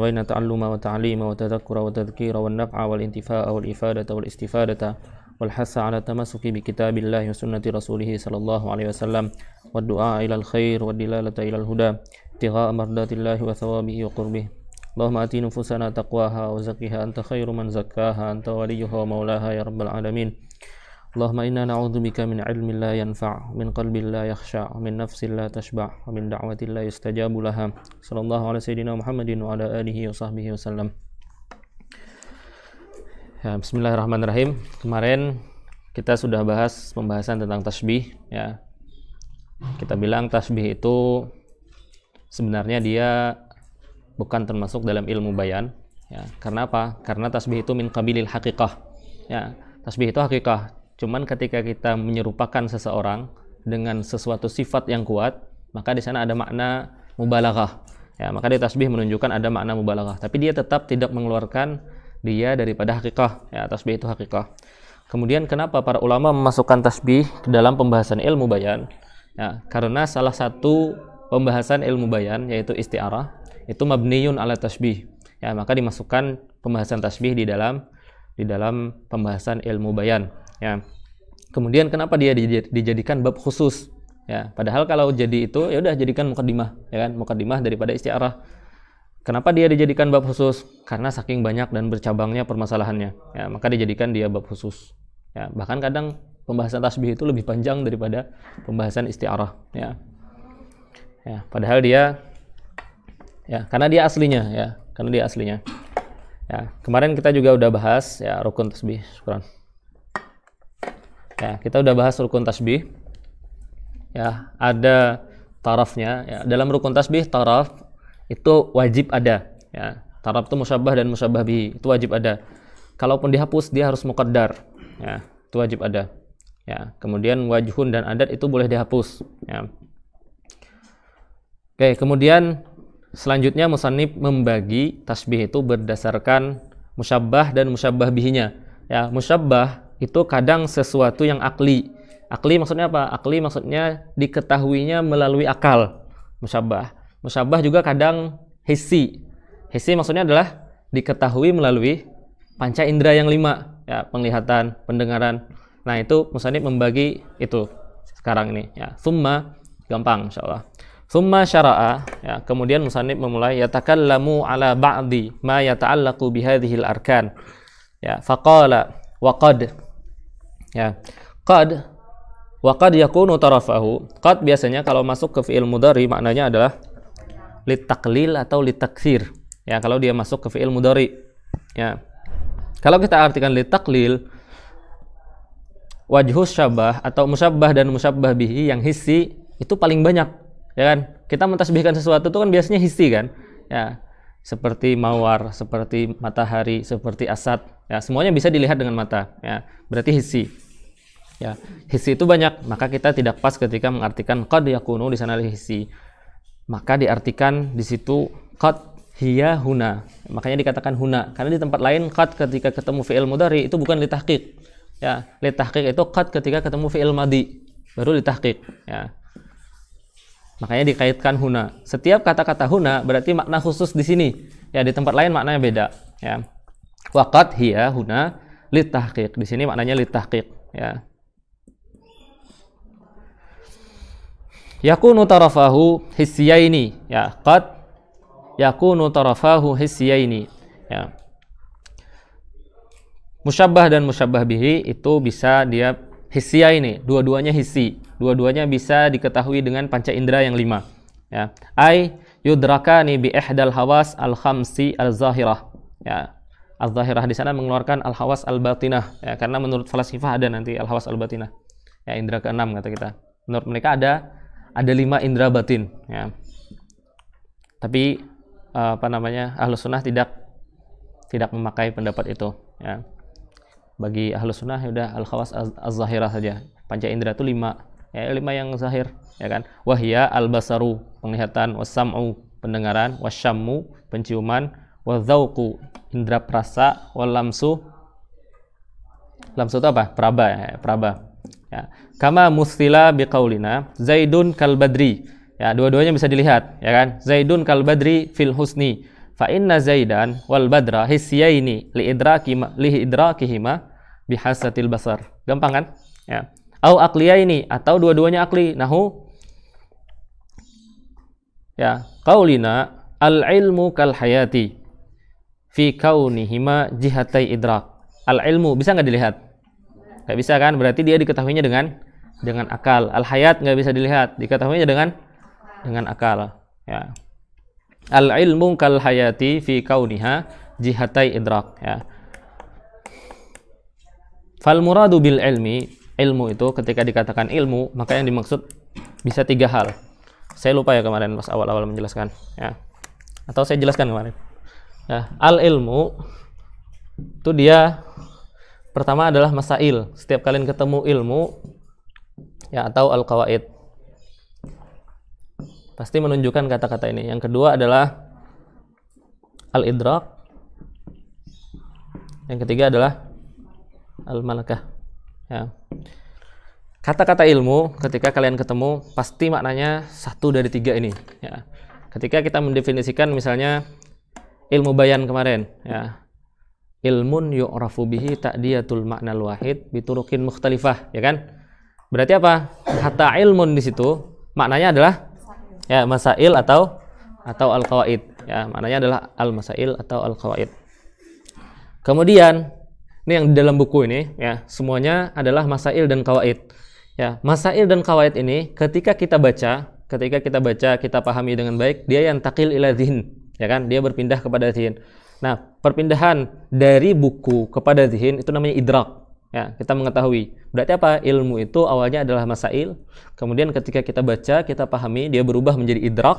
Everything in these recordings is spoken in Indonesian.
بين التعلم والتعليم والتذكر والتذكير والنفع والانتفاع والإفادة والاستفادة والحث على التمسك بكتاب الله وسنة رسوله صلى الله عليه وسلم والدعاء إلى الخير والدلالة إلى الهدى ابتغاء مرضات الله وثوابه وقربه. اللهم آت نفوسنا تقواها وزكها أنت خير من زكاها أنت وليها ومولاها يا رب العالمين. اللهم إنا نعوذ بك من علم لا ينفع من قلب لا يخشع من نفس لا تشبع ومن دعوة لا يستجاب لها. صلى الله على سيدنا محمد وعلى آله وصحبه وسلم. Ya, bismillahirrahmanirrahim. Kemarin kita sudah bahas pembahasan tentang tasbih ya. Kita bilang tasbih itu sebenarnya dia bukan termasuk dalam ilmu bayan ya. Karena apa? Karena tasbih itu min qabilil haqiqah. Ya, tasbih itu hakikah. Cuman ketika kita menyerupakan seseorang dengan sesuatu sifat yang kuat, maka di sana ada makna mubalaghah. Ya, maka di tasbih menunjukkan ada makna mubalaghah, tapi dia tetap tidak mengeluarkan dia daripada hakikah. Ya, tasbih itu hakikah. Kemudian kenapa para ulama memasukkan tasbih ke dalam pembahasan ilmu bayan? Ya, karena salah satu pembahasan ilmu bayan yaitu isti'arah itu mabniyun ala tasbih. Ya, maka dimasukkan pembahasan tasbih di dalam pembahasan ilmu bayan. Ya. Kemudian kenapa dia dijadikan bab khusus? Ya, padahal kalau jadi itu ya udah jadikan mukaddimah, ya kan? Mukaddimah daripada isti'arah. Kenapa dia dijadikan bab khusus? Karena saking banyak dan bercabangnya permasalahannya. Ya, maka dijadikan dia bab khusus. Ya, bahkan kadang pembahasan tasbih itu lebih panjang daripada pembahasan isti'arah. Ya. Ya, padahal dia ya karena dia aslinya ya, karena dia aslinya. Ya, kemarin kita juga udah bahas ya rukun tasbih. Syukran. Ya, kita udah bahas rukun tasbih. Ya, ada tarafnya. Ya, dalam rukun tasbih taraf itu wajib ada. Ya, taraf itu musyabbah dan musyabbah bihi itu wajib ada. Kalaupun dihapus dia harus muqaddar. Ya, itu wajib ada. Ya, kemudian wajhun dan adat itu boleh dihapus. Ya. Oke, kemudian selanjutnya musannif membagi tasbih itu berdasarkan musyabbah dan musyabbah bihinya. Ya, musyabbah itu kadang sesuatu yang akli. Akli maksudnya apa? Akli maksudnya diketahuinya melalui akal. Musyabbah. Musyabbah juga kadang hissi. Hissi maksudnya adalah diketahui melalui panca indera yang 5. Ya, penglihatan, pendengaran. Nah, itu musannif membagi itu sekarang ini. Ya, summa gampang insyaallah. Summa syara'a. Ya, kemudian musannif memulai yatakallamu ala ba'di ma yata'allaqu bihadhil arkan. Ya, faqala wa qad. Ya, qad wa qad yakunu tarafahu. Qad biasanya kalau masuk ke fi'il mudhari maknanya adalah litaqlil atau litaktsir. Ya, kalau dia masuk ke fi'il mudhari. Ya. Kalau kita artikan litaqlil, wajhus syabah atau musyabbah dan musyabbah bihi yang hissi itu paling banyak, ya kan? Kita mentasbihkan sesuatu itu kan biasanya hissi kan? Ya. Seperti mawar, seperti matahari, seperti asad. Ya, semuanya bisa dilihat dengan mata. Ya, berarti hissi. Ya, hissi itu banyak. Maka kita tidak pas ketika mengartikan qad yakunu di sana hissi. Maka diartikan di situ qad hiya huna. Makanya dikatakan huna. Karena di tempat lain qad ketika ketemu fi'il mudhari itu bukan litahqiq. Ya, litahqiq itu qad ketika ketemu fi'il madhi. Baru litahqiq. Ya. Makanya dikaitkan huna. Setiap kata-kata huna berarti makna khusus di sini. Ya, di tempat lain maknanya beda. Ya. Waqad hiya huna litahqiq. Di sini maknanya litahqiq. Ya. Yakunu tarafahu hissiyaini. Ya, qad yakunu tarafahu hissiyaini. Ya. Musyabbah dan musyabbah bihi itu bisa dia hissiyaini. Dua-duanya hissi. Dua-duanya bisa diketahui dengan panca indera yang 5. Ya. Ai yudrakani bi ihdal hawas al-khamsi al-zahirah. Ya. Al-zahirah di sana mengeluarkan al-hawas al-batinah. Ya, karena menurut falasifah ada nanti al-hawas al-batinah. Ya, indera ke-6 kata kita. Menurut mereka ada 5 indera batin. Ya. Tapi Ahlus Sunnah tidak memakai pendapat itu. Ya. Bagi Ahlus Sunnah ya udah al-hawas az-zahirah saja. Panca indera itu 5. Ya, 5 yang zahir, ya kan? Wahya al-basaru, penglihatan, was-sam'u, pendengaran, wasyammu, penciuman, wadzauqu, indera perasa, walamsu. Lamsu itu apa? Praba, ya, praba. Ya. Kama mustila biqaulina Zaidun kal badri. Ya, dua-duanya bisa dilihat, ya kan? Zaidun kal badri fil husni Fa inna Zaidan wal Badra hisyaini li idrakihima bihasatil basar. Gampang kan? Ya. Au aqliyaini, atau dua-duanya akli. Nahu ya, qaulina al-ilmu kal hayati fi kaunihima jihatai idrak. Al-ilmu bisa nggak dilihat? Nggak bisa kan? Berarti dia diketahuinya dengan akal. Al-hayat nggak bisa dilihat, diketahuinya dengan akal. Ya. Al-ilmu kal hayati fi kauniha jihatai idrak. Ya. Fal muradu bil ilmi, ilmu itu ketika dikatakan ilmu, maka yang dimaksud bisa 3 hal. Saya lupa ya kemarin pas awal-awal menjelaskan. Ya. Atau saya jelaskan kemarin. Ya. Al ilmu itu dia pertama adalah masail. Setiap kalian ketemu ilmu ya, atau al-qawaid, pasti menunjukkan kata-kata ini. Yang kedua adalah al-idrak. Yang ketiga adalah al-malakah. Ya. Kata-kata ilmu ketika kalian ketemu pasti maknanya 1 dari 3 ini. Ya. Ketika kita mendefinisikan misalnya ilmu bayan kemarin, ya, ilmun yu'rafu bihi ta'diyatul ma'nal wahid biturukin mukhtalifah, ya kan? Berarti apa? Kata ilmun di situ maknanya adalah ya masail atau al-qawaid. Ya, maknanya adalah al-masail atau al-qawaid. Kemudian ini yang di dalam buku ini ya, semuanya adalah masail dan qawaid. Ya, masail dan qawaid ini ketika kita baca, kita pahami dengan baik, dia yang taqil ila dzihn, ya kan? Dia berpindah kepada dzihn. Nah, perpindahan dari buku kepada dzihn itu namanya idrak. Ya, kita mengetahui. Berarti apa? Ilmu itu awalnya adalah masail, kemudian ketika kita baca, kita pahami, dia berubah menjadi idrak.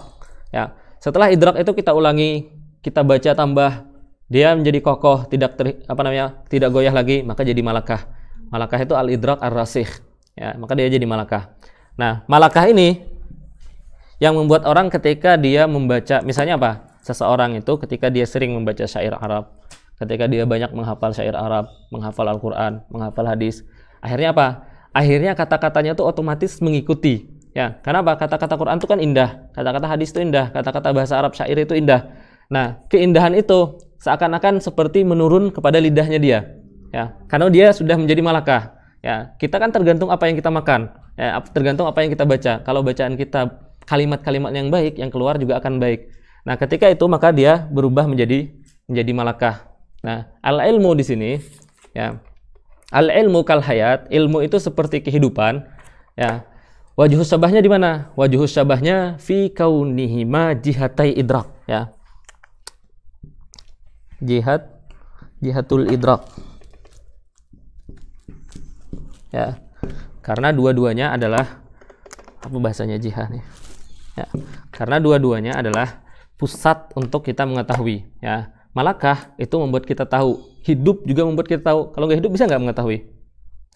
Ya, setelah idrak itu kita ulangi, kita baca tambah, dia menjadi kokoh, tidak goyah lagi, maka jadi malakah. Malakah itu al-idrak ar-rasikh. Ya, maka dia jadi malakah. Nah, malakah ini yang membuat orang ketika dia membaca, misalnya apa? Seseorang itu ketika dia sering membaca syair Arab, ketika dia banyak menghafal syair Arab, menghafal Al-Quran, menghafal hadis, akhirnya apa? Akhirnya kata-katanya itu otomatis mengikuti. Ya, karena apa? Kata-kata Quran itu kan indah, kata-kata hadis itu indah, kata-kata bahasa Arab syair itu indah. Nah, keindahan itu seakan-akan seperti menurun kepada lidahnya dia. Ya, karena dia sudah menjadi malakah. Ya, kita kan tergantung apa yang kita makan. Ya, tergantung apa yang kita baca. Kalau bacaan kita kalimat-kalimat yang baik, yang keluar juga akan baik. Nah, ketika itu maka dia berubah menjadi malakah. Nah, al-ilmu di sini ya. Al-ilmu kal hayat, ilmu itu seperti kehidupan, ya. Wajhus syabahnya di mana? Wajhus syabahnya fi kaunihima jihatai idrak, ya. Jihatul idrak. Ya. Karena dua-duanya adalah apa bahasanya jihad nih? Ya. Karena dua-duanya adalah pusat untuk kita mengetahui, ya. Malakah itu membuat kita tahu, hidup juga membuat kita tahu. Kalau nggak hidup bisa nggak mengetahui?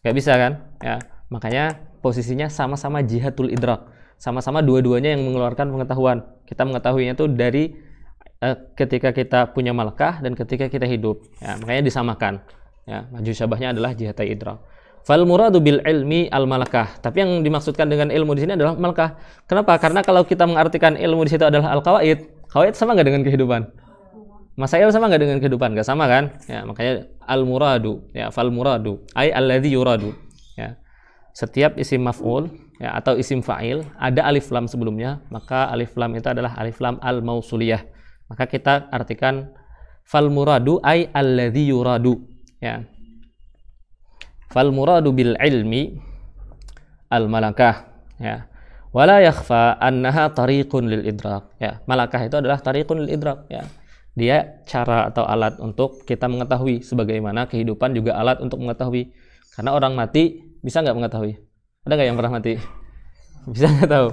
Nggak bisa kan? Ya, makanya posisinya sama-sama jihatul idrak, sama-sama dua-duanya yang mengeluarkan pengetahuan. Kita mengetahuinya itu dari ketika kita punya malakah dan ketika kita hidup. Ya, makanya disamakan. Ya, maju syabahnya adalah jihatai idrak. Fal muradu bil ilmi al malakah. Tapi yang dimaksudkan dengan ilmu di sini adalah malakah. Kenapa? Karena kalau kita mengartikan ilmu di situ adalah al qawaid, qawaid sama nggak dengan kehidupan? Masail sama nggak dengan kehidupan? Nggak sama kan? Ya, makanya al-muradu, ya, fal muradu, ay alladzi yuradu. Ya. Setiap isim maf'ul ya, atau isim fa'il ada alif lam sebelumnya, maka alif lam itu adalah alif lam al-mausuliyah. Maka kita artikan fal muradu ay alladzi yuradu. Ya. Fal muradu bil ilmi al-malakah. Ya. Wala yakhfa annaha tariqun lil idrak. Ya, malakah itu adalah tariqun lil idrak, ya. Dia cara atau alat untuk kita mengetahui, sebagaimana kehidupan juga alat untuk mengetahui. Karena orang mati bisa nggak mengetahui? Ada nggak yang pernah mati? Bisa nggak tahu?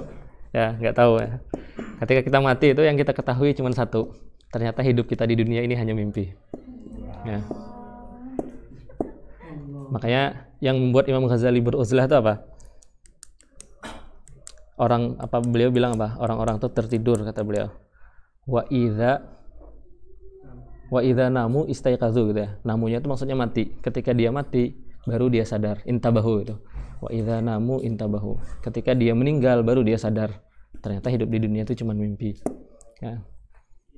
Ya, nggak tahu ya. Ketika kita mati itu yang kita ketahui cuma satu. Ternyata hidup kita di dunia ini hanya mimpi. Ya. Makanya yang membuat Imam Ghazali beruzlah itu apa? Beliau bilang apa? Orang-orang itu tertidur, kata beliau. Wa idza namu istaiqazu, gitu ya. Namunya itu maksudnya mati. Ketika dia mati baru dia sadar. Intabahu itu. Wa idza namu intabahu. Ketika dia meninggal baru dia sadar. Ternyata hidup di dunia itu cuma mimpi. Ya.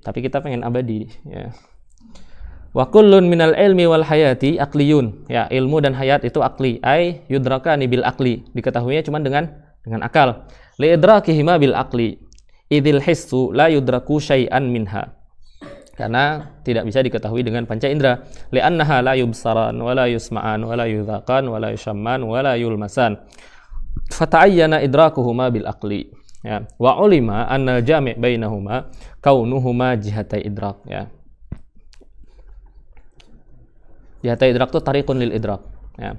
Tapi kita pengen abadi, ya. Wa kullun minal ilmi wal hayati aqliyun. Ya, ilmu dan hayat itu akli. Ai yudrakani bil akli. Diketahuinya cuma dengan akal. Li idrakihima bil akli. Idil hissu la yudraku syai'an minha. Karena tidak bisa diketahui dengan panca indera. Li'annaha la yubsaran wa la yusma'an wa la yudhaqan wa la yushamman wa la yulmasan. Fata'ayyana idrakuhuma bil akli. Ya, wa ulima annal jami' bainahuma kaunuhuma jihatai idrak, ya. Jihatai idrak itu tariqun lil idrak, ya.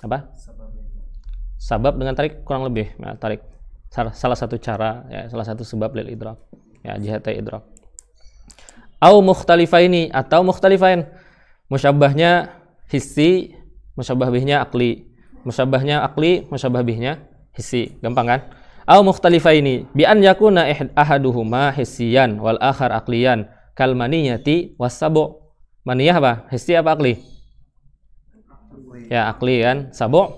Apa? Sabab dengan tarik kurang lebih, ya, tarik salah satu cara, ya, salah satu sebab lil idrak, ya, jihatai idrak. Au mukhtalifaini atau mukhtalifain. Musyabbahnya hissi, musyabbah bihnya akli. Musyabbahnya akli, musyabbah bihnya hissi. Gampang kan? Au mukhtalifaini bi an yakuna ahaduhuma hissiyan wal akhar aqliyan kal maniyati wasabu. Maniyah apa? Hissi apa akli? Ya, akli kan. Sabu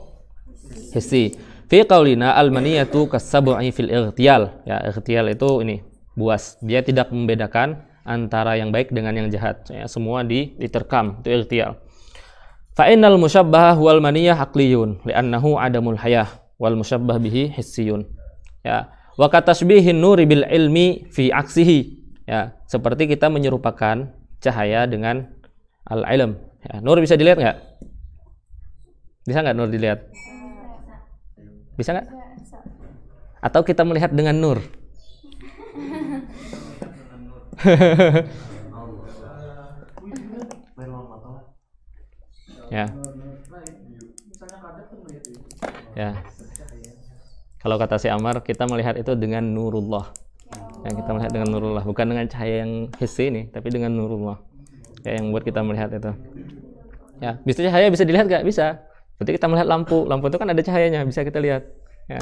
hissi. Fi qaulina al maniyatu kasabu'i fil ightiyal. Ya, ightiyal itu ini, buas. Dia tidak membedakan antara yang baik dengan yang jahat. Ya, semua diterkam, itu ightiyal. Fa innal musyabbaha wal maniyah aqliyun li'annahu adamul hayah wal musyabbah bihi hissiyun. Ya, wa katasbihin nuri bil ilmi fi aksihi. Ya, seperti kita menyerupakan cahaya dengan al-ilm. Ya, nur bisa dilihat nggak? Bisa nggak nur dilihat? Bisa nggak? Atau kita melihat dengan nur? Ya. Ya. Kalau kata si Amar, kita melihat itu dengan nurullah. Ya, kita melihat dengan nurullah, bukan dengan cahaya yang hissi ini, tapi dengan nurullah. Ya, yang buat kita melihat itu. Ya, bisa cahaya bisa dilihat nggak? Bisa. Berarti kita melihat lampu. Lampu itu kan ada cahayanya, bisa kita lihat. Ya.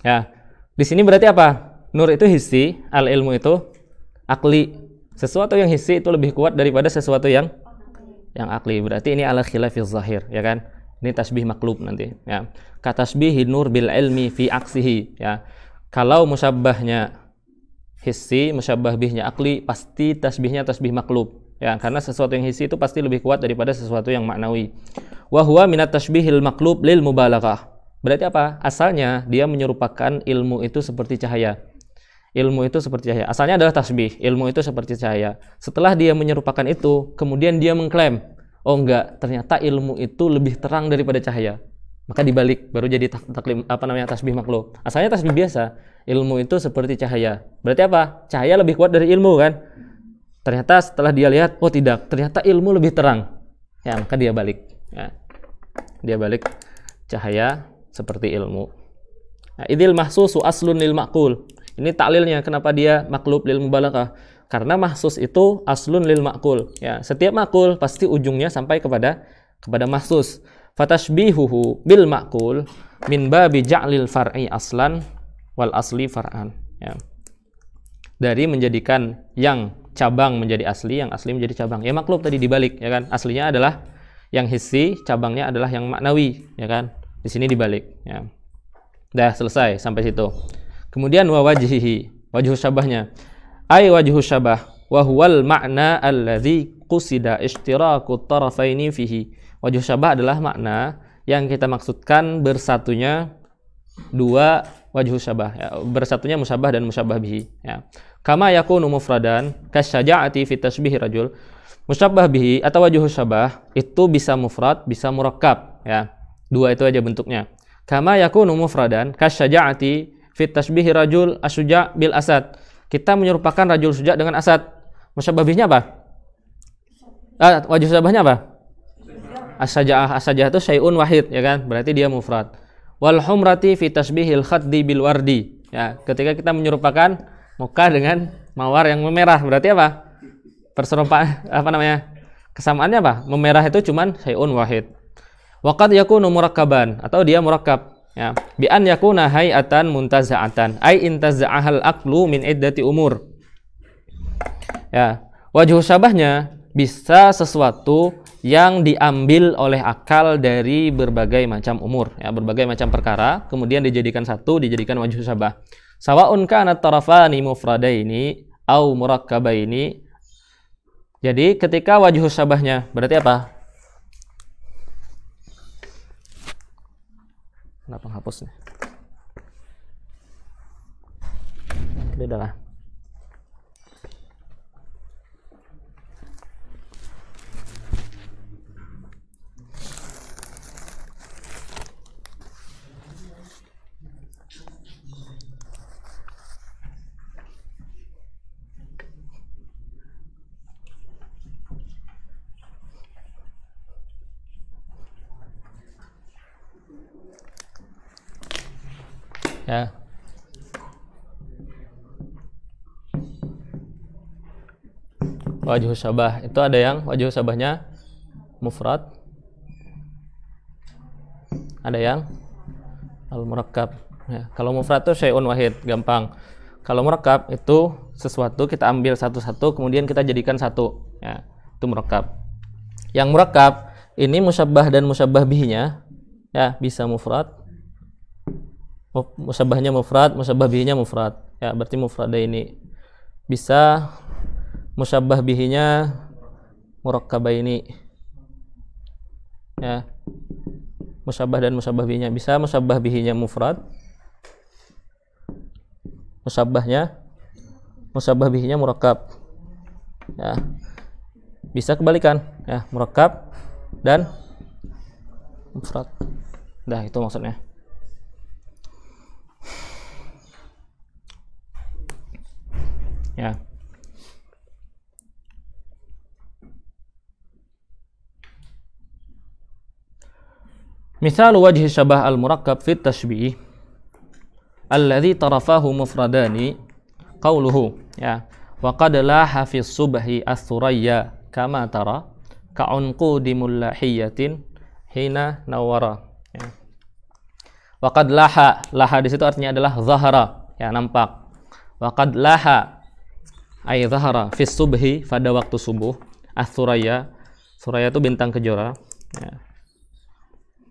Ya. Di sini berarti apa? Nur itu hissi, al-ilmu itu akli. Sesuatu yang hissi itu lebih kuat daripada sesuatu yang akli. Berarti ini ala khilafiz zahir, ya kan? Ini tasbih maklub nanti, ya. Katasbihi nur bil ilmi fi aksihi, ya. Kalau musyabbahnya hissi, musyabbah bihnya akli, pasti tasbihnya tasbih maklub, ya. Karena sesuatu yang hissi itu pasti lebih kuat daripada sesuatu yang maknawi. Wa huwa minat tasbihil maklub lil mubalaghah. Berarti apa? Asalnya dia menyerupakan ilmu itu seperti cahaya. Ilmu itu seperti cahaya. Asalnya adalah tasbih, ilmu itu seperti cahaya. Setelah dia menyerupakan itu, kemudian dia mengklaim, oh enggak, ternyata ilmu itu lebih terang daripada cahaya. Maka dibalik, baru jadi tasbih maklub. Asalnya tasbih biasa, ilmu itu seperti cahaya. Berarti apa? Cahaya lebih kuat dari ilmu kan? Ternyata setelah dia lihat, oh tidak, ternyata ilmu lebih terang. Ya, maka dia balik. Ya. Dia balik cahaya seperti ilmu. Nah, idil mahsusu aslun lil ma'qul. Ini taklilnya, kenapa dia maklub lil mubalaghah? Karena mahsus itu aslun lil ma'qul. Ya, setiap ma'qul pasti ujungnya sampai kepada mahsus. Fatashbihuhu bil ma'qul min babi ja'lil far'i aslan wal asli far'an. Ya. Dari menjadikan yang cabang menjadi asli, yang asli menjadi cabang. Ya, maklub tadi dibalik, ya kan? Aslinya adalah yang hissi, cabangnya adalah yang maknawi, ya kan? Di sini dibalik, ya. Dah selesai sampai situ. Kemudian wa wajhihi, wajhu syabahnya. Ai wajhu syabah wa huwal ma'na alladzi qusida ishtiraku tarafaini fihi. Wajhu syabah adalah makna yang kita maksudkan bersatunya dua wajhu syabah, ya, bersatunya musyabah dan musyabah bihi, ya. Kama yakunu mufradan kasyaja'ati fi tasbih rajul. Musyabah bihi atau wajhu syabah itu bisa mufrad, bisa murakkab, ya. Dua itu aja bentuknya. Kama yakunu mufradan kasyaja'ati fit tashbihi rajul asyja' bil asad. Kita menyerupakan rajul syuja' dengan asad. Musyabah bihnya apa? Wajhu syabahnya apa? As-saja'ah. As-saja'ah itu syai'un wahid, ya kan? Berarti dia mufrad. Wal humrati fi tashbihil khaddi bil wardi. Ya, ketika kita menyerupakan muka dengan mawar yang memerah, berarti apa? Perserumpaan kesamaannya apa? Memerah itu cuman syai'un wahid. Waqad yakunu murakkaban atau dia murakkab. Ya, bi an yakuna hay'atan muntaza'atan ay intaza'ahal aqlu min iddati umur. Ya, wajhu syabahnya bisa sesuatu yang diambil oleh akal dari berbagai macam umur, ya, berbagai macam perkara, kemudian dijadikan satu, dijadikan wajhu syabah. Sawa'un kana tarafani mufradaini au murakkabaini. Jadi ketika wajhu syabahnya berarti apa? Kenapa hapus nih? Ini adalah ya. Wajhu syabah itu ada yang wajhu syabahnya mufrad, ada yang al-murakkab. Ya, kalau mufrad itu syai'un wahid, gampang. Kalau murakkab itu sesuatu kita ambil satu-satu kemudian kita jadikan satu. Ya, itu murakkab. Yang murakkab ini musyabbah dan musyabbah bihinya ya bisa mufrad. Musyabbahnya mufrad, musyabbah bihinya mufrad. Ya, berarti mufrada ini bisa musyabbah bihinya murakkabaini. Ya. Musyabbah dan musyabbah bihinya bisa musyabbah bihinya mufrad. Musyabbah bihinya murakkab. Ya. Bisa kebalikan, ya, murakkab dan mufrad. Nah, itu maksudnya. Ya. Misal wajhi syabah al-murakkab fit tashbih alladhi tarafahu mufradani qawluhu ya wa qad laha fi subhi as-surayya kama tara ka'unqudi mullahiyatin hina nawara ya. Wa qad laha di situ artinya adalah zahara ya, nampak. Wa qad laha ay zahara fi subhi pada waktu subuh as-suraya. Suraya itu bintang kejora ya.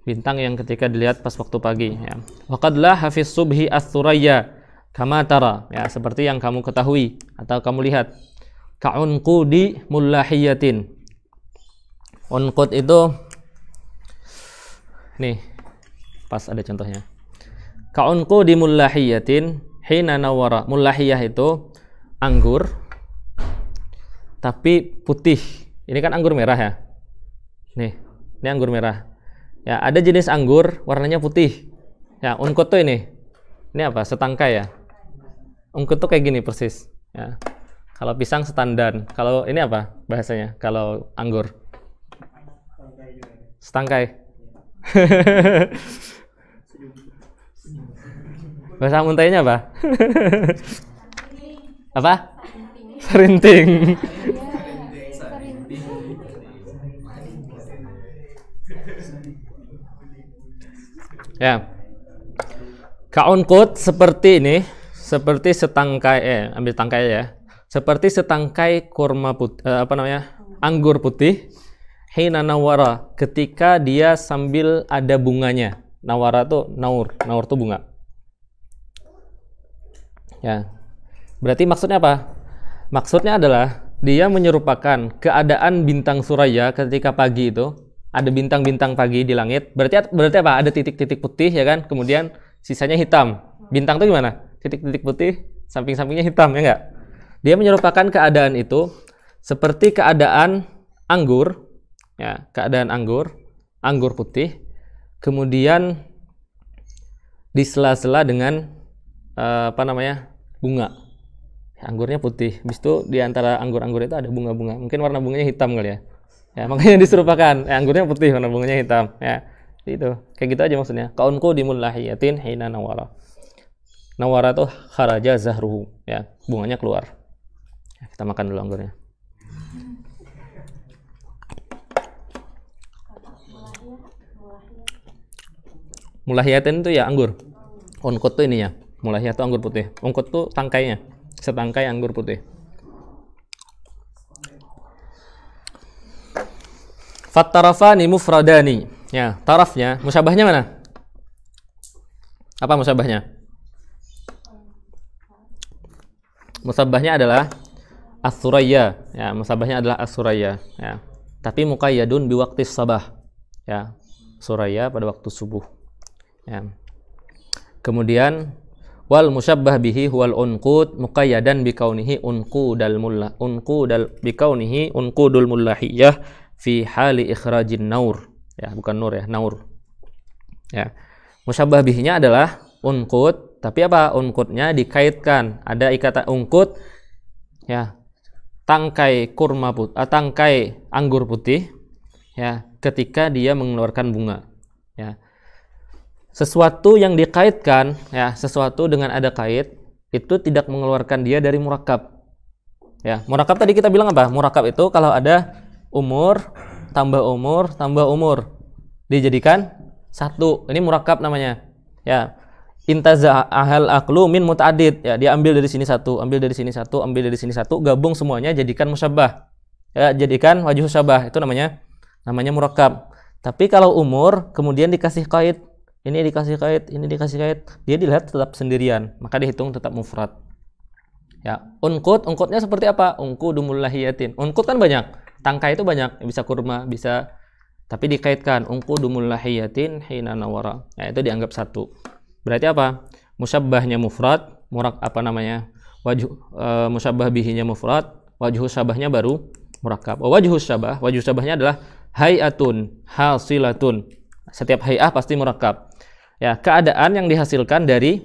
Bintang yang ketika dilihat pas waktu pagi ya. Wa qad laha fi subhi as-suraya kama tara ya, seperti yang kamu ketahui atau kamu lihat. Ka'unqudi mullahiyatin. Unqud itu nih pas ada contohnya. Ka'unqudi mullahiyatin hina nawara. Mullahiyah itu anggur tapi putih. Ini kan anggur merah ya. Nih, ini anggur merah. Ya, ada jenis anggur warnanya putih. Ya, unqud tuh ini. Ini apa? Setangkai ya. Unqud tuh kayak gini persis. Ya. Kalau pisang setandan. Kalau ini apa bahasanya? Kalau anggur? Setangkai. Bahasa muntahnya apa? Apa? Serinting. Ya. Ka'unqud seperti ini, seperti setangkai ambil tangkai ya. Seperti setangkai kurma putih, anggur putih. Hina nawara, ketika dia sambil ada bunganya. Nawara tuh naur tuh bunga. Ya. Berarti maksudnya apa? Maksudnya adalah dia menyerupakan keadaan bintang suraya ketika pagi itu. Ada bintang-bintang pagi di langit. Berarti apa? Ada titik-titik putih ya kan? Kemudian sisanya hitam. Bintang itu gimana? Titik-titik putih, samping-sampingnya hitam ya enggak? Dia menyerupakan keadaan itu seperti keadaan anggur ya, keadaan anggur putih. Kemudian di sela-sela dengan bunga. Anggurnya putih. Habis itu di antara anggur-anggur itu ada bunga-bunga. Mungkin warna bunganya hitam kali ya. Ya, makanya diserupakan. Anggurnya putih, warna bunganya hitam. Ya, itu. Kayak gitu aja maksudnya. Ka'unqudi mullahiyatin hina nawara. Nawara itu kharaja zahruhu. Ya, bunganya keluar. Ya, kita makan dulu anggurnya. Mullahiyatin itu ya anggur. Unqud itu ininya. Mullahiyah itu anggur putih. Unqud itu tangkainya. Setangkai anggur putih. Fattarafani mufradani. Ya, tarafnya, musyabahnya mana? Apa musyabahnya? Musabbahnya adalah as-suraya, ya, musabbahnya adalah as-suraya, ya. Tapi muqayyadun biwaqtis sabah, ya. Suraya pada waktu subuh, ya. Kemudian wal musyabbah bihi huwal unqud muqayyadan bikaunihi unqudal mullah, unqudal bikaunihi unqudul mullahiyah fi hali ikhrajin naur, ya, bukan nur, ya, naur, ya. Musyabbah bihinya adalah unqud, tapi apa? Unqudnya dikaitkan, ada ikatan unqud, ya, tangkai kurma putih, tangkai anggur putih, ya, ketika dia mengeluarkan bunga, ya. Sesuatu yang dikaitkan, ya, sesuatu dengan ada kait itu tidak mengeluarkan dia dari murakab, ya. Murakab tadi kita bilang apa? Murakab itu kalau ada umur tambah umur dijadikan satu, ini murakab namanya, ya. Intaza ahal aklu min muta'addid, ya, dia ambil dari sini satu, ambil dari sini satu, ambil dari sini satu, gabung semuanya jadikan musyabbah, ya, jadikan wajhu syabah, itu namanya murakab. Tapi kalau umur kemudian dikasih kait, ini dikasih kait, ini dikasih kait, dia dilihat tetap sendirian, maka dihitung tetap mufrad, ya. Unqudnya seperti apa? Unqudumul lahiyatin, unqud kan banyak, tangkai itu banyak, bisa kurma, bisa, tapi dikaitkan unqudumul lahiyatin hina nawara, ya, itu dianggap satu. Berarti apa? Musyabbahnya mufrad, musyabbah bihinya mufrad, wajhu syabahnya baru murakab. Wajhu syabahnya adalah hayatun hasilatun. Setiap hayah pasti murakab. Ya, keadaan yang dihasilkan dari,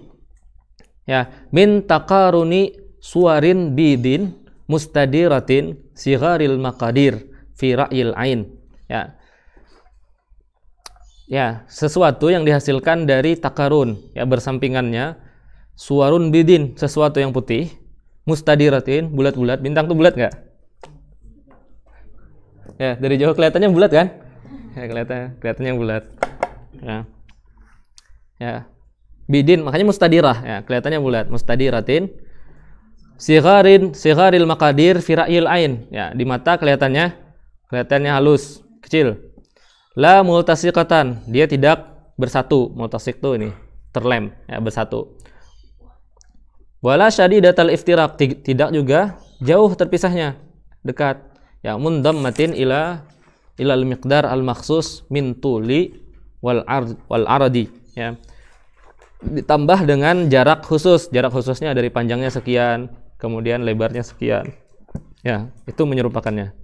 ya, min taqaruni suwarin bidin mustadiratin sigharil maqadir fi ra'yil ain. Ya. Ya, sesuatu yang dihasilkan dari takarun, ya, bersampingannya, suwarun bidin, sesuatu yang putih, mustadiratin, bulat-bulat. Bintang tuh bulat nggak? Ya, dari jauh kelihatannya bulat kan? Ya, kelihatannya bulat. Ya. Ya. Bidin, makanya mustadirah, ya, kelihatannya bulat. Mustadiratin sigharil maqadir fi ra'yil ain. Ya, di mata kelihatannya halus, kecil. La multasiqatan, dia tidak bersatu. Multasiq tuh ini terlem, ya, bersatu. Wala syadidatal iftiraq, tidak juga jauh terpisahnya, dekat. Ya, mundammatin ilal miqdar al makhsus min tuli wal aradi, ya. Ditambah dengan jarak khusus. Jarak khususnya dari panjangnya sekian, kemudian lebarnya sekian. Ya, itu menyerupakannya.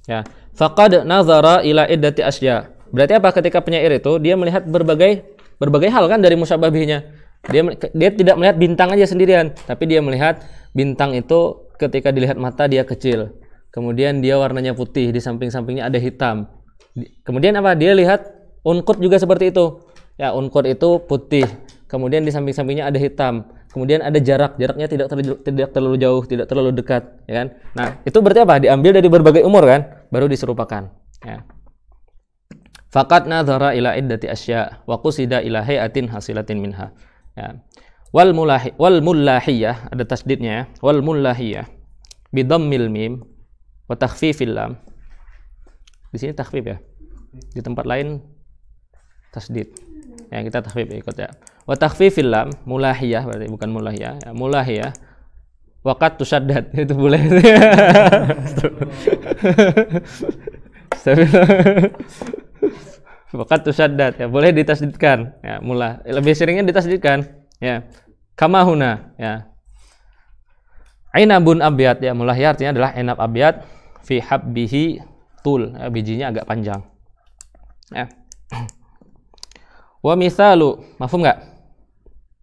Ya, faqad nazara ila iddati asya. Berarti apa? Ketika penyair itu dia melihat berbagai hal kan dari musyabbah bihnya. Dia tidak melihat bintang aja sendirian, tapi dia melihat bintang itu ketika dilihat mata dia kecil. Kemudian dia warnanya putih, di samping-sampingnya ada hitam. Kemudian apa? Dia lihat unqud juga seperti itu. Ya, unqud itu putih. Kemudian di samping-sampingnya ada hitam. Kemudian ada jaraknya tidak terlalu jauh, tidak terlalu dekat, ya kan? Nah, itu berarti apa? Diambil dari berbagai umur kan, baru diserupakan, ya. Faqad nazara ila iddati asya wa qusida ila hayatin hasilatin minha. Ya. Wal mullahiyah, ada tasdidnya, ya. Wal mullahiyah bi dhammil mim wa takhfifil lam. Di sini takhfif, ya. Di tempat lain tasdid. Ya, kita takhfif ikut, ya. Wa takhfifil lam, mulahiyah berarti bukan mulahiyah, ya, mulahiyah. Waqat tusaddad, itu boleh. Waqat tusaddad, ya, boleh ditasdidkan, ya, mulah. Lebih seringnya ditasdidkan, ya. Kama huna, ya. Ainabun abyad, ya, mulahiyah artinya adalah ainab abyad fi habbihi tul, ya, bijinya agak panjang. Ya. Wa misalu, mafhum enggak?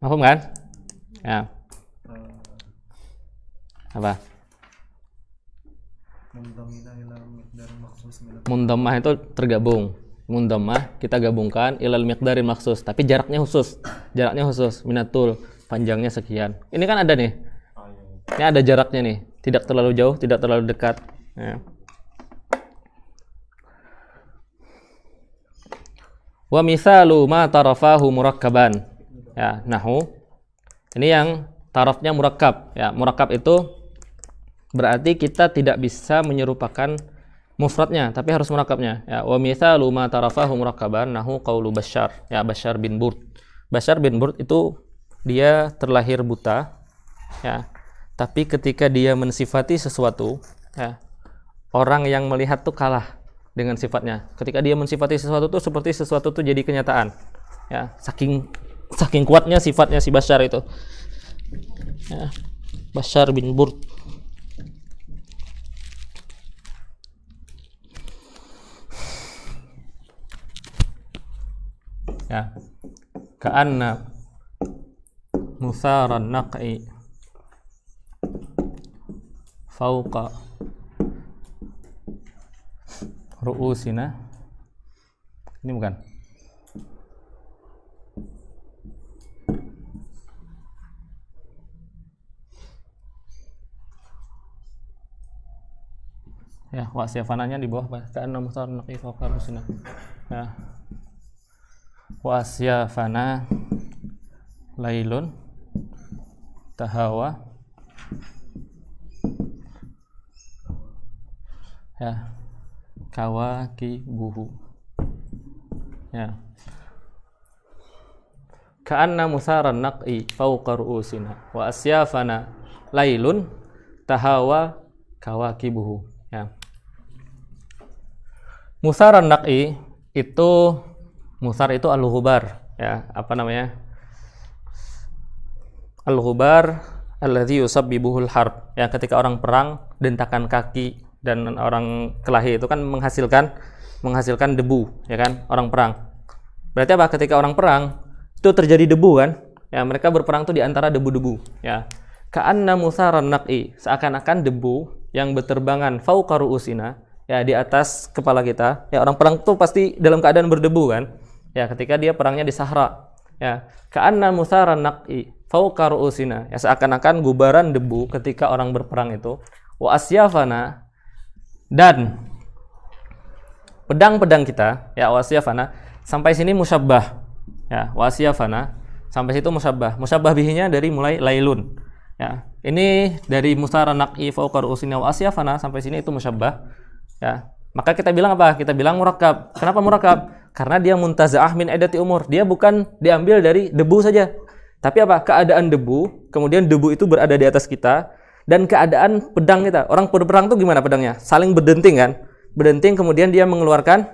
Mafhum kan? Ya. Apa? Mundammah itu tergabung. Mundammah kita gabungkan ilal miqdaril maksus, tapi jaraknya khusus. Jaraknya khusus, minatul, panjangnya sekian. Ini kan ada nih. Ini ada jaraknya nih, tidak terlalu jauh, tidak terlalu dekat, ya. Wa misalu ma tarafahu murakkaban. Ya, nahu. Ini yang tarafnya murakkab, ya. Murakkab itu berarti kita tidak bisa menyerupakan mufradnya, tapi harus murakkabnya, ya. Wa misalu ma tarafahu murakkaban nahu qaulu Bashar, ya, Bashar bin Burd. Bashar bin Burd itu dia terlahir buta, ya. Tapi ketika dia mensifati sesuatu, ya, orang yang melihat tuh kalah dengan sifatnya. Ketika dia mensifati sesuatu tuh seperti sesuatu tuh jadi kenyataan. Ya, saking kuatnya sifatnya si Bashar itu. Ya, Bashar bin Burd. Ya. Ka'anna musaran naq'i fauqa ru'usina. Ini bukan. Ya, wasiyafananya di bawah ka'anna musaran naq'i fauqa ru'usina. Ya. Wasyafana lailun tahawa, ya, kawakibuhu, ya, ka'anna musaran naq'i fawqa ru'usina wa asyafana lailun tahawa kawakibuhu, ya. Musaran naq'i itu, musar itu al-ghubar, ya, apa namanya? Al-ghubar alladzi yusabbibuhul harb. Ya, ketika orang perang, dentakan kaki dan orang kelahi itu kan menghasilkan debu, ya kan? Orang perang. Berarti apa? Ketika orang perang, itu terjadi debu kan? Ya, mereka berperang tuh di antara debu-debu, ya. Ka'anna musaran naq'i, seakan-akan debu yang berterbangan fauqa ru'usina, ya, di atas kepala kita. Ya, orang perang tuh pasti dalam keadaan berdebu kan? Ya, ketika dia perangnya di Sahara, ya, ka'anna musaran naq'i fawqa ru'usina, ya, seakan-akan gubaran debu ketika orang berperang itu. Wa asyafana, dan pedang-pedang kita, ya, wa asyafana, sampai sini musyabbah, ya, wa asyafana, sampai situ musyabbah. Musyabbah bihinya dari mulai lailun, ya. Ini dari musaran naq'i fawqa ru'usina wa asyafana sampai sini itu musyabbah, ya. Maka kita bilang apa? Kita bilang murakkab. Kenapa murakkab? Karena dia muntaza'ah min idati umur. Dia bukan diambil dari debu saja. Tapi apa? Keadaan debu, kemudian debu itu berada di atas kita, dan keadaan pedang kita. Orang berperang itu gimana pedangnya? Saling berdenting kan? Berdenting, kemudian dia mengeluarkan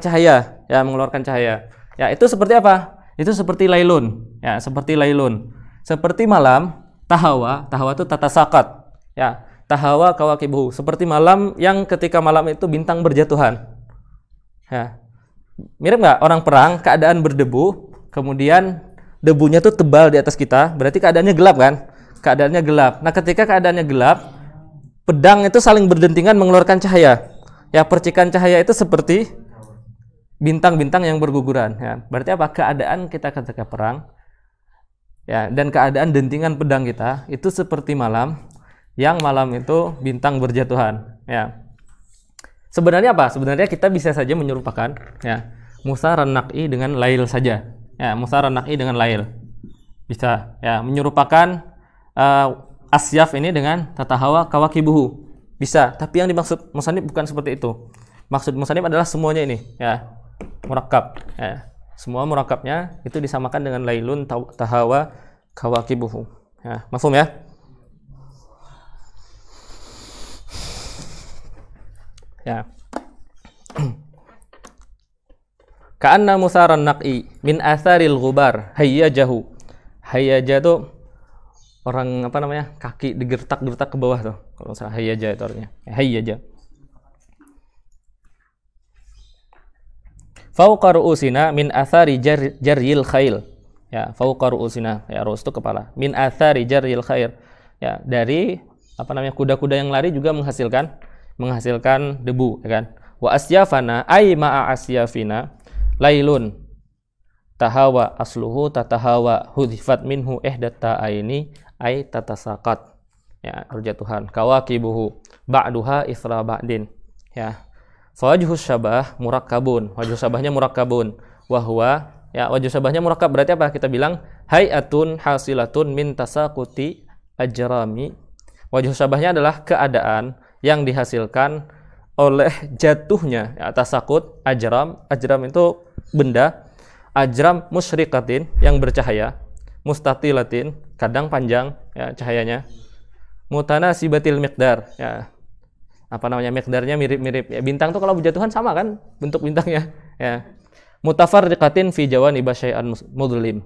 cahaya, ya, mengeluarkan cahaya. Ya, itu seperti apa? Itu seperti lailun, ya, seperti lailun. Seperti malam, tahawa itu tatasakat, ya. Tahawa kawakibuhu, seperti malam yang ketika malam itu bintang berjatuhan. Ya. Mirip nggak orang perang, keadaan berdebu, kemudian debunya tuh tebal di atas kita, berarti keadaannya gelap kan? Keadaannya gelap. Nah, ketika keadaannya gelap, pedang itu saling berdentingan mengeluarkan cahaya. Ya, percikan cahaya itu seperti bintang-bintang yang berguguran. Ya. Berarti apa? Keadaan kita ketika perang, ya, dan keadaan dentingan pedang kita itu seperti malam, yang malam itu bintang berjatuhan, ya. Sebenarnya apa? Sebenarnya kita bisa saja menyerupakan, ya, musaran naq'i dengan lail saja, ya, musaran naq'i dengan lail bisa, ya, menyerupakan asyaf ini dengan tatahawa kawakibuhu bisa. Tapi yang dimaksud musannif bukan seperti itu. Maksud musannif adalah semuanya ini, ya, murakkab, ya. Semua murakkabnya itu disamakan dengan lailun tahawa kawakibuhu, ya. Mafhum ya? Ya. Ka'anna musaran naq'i min atharil ghubar hayyajahu. Hayyaja itu orang apa namanya? Kaki digertak-gertak ke bawah tuh. Kalau salah hayyaja itu artinya. Hayyaja. Fauqa ru'usina min athari jaryil khail. Ya, fauqa ru'usina, ya, ru'us itu kepala. Min athari jaryil khair. Ya, dari apa namanya? Kuda-kuda yang lari juga menghasilkan debu, ya kan? Wa asyafana ay ma'a asyafina lailun tahawa asluhu tatahawa hudhifat minhu ihdatta aini ay tatasaqat, ya, berjatuhan. Kawakibuhu ba'duha isra ba'din, ya. Fawajhus syabah murakkabun, wajh syabahnya murakkabun, wa huwa, ya, wajh syabahnya murakkab berarti apa? Kita bilang hayatun hasilatun min tasaquti ajrami. Wajh syabahnya adalah keadaan yang dihasilkan oleh jatuhnya, ya, tasakut ajram. Ajram itu benda, Ajram musyriqatin, yang bercahaya, mustatilatin, kadang panjang ya cahayanya, mutanasibatil miqdar ya, apa namanya, miqdarnya mirip-mirip ya, bintang tuh kalau berjatuhan sama kan bentuk bintangnya ya, mutafarriqatin fi jawanib syai'an mudlim,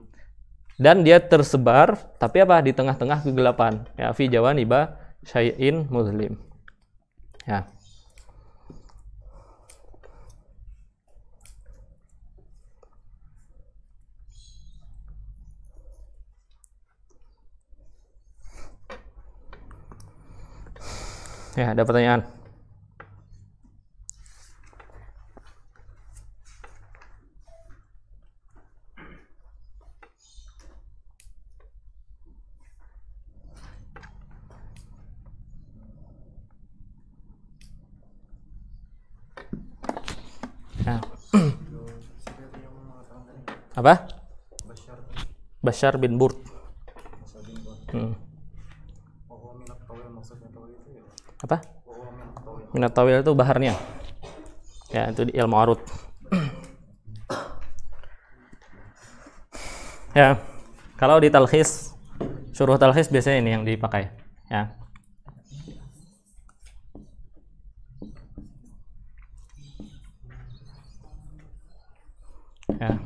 dan dia tersebar tapi apa, di tengah-tengah kegelapan ya, fi jawanib syai'in mudlim ya. Ya, ada pertanyaan? Ya. Apa? Bashar bin Burd. Apa? Minat tawil itu baharnya. Ya, itu di ilmu arud. Ya, kalau di talkhis, syuruh talkhis biasanya ini yang dipakai. Ya. Ya.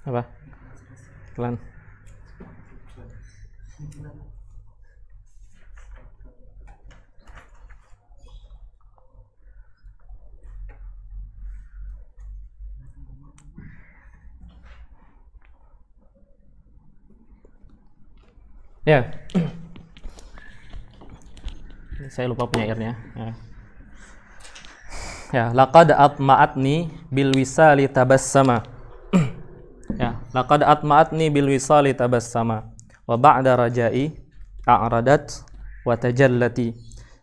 Apa? Pelan. Ya. Saya lupa penyairnya. Ya. Ya, laqad atma'atni bil wisali tabassama. Ya, laqad atma'atni bil wisali tabassama wa ba'da raja'i a'radat wa tajallati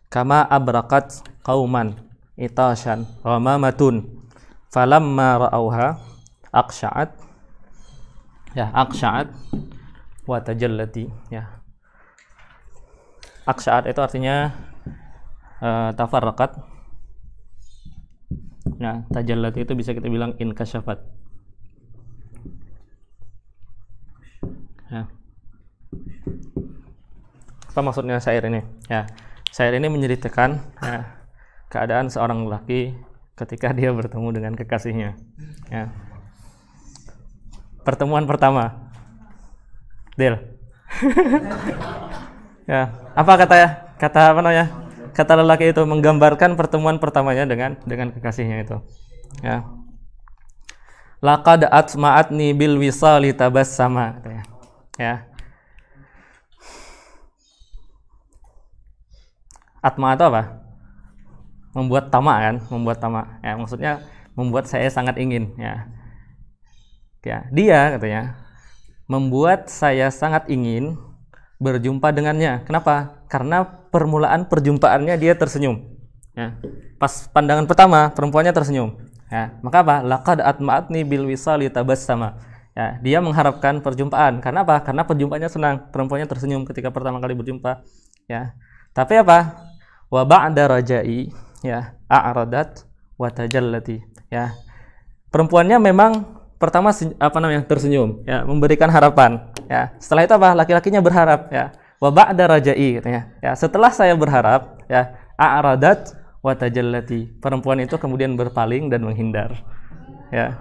kama abraqat qauman itashan ghamamatun falamma ra'auha aqsha'at ya, aqsha'at wa tajallati ya. Aqsha'at itu artinya tafarraqat. Nah, tajallati itu bisa kita bilang inkasyafat. Ya. Apa maksudnya syair ini? Ya, syair ini menceritakan ya, keadaan seorang lelaki ketika dia bertemu dengan kekasihnya. Ya. Pertemuan pertama, Del. Ya, apa kata apa namanya? Kata lelaki itu menggambarkan pertemuan pertamanya dengan kekasihnya itu. Ya. Laqad atma'atni bil wisali tabassama katanya. Ya. Atma itu apa? Membuat tamak kan? Membuat tamak. Ya, maksudnya membuat saya sangat ingin ya. Ya, dia katanya membuat saya sangat ingin berjumpa dengannya. Kenapa? Karena permulaan perjumpaannya dia tersenyum. Ya. Pas pandangan pertama perempuannya tersenyum. Ya, maka apa? Laqad atma'atni bil wisali tabassama. Ya, dia mengharapkan perjumpaan. Karena apa? Karena perjumpaannya senang. Perempuannya tersenyum ketika pertama kali berjumpa. Ya. Tapi apa? Wa ba'da raja'i, ya, a'radat wa tajallati. Ya. Perempuannya memang pertama tersenyum, ya, memberikan harapan. Ya. Setelah itu apa? Laki-lakinya berharap, ya. Wa ba'da raja'i katanya. Ya, setelah saya berharap, ya, a'radat wa tajallati. Perempuan itu kemudian berpaling dan menghindar. Ya.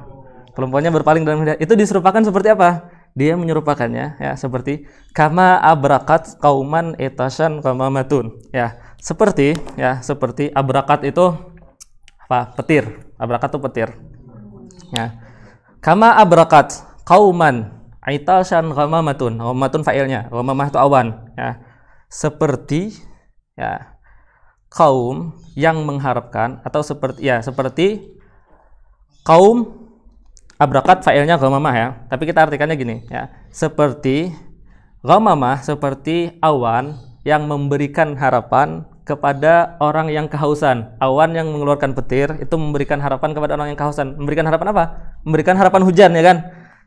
Perempuannya berpaling dan menghindar. Itu diserupakan seperti apa? Dia menyerupakannya, ya, seperti kama abrakat kauman etasan kamamatun. Ya, seperti abrakat itu apa? Petir. Abrakat itu petir. Ya. Kama abrakat kauman etasan kamamatun. Kamamatun fa'ilnya, kamamah itu awan, ya. Seperti, ya, kaum yang mengharapkan, atau seperti kaum. Abrakat fa'ilnya ghamamah, ya. Tapi kita artikannya gini, ya. Seperti ghamamah, seperti awan yang memberikan harapan kepada orang yang kehausan. Awan yang mengeluarkan petir itu memberikan harapan kepada orang yang kehausan. Memberikan harapan apa? Memberikan harapan hujan, ya kan?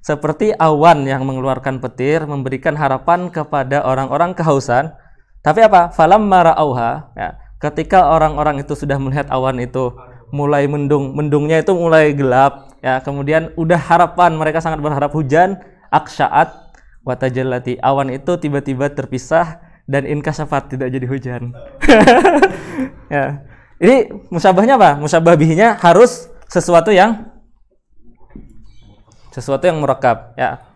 Seperti awan yang mengeluarkan petir memberikan harapan kepada orang-orang kehausan. Tapi apa? Falamma ra'auha, ya. Ketika orang-orang itu sudah melihat awan itu mulai mendungnya itu mulai gelap, ya, kemudian udah harapan, mereka sangat berharap hujan, aksya'at wa tajallati, awan itu tiba-tiba terpisah dan inkasafat, tidak jadi hujan. Ya. Ini musabahnya apa? Musabah bihinya harus sesuatu yang murakkab, ya.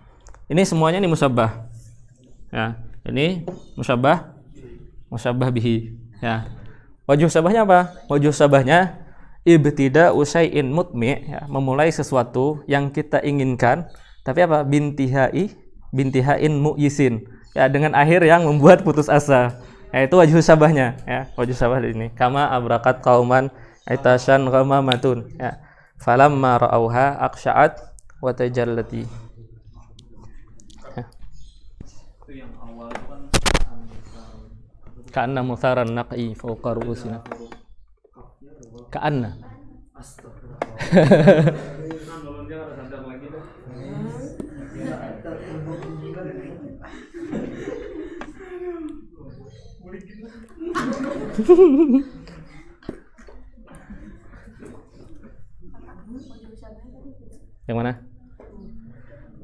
Ini semuanya ini musabah. Ya, ini musabah bihi, ya. Wajh sabahnya apa? Wajh sabahnya ibtida usai'in mutmi', ya, memulai sesuatu yang kita inginkan, tapi apa? Bintihain mu'yisin, ya, dengan akhir yang membuat putus asa. Ya, itu wajh sabahnya, ya. Wajh sabah ini kama abrakat qauman aitashan ghamamatun, ya. Falamma ra'auha aqsha'at wa tajallati. Ya. Itu yang awal kan ka'anna mutharan naqi fawqa ru'usina. Ka'anna. Yang mana?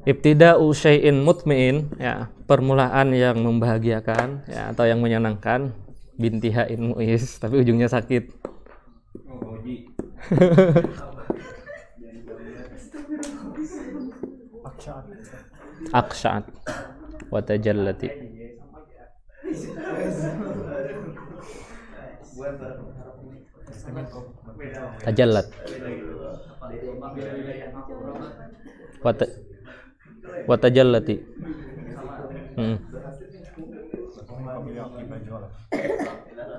Ibtida'u syai'in mutmi'in, ya, permulaan yang membahagiakan, ya, atau yang menyenangkan, bintihain mu'is, tapi ujungnya sakit. Aksya'at wa tajallati. Tajallat wa tajallati.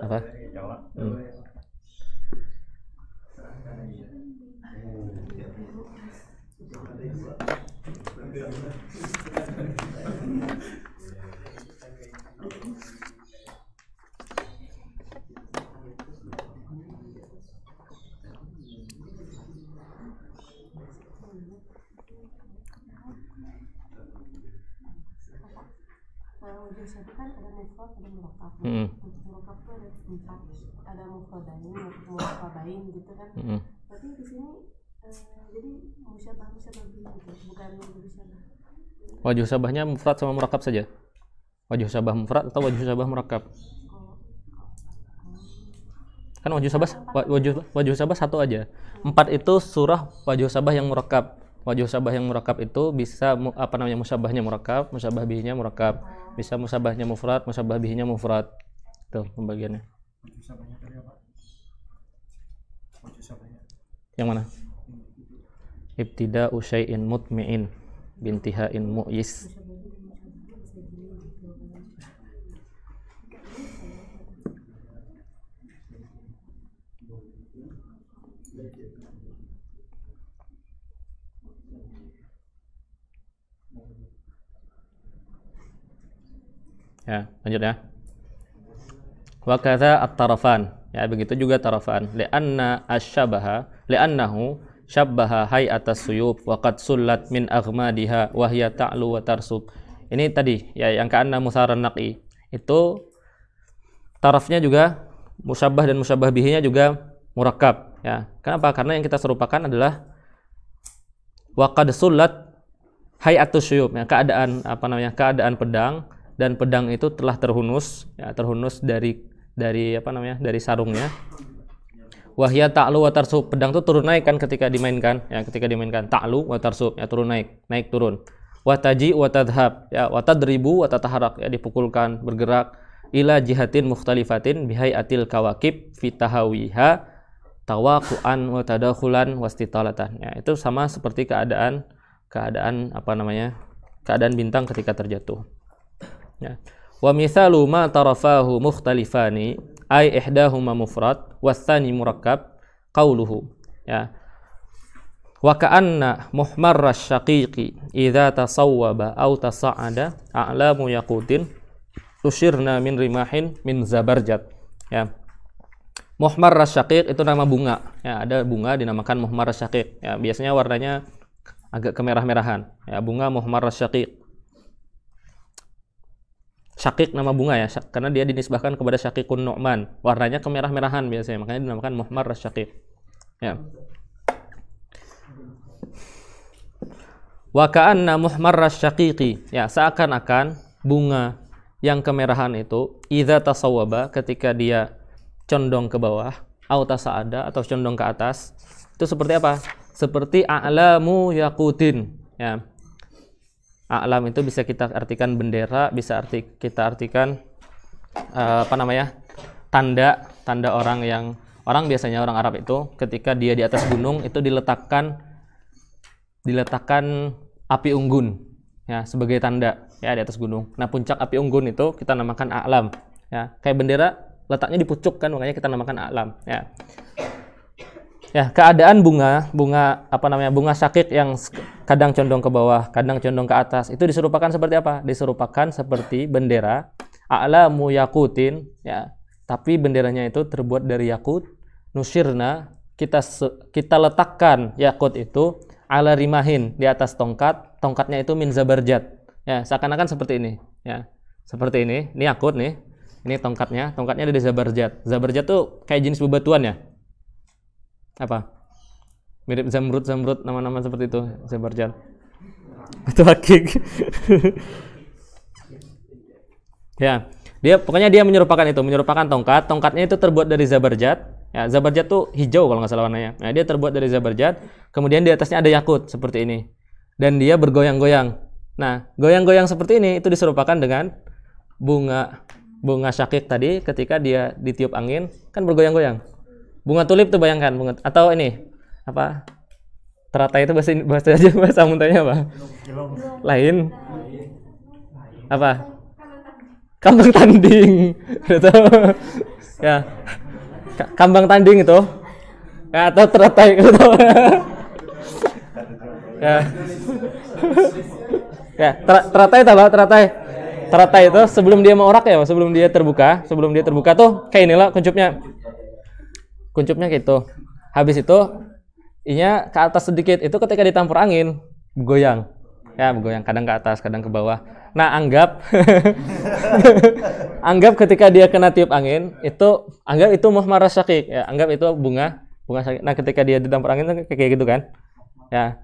Apa? Kan ada mufrad, ada murakkab. Untuk murakkab itu ada 4, ada mufradain, murakabain gitu kan. Tapi di sini jadi musyabah gitu, bukan musyabah. Wajh sabahnya mufrad sama murakkab saja. Wajh sabah mufrad atau wajh sabah murakkab? Kan wajh sabah satu aja. 4 itu surah wajh sabah yang murakkab. Wajh sabah yang murakkab itu bisa musyabahnya murakkab, musyabah bihinya murakkab. Bisa musabahnya mufrad, musabah bihinya mufrad. Tuh pembagiannya. Yang mana? Ibtida'u syai'in mutmi'in bintihain mu'yis. Ya, lanjut ya. Wa kadza at-tarafan. Ya, begitu juga tarafan. Li'annahu syabbaha hay'atas suyub wa qad sullat min aghmadiha wa hiya ta'lu wa tarsub. Ini tadi ya yang ka'anna musaran naqi. Itu tarafnya juga musyabbah dan musyabbah bihinya juga murakkab ya. Kenapa? Karena yang kita serupakan adalah wa qad sullat hay'atus suyub ya, keadaan keadaan pedang, dan pedang itu telah terhunus ya, terhunus dari dari sarungnya. Wahya ta'lu wa tarsub, pedang itu turun naik kan ketika dimainkan ya, ketika dimainkan ta'lu wa tarsub ya, turun naik, naik turun. Wa taji wa tadhhab ya, wa tadribu wa tataharak ya, dipukulkan, bergerak, ila jihatin mukhtalifatin bihai'atil kawakib fi tahawiha tawaquan wa tadakhulan wastitalatan ya, itu sama seperti keadaan keadaan bintang ketika terjatuh ya. Wa mithalu ma tarafahu mukhtalifani ay ihdahuma mufrad watsani murakkab qauluhu ya, wa ka'anna muhmarra syaqiqi idza tasawwaba aw tasa'ada a'lamu yaqutin tushirna min rimahin min zabarjat ya. Muhmarra syaqiq itu nama bunga ya, ada bunga dinamakan muhmarra syaqiq ya, biasanya warnanya agak kemerah-merahan ya, bunga muhmarra syaqiq. Syakik nama bunga ya, karena dia dinisbahkan kepada Syakikun Nu'man. Warnanya kemerah-merahan biasanya, makanya dinamakan muhmar syakik. Ya. Wa ka'anna muhmar syaqiqi. Ya, seakan-akan bunga yang kemerahan itu idza tasawwaba, ketika dia condong ke bawah, au tasa'ada atau condong ke atas, itu seperti apa? Seperti a'lamu yaqutin. Ya. A'lam itu bisa kita artikan bendera, bisa kita artikan tanda orang biasanya orang Arab itu ketika dia di atas gunung itu diletakkan api unggun ya, sebagai tanda ya di atas gunung. Nah, puncak api unggun itu kita namakan a'lam ya. Kayak bendera letaknya di pucuk kan, makanya kita namakan a'lam ya. Ya, keadaan bunga syakik yang kadang condong ke bawah, kadang condong ke atas, itu diserupakan seperti apa? Diserupakan seperti bendera a'lamu yaqutin ya, tapi benderanya itu terbuat dari yakut. Nusyirna, kita letakkan yakut itu ala rimahin, di atas tongkat, tongkatnya itu min zabarjat. Ya, seakan-akan seperti ini ya. Seperti ini yakut nih. Ini tongkatnya dari zabarjat. Zabarjat tuh kayak jenis bebatuan ya. Apa? Mirip zamrud, nama-nama seperti itu, zabarjat. Itu hakik. Ya, pokoknya dia menyerupakan tongkat. Tongkatnya itu terbuat dari zabarjat. Ya, zabarjat tuh hijau kalau nggak salah warnanya. Nah, dia terbuat dari zabarjat. Kemudian di atasnya ada yakut seperti ini. Dan dia bergoyang-goyang. Nah, goyang-goyang seperti ini itu diserupakan dengan bunga syakik tadi ketika dia ditiup angin kan bergoyang-goyang. Bunga tulip tuh bayangkan, atau ini apa? Teratai itu bahasa muntahnya apa? Lain. Apa? Kambang tanding. Gitu. Ya. Kambang tanding itu. Ya, atau teratai gitu. Ya. Ya, teratai apa? Teratai itu sebelum dia mengorak ya, sebelum dia terbuka tuh kayak inilah kuncupnya gitu. Habis itu inya ke atas sedikit, itu ketika ditampur angin bergoyang. Ya, bergoyang kadang ke atas, kadang ke bawah. Nah, anggap ketika dia kena tiup angin, anggap itu muhmar syakik ya, anggap itu bunga syakik. Nah, ketika dia ditampur angin kayak gitu kan. Ya.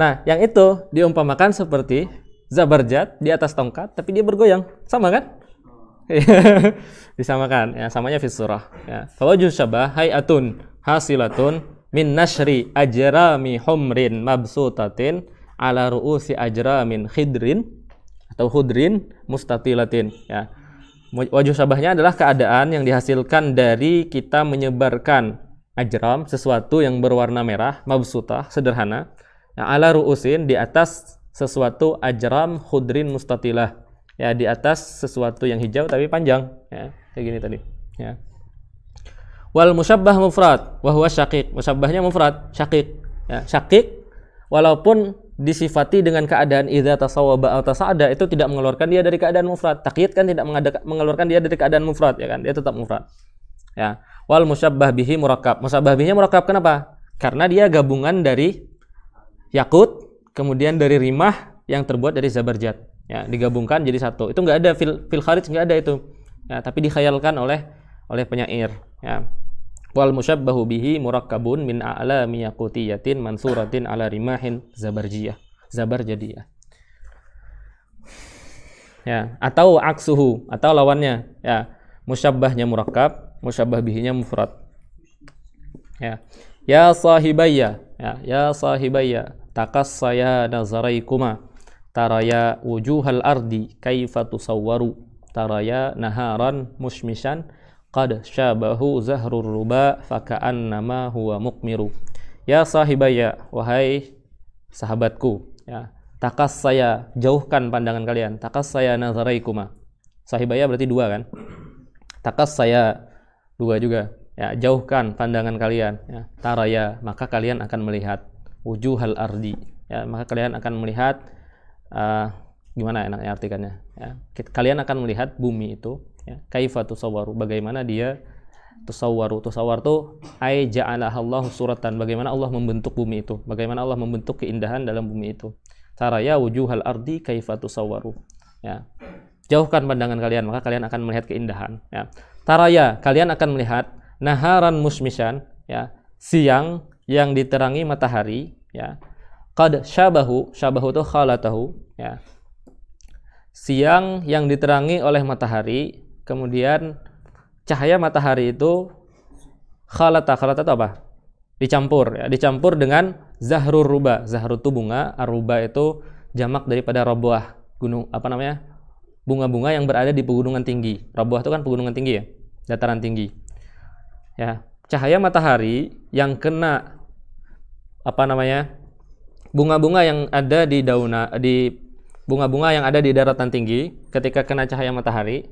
Nah, yang itu diumpamakan seperti zabarjat di atas tongkat tapi dia bergoyang. Sama kan? Disamakan ya, samanya fi surah ya. Fawajhu syabah hay'atun hasilatun min nashri ajrami humrin mabsutatin ala ru'usi ajramin khidrin atau khudrin mustatilatin ya. Wajhu syabahnya adalah keadaan yang dihasilkan dari kita menyebarkan ajram, sesuatu yang berwarna merah, mabsutah, sederhana ya, ala ru'usin, di atas sesuatu ajram khudrin mustatilah ya, di atas sesuatu yang hijau tapi panjang ya, kayak gini tadi ya. Wal musyabbah mufrad wa huwa syaqiq. Musyabbahnya mufrad, syaqiq ya. Syaqiq walaupun disifati dengan keadaan idza tasawwaba atau tasa'ada, itu tidak mengeluarkan dia dari keadaan mufrad. Taqyid kan tidak mengeluarkan dia dari keadaan mufrad ya kan, dia tetap mufrad ya. Wal musyabbah bihi murakkab. Musyabbah bihi murakkab kenapa? Karena dia gabungan dari yakut, kemudian dari rimah yang terbuat dari zabarjat. Ya, digabungkan jadi satu. Itu nggak ada fil kharij, nggak ada itu. Ya, tapi dikhayalkan oleh penyair. Ya. Wal musyabbahu bihi murakkabun min a'lami yaqutiyatin mansuratin ala rimahin zabarjadiyah. Ya, atau aksuhu, atau lawannya. Ya, musyabbahnya murakkab, musyabbah bihinya mufrad. Ya sahibayya, ya sahibayya, takassaya nazaraikuma, taraya wujuhal ardi kaifa tusawwaru, taraya naharan mushmishan, qad syabahu zahrur ruba faka'annama huwa mukmiru. Ya sahibayya, wahai sahabatku, ya, takassaya, jauhkan pandangan kalian, takassaya nazaraikuma. Sahibaya berarti dua kan? Takassaya dua juga. Ya, jauhkan pandangan kalian, ya. Taraya, maka kalian akan melihat wujuhal ardi, ya, maka kalian akan melihat gimana enaknya artikannya, ya. Kalian akan melihat bumi itu, ya. Kaifa tusawwaru, bagaimana dia tusawwaru. Tusawwar itu ai ja'alahallahu suratan, bagaimana Allah membentuk bumi itu, bagaimana Allah membentuk keindahan dalam bumi itu. Taraya wujuhal ardi kaifa tusawwaru, ya. Jauhkan pandangan kalian, maka kalian akan melihat keindahan, ya. Taraya, kalian akan melihat naharan musmishan, ya, siang yang diterangi matahari, ya. Qad syabahu itu khalatahu, ya. Siang yang diterangi oleh matahari, kemudian cahaya matahari itu khalata itu apa? Dicampur, ya, dicampur dengan zahrur ruba. Zahrur itu bunga, ar-ruba itu jamak daripada rabuah, gunung apa namanya? Bunga-bunga yang berada di pegunungan tinggi. Rabuah itu kan pegunungan tinggi, ya, dataran tinggi. Ya, cahaya matahari yang kena apa namanya? Bunga-bunga yang ada di bunga-bunga yang ada di daratan tinggi ketika kena cahaya matahari,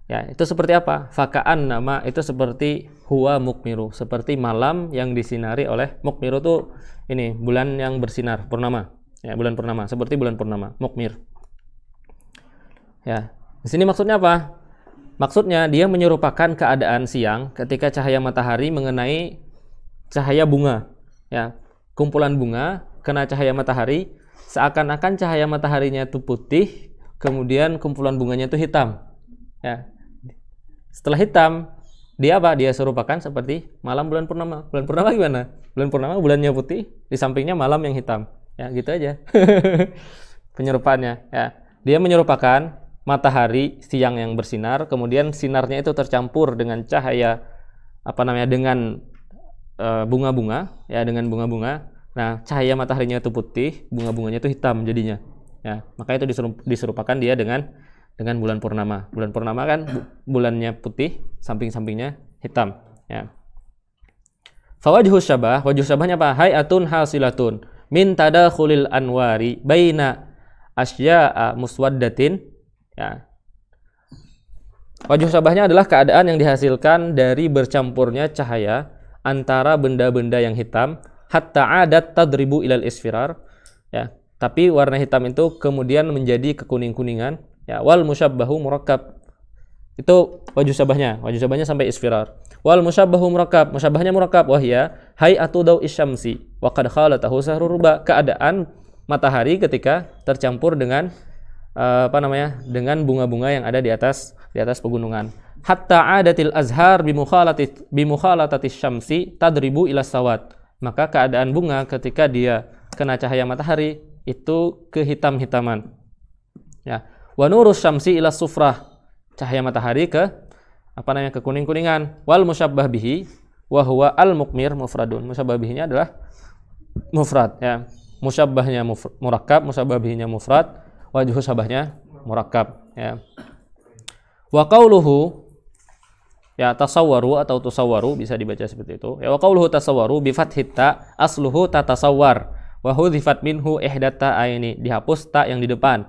ya, itu seperti apa? Faka'an nama itu seperti huwa mukmiru, seperti malam yang disinari oleh mukmiru tuh ini bulan yang bersinar, purnama. Ya, bulan purnama, seperti bulan purnama, mukmir. Ya, di sini maksudnya apa? Maksudnya dia menyerupakan keadaan siang ketika cahaya matahari mengenai cahaya bunga, ya, kumpulan bunga kena cahaya matahari, seakan-akan cahaya mataharinya itu putih, kemudian kumpulan bunganya itu hitam, ya. Setelah hitam, dia apa? Dia serupakan seperti malam bulan purnama. Bulan purnama gimana? Bulan purnama bulannya putih, di sampingnya malam yang hitam, ya, gitu aja. Penyerupaannya, ya. Dia menyerupakan matahari siang yang bersinar, kemudian sinarnya itu tercampur dengan cahaya apa namanya, dengan bunga-bunga, ya, dengan bunga-bunga. Nah, cahaya mataharinya itu putih, bunga-bunganya itu hitam jadinya, ya. Maka itu diserupakan dia dengan bulan purnama. Bulan purnama kan bulannya putih, samping-sampingnya hitam, ya. Fawajhu syabah, wajhu syabahnya apa? Hayatun hasilatun min tadakhulil anwari baina asya'a muswaddatin. Ya. Wajh syabahnya adalah keadaan yang dihasilkan dari bercampurnya cahaya antara benda-benda yang hitam, hatta adat tadribu ilal isfirar, ya. Tapi warna hitam itu kemudian menjadi kekuning-kuningan, ya. Wal musyabbahu murakkab. Itu wajh syabahnya. Wajh syabahnya sampai isfirar. Wal musyabbahu murakkab, musyabahnya murakkab, wahya hay'atu dawi syamsi wa qad khalatahu sahrur ruba, keadaan matahari ketika tercampur dengan dengan bunga-bunga yang ada di atas pegunungan. Hatta adatil azhar bimukhalatati syamsi tadribu ila sawat. Maka keadaan bunga ketika dia kena cahaya matahari itu kehitam-hitaman. Ya. Wa nurus syamsi ila sufrah. Cahaya matahari ke kuning-kuningan. Wal musyabbah bihi wa huwa al mukmir mufradun. Musyabbah bihinya adalah mufrad, ya. Musyabbahnya murakkab, musyabbah bihinya mufrad. Wajhu syabahnya murakkab, ya. Wa qauluhu, ya, tasawwaru atau tusawwaru bisa dibaca seperti itu. Ya, wa qauluhu tasawwaru bi fathit ta asluhu tatasawwar wa hudhifat minhu ihdata aini, dihapus ta yang di depan.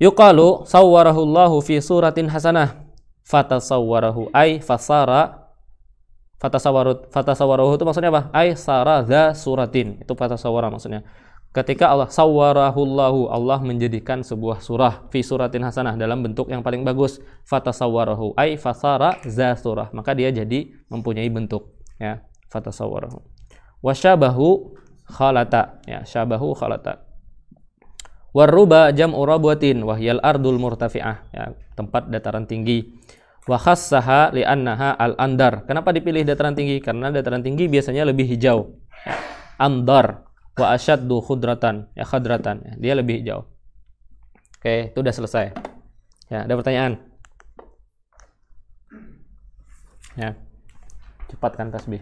Yuqalu sawwarahullahu fi suratin hasanah fatasawwarahu ay fasara fatasawwarahu itu maksudnya apa? Ay sara dza suratin. Itu fatasawwara maksudnya. Ketika Allah sawwarahullahu, Allah menjadikan sebuah surah fi suratin hasanah dalam bentuk yang paling bagus, fatasawwarahu ay fasara za surah, maka dia jadi mempunyai bentuk, ya, fatasawwarahu. Wasyabahu khalata, ya, syabahu khalata. Waruba jam'u rabwatin wahyal ardul murtafi'ah, ya, tempat dataran tinggi. Wa khassaha li'annaha al-andar. Kenapa dipilih dataran tinggi? Karena dataran tinggi biasanya lebih hijau. Ya. Andar wa asyaddu khudratan, ya, khadratan, ya, dia lebih hijau. Oke, itu udah selesai. Ya, ada pertanyaan? Ya. Cepatkan tasbih.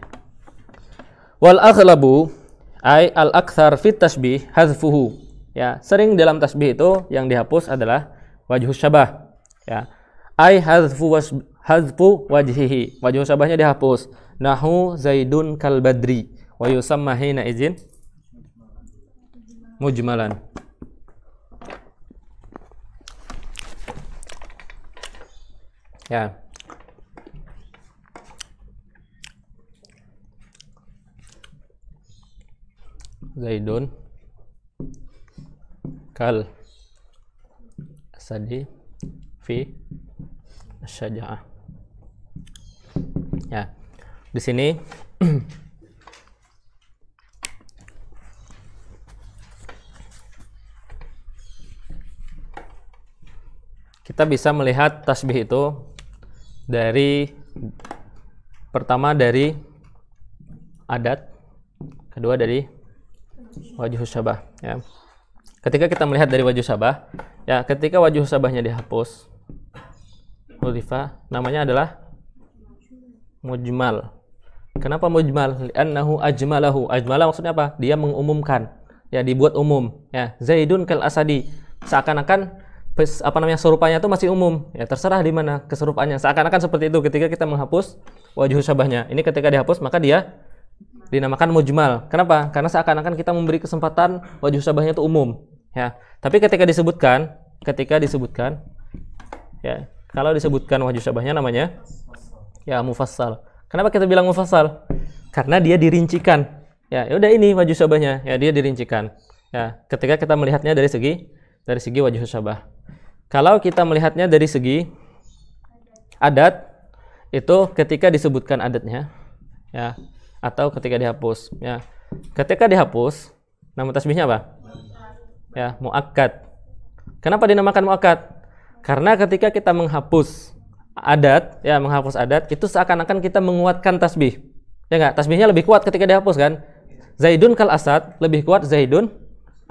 Wal aghlabu ay al-akthar fit tasbih hadzfuhu. Ya, sering dalam tasbih itu yang dihapus adalah wajhus syabah. Ya. Ay hadzfu wajhihi. Wajhus syabahnya dihapus. Nahu Zaidun kal badri wa yusamma hina izin mujmalan. Ya. Zaidun kal asadi fi syaja'ah. Ya. Di sini kita bisa melihat tasbih itu dari pertama dari adat, kedua dari wajhus syabah, ya. Ketika kita melihat dari wajhus syabah, ya, ketika wajhus syabahnya dihapus, hudzifa, namanya adalah mujmal. Kenapa mujmal? Li'annahu ajmalahu. Ajmala maksudnya apa? Dia mengumumkan, ya, dibuat umum, ya. Zaidun kal asadi, seakan-akan serupanya itu masih umum, ya, terserah di mana keserupannya. Seakan-akan seperti itu ketika kita menghapus wajhus syabahnya. Ini ketika dihapus maka dia dinamakan mujmal. Kenapa? Karena seakan-akan kita memberi kesempatan wajhus syabahnya itu umum, ya. Tapi ketika disebutkan, ya, kalau disebutkan wajhus syabahnya namanya, ya, mufassal. Kenapa kita bilang mufassal? Karena dia dirincikan. Ya, udah ini wajhus syabahnya, ya, dia dirincikan. Ya, ketika kita melihatnya dari segi wajhus syabah. Kalau kita melihatnya dari segi adat, itu ketika disebutkan adatnya, ya, atau ketika dihapus, ya. Ketika dihapus, nama tasbihnya apa? Ya, muakkad. Kenapa dinamakan muakkad? Karena ketika kita menghapus adat, ya, menghapus adat, itu seakan-akan kita menguatkan tasbih. Ya enggak? Tasbihnya lebih kuat ketika dihapus, kan? Zaidun kal asad, lebih kuat Zaidun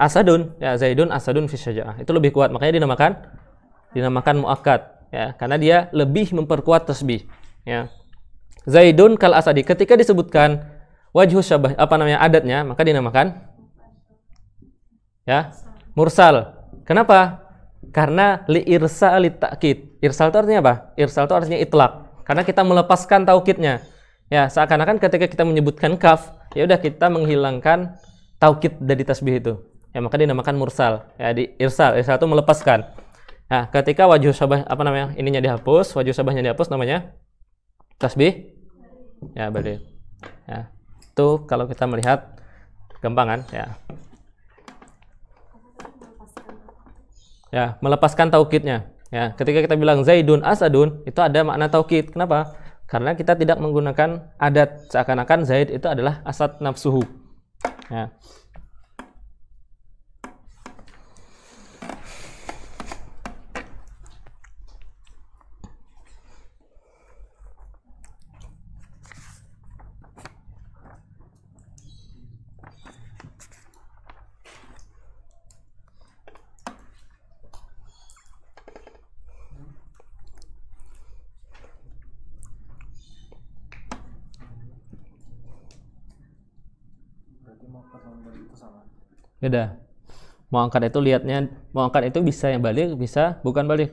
asadun, ya, Zaidun asadun fi syaja'ah. Itu lebih kuat, makanya dinamakan muakkad, ya, karena dia lebih memperkuat tasbih, ya. Zaidun kal asadi, ketika disebutkan wajhus syabah, adatnya, maka dinamakan, ya, mursal. Kenapa? Karena li irsal ta'kid. Irsal itu artinya apa? Irsal itu artinya itlaq. Karena kita melepaskan taukidnya. Ya, seakan-akan ketika kita menyebutkan kaf, ya udah kita menghilangkan taukid dari tasbih itu. Ya, maka dinamakan mursal. Ya, irsal itu melepaskan. Nah, ketika wajhus syabah ininya dihapus, wajhus syabahnya dihapus, namanya tasbih, ya, balik. Ya, itu kalau kita melihat gampangan, ya. Ya, melepaskan taukidnya. Ya, ketika kita bilang Zaidun asadun, itu ada makna taukid. Kenapa? Karena kita tidak menggunakan adat, seakan-akan Zaid itu adalah asad nafsuhu. Ya. Beda. Mau angkat itu bisa yang balik, bisa bukan balik.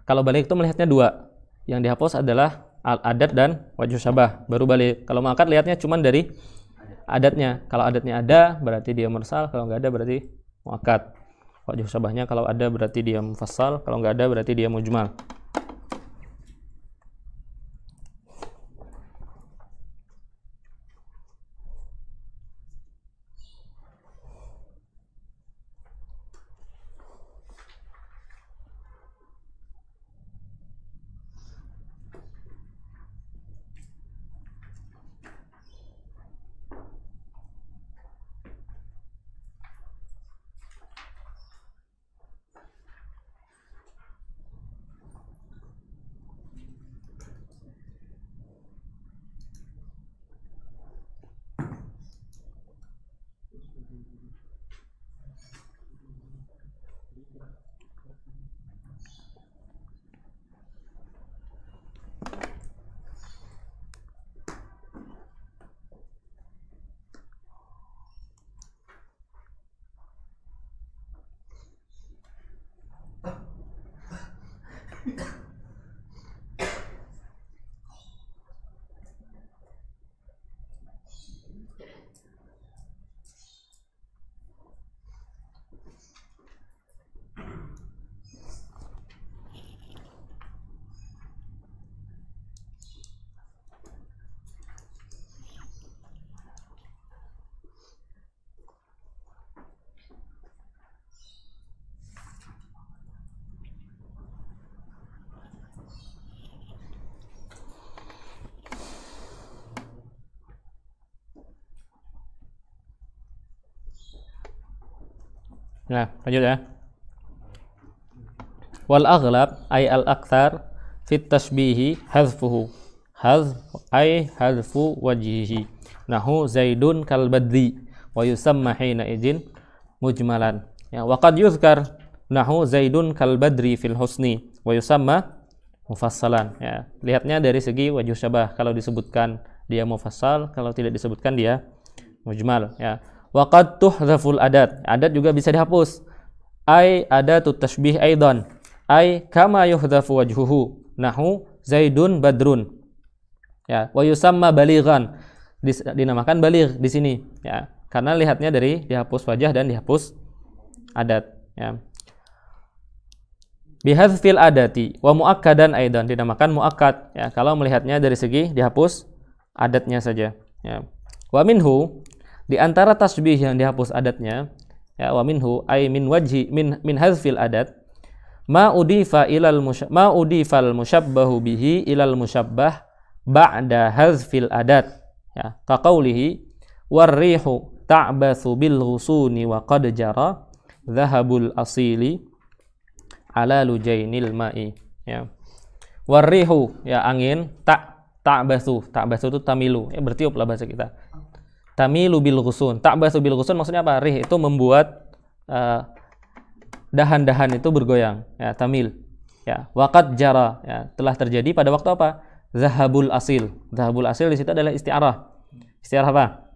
Kalau balik itu melihatnya dua. Yang dihapus adalah adat dan wajhus syabah, baru balik. Kalau mau angkat lihatnya cuma dari adatnya. Kalau adatnya ada berarti dia mursal, kalau nggak ada berarti muakkad. Wajhus syabahnya kalau ada berarti dia mufassal, kalau nggak ada berarti dia mujmal. Nah, lanjut ya. Wal aghlab ay al akthar fit tashbihi hadfuhu. Hadfu wajhihi. Nahu Zaidun kal badri wa yusamma hina idin mujmalan. Ya, wa qad yuzkar nahu Zaidun kal badri fil husni wa yusamma mufassalan. Ya, lihatnya dari segi wajh syabah. Kalau disebutkan dia mufassal, kalau tidak disebutkan dia mujmal. Ya. Wa qad tuhdhaful adat. Adat juga bisa dihapus. Ai adatut tashbih aidan. Ai kama yuhdhafu wajhuhu. Nahu Zaidun badrun. Ya, wa yusamma balighan. Dinamakan baligh di sini, ya. Karena lihatnya dari dihapus wajah dan dihapus adat, ya. Bihadzfil adati wa muakkadan aidan, dinamakan muakkad, ya, kalau melihatnya dari segi dihapus adatnya saja, ya. Wa minhu, di antara tasbih yang dihapus adatnya, ya, wa minhu ay min wajhi min hadzfil adat ma udifal musyabbahu bihi ilal musyabbah ba'da hadzfil adat, ya, kaqaulihi warrihu ta'bathu bil ghusuni wa qad jara dhahabul asili ala lujainil ma'i, ya. Warrihu, ya, angin, ta'bathu itu tamilu, ya, bertiup lah bahasa kita. Tamilu bil ghusun. Ta'bathu bil ghusun maksudnya apa? Rih itu membuat dahan-dahan itu bergoyang, ya, tamil, ya. Wa qad jara, ya, telah terjadi pada waktu apa? Zahabul asil. Zahabul asil di situ adalah isti'arah. Isti'arah apa?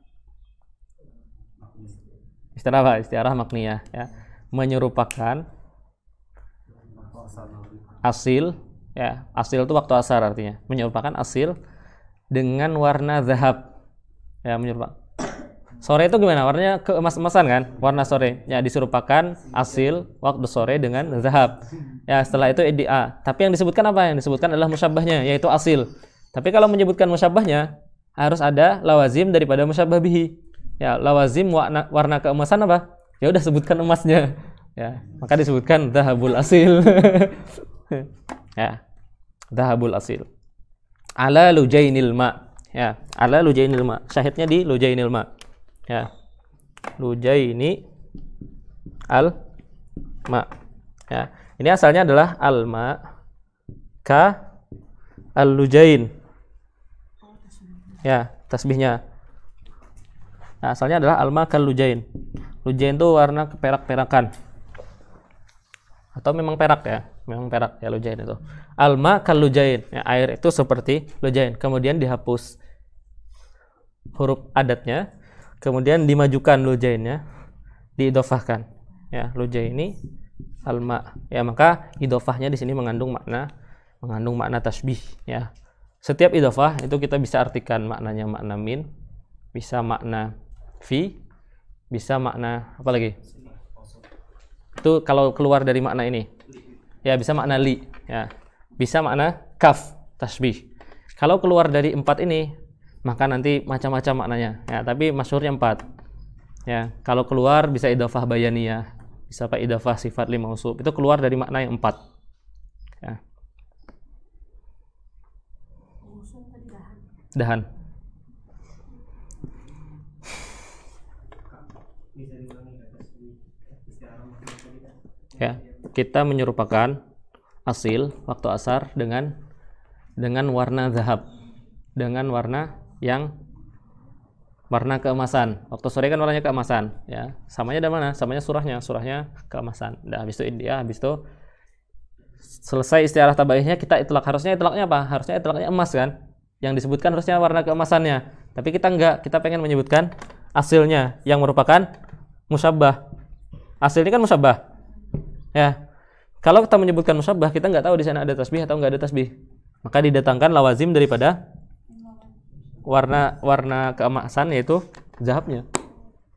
Isti'arah apa? Isti'arah makniyah, ya. Menyerupakan asil, ya. Asil itu waktu asar artinya. Menyerupakan asil dengan warna zahab. Ya, menyerupakan. Sore itu gimana? Warnanya keemas-emasan kan? Warna sore. Ya, diserupakan asil waktu sore dengan zahab. Ya, setelah itu iddia. Tapi yang disebutkan apa? Yang disebutkan adalah musyabbahnya, yaitu asil. Tapi kalau menyebutkan musyabbahnya, harus ada lawazim daripada musyabbah bihi. Ya, lawazim warna keemasan apa? Ya udah sebutkan emasnya. Ya, maka disebutkan dhahabul asil. Ya, dhahabul asil. Ala lujainil ma. Ya, ala lujainil ma. Syahidnya di lujainil ma. Ya, lujaini al ma, ya, ini asalnya adalah al ma ka al lujain, ya, tasbihnya. Nah, asalnya adalah al ma kal lujain. Lujain itu warna keperak-perakan atau memang perak, ya, memang perak, ya, lujain itu. Al ma kal lujain, ya, air itu seperti lujain. Kemudian dihapus huruf adatnya, kemudian dimajukan lujainnya, diidofahkan, ya, lujaini alma, ya, maka idofahnya di sini mengandung makna tasbih, ya. Setiap idofah itu kita bisa artikan maknanya makna min, bisa makna fi, bisa makna apa lagi? Itu kalau keluar dari makna ini, ya, bisa makna li, ya, bisa makna kaf tasbih. Kalau keluar dari 4 ini, maka nanti macam-macam maknanya, ya, tapi masyhurnya 4, ya. Kalau keluar bisa idhofah bayaniyah, bisa pak idhofah sifat li mausuf, itu keluar dari makna yang 4, ya. Dahan. Ya, kita menyerupakan asil waktu asar dengan warna zahab, dengan warna yang warna keemasan. Waktu sore kan warnanya keemasan, ya. Samanya dari mana? Samanya surahnya keemasan. Nah, habis itu India, habis itu selesai istiarah tabaihnya, kita itlaq. Harusnya itlaqnya apa? Harusnya itlaqnya emas kan? Yang disebutkan harusnya warna keemasannya. Tapi kita enggak, kita pengen menyebutkan asilnya yang merupakan musyabbah. Asil ini kan musyabbah, ya. Kalau kita menyebutkan musyabbah, kita enggak tahu di sana ada tasbih atau enggak ada tasbih. Maka didatangkan lawazim daripada warna keemasan, yaitu zahabnya,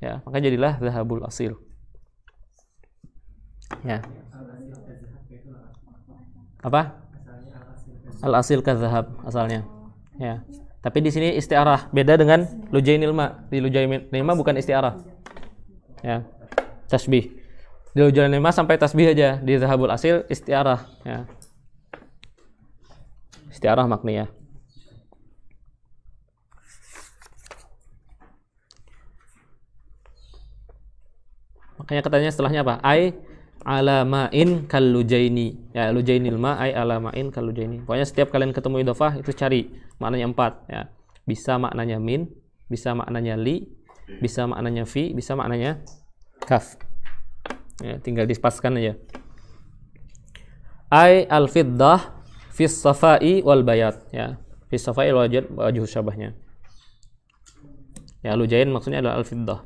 ya, maka jadilah zahabul asil, ya. Apa? Al asil ka zahab asalnya, ya. Tapi di sini isti'arah, beda dengan lujainil ma. Di lujainil ma bukan isti'arah, ya, tasbih. Di lujainil ma sampai tasbih aja, di zahabul asil isti'arah, ya, isti'arah makniyah. Makanya katanya setelahnya apa? Ai ala ma'in kal lujaini. Ya, lujainil ma ai ala ma'in kal lujaini. Pokoknya setiap kalian ketemu idhofah itu cari maknanya 4 ya. Bisa maknanya min, bisa maknanya li, bisa maknanya fi, bisa maknanya kaf. Ya, tinggal dispaskan aja. Ai al fiddah fis safai wal bayat ya. Fis safai wal bayat wajhu syabahnya. Ya, lujain maksudnya adalah al fiddah.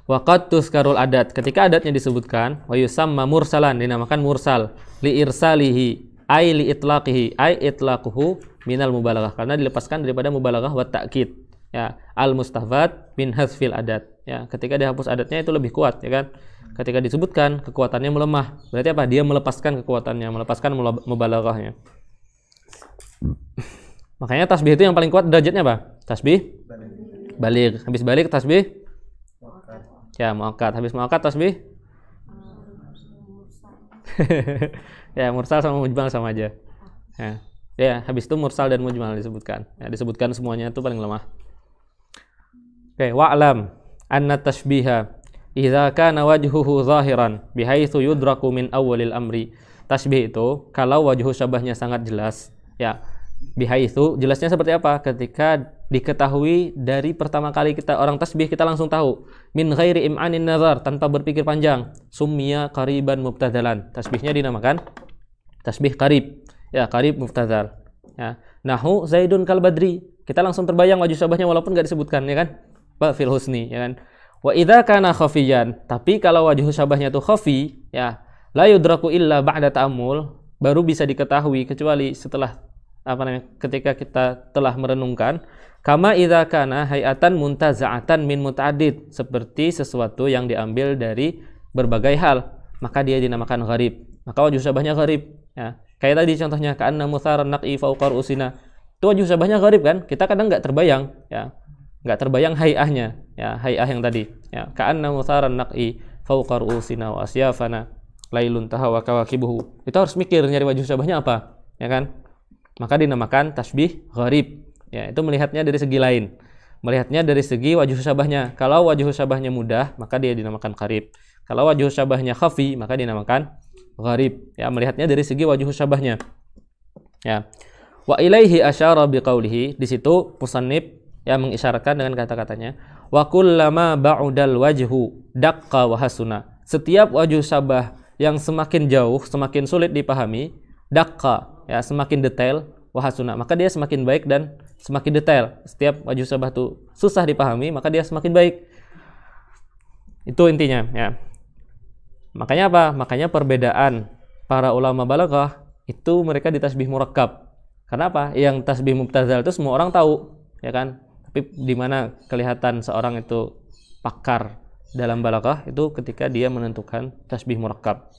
Waqad tuzkarul adat, ketika adatnya disebutkan, wa yusamma mursalan, dinamakan mursal, li irsalihi ai li itlaqihi ai itlaquhu minal mubalaghah, karena dilepaskan daripada mubalaghah wa ta'kid ya. Al mustafad min hadzfil adat ya, ketika dihapus adatnya itu lebih kuat ya kan. Ketika disebutkan kekuatannya melemah, berarti apa? Dia melepaskan kekuatannya, melepaskan mubalaghahnya. Makanya tasbih itu yang paling kuat derajatnya apa? Tasbih baligh. Habis baligh tasbih ya muakkad. Habis muakkad tasbih ya mursal sama mujmal sama aja ya. Habis itu mursal dan mujmal disebutkan ya, disebutkan semuanya itu paling lemah. Oke, wa'lam anna tashbiha idza kana wajhuhu zahiran bihaitsu yudraku min awwalil amri. Tasbih itu kalau wajhu syabahnya sangat jelas ya, bihaitsu jelasnya seperti apa? Ketika diketahui dari pertama kali kita orang tasbih, kita langsung tahu. Min ghairi im'anin nazar, tanpa berpikir panjang. Summiya qariban mubtadalan. Tasbihnya dinamakan tasbih qarib. Ya, qarib mubtadal. Ya. Nahu Zaidun kal badri. Kita langsung terbayang wajh syabahnya walaupun enggak disebutkan ya kan? Ba fil husni ya kan. Wa idza kana khafiyan, tapi kalau wajh syabahnya itu khafi ya, la yudraku illa ba'da ta'ammul, baru bisa diketahui kecuali setelah ketika kita telah merenungkan. Kama idza kana hayatan muntaza'atan min muta'addid, seperti sesuatu yang diambil dari berbagai hal, maka dia dinamakan gharib. Maka wajh syabahnya gharib ya. Kayak tadi contohnya ka'anna mutharan naqi fawqa ru'usina. Itu wajh syabahnya gharib kan? Kita kadang enggak terbayang ya. Enggak terbayang hay'ahnya ya, hay'ah yang tadi ya. Ka'anna mutharan naqi fawqa ru'usina wa asyafana lailun tahawa kawakibuhu. Itu harus mikir nyari wajh syabahnya apa ya kan? Maka dinamakan tasbih gharib. Ya, itu melihatnya dari segi lain. Melihatnya dari segi wajh syabahnya. Kalau wajh syabahnya mudah, maka dia dinamakan qarib. Kalau wajh syabahnya khafi, maka dinamakan gharib. Ya, melihatnya dari segi wajh syabahnya. Ya. Wa ilaihi asyara biqaulihi, di situ musannif ya mengisyaratkan dengan kata-katanya, wa kullama ba'udal wajhu daqqa wa hasuna. Setiap wajh syabah yang semakin jauh, semakin sulit dipahami, daqqa ya, semakin detail, wahasuna, maka dia semakin baik dan semakin detail. Setiap wajh syabah itu susah dipahami, maka dia semakin baik. Itu intinya ya. Makanya apa? Makanya perbedaan para ulama balaghah itu mereka di tasbih murakkab. Karena apa? Yang tasbih mubtazal itu semua orang tahu, ya kan? Tapi di mana kelihatan seorang itu pakar dalam balaghah itu ketika dia menentukan tasbih murakkab.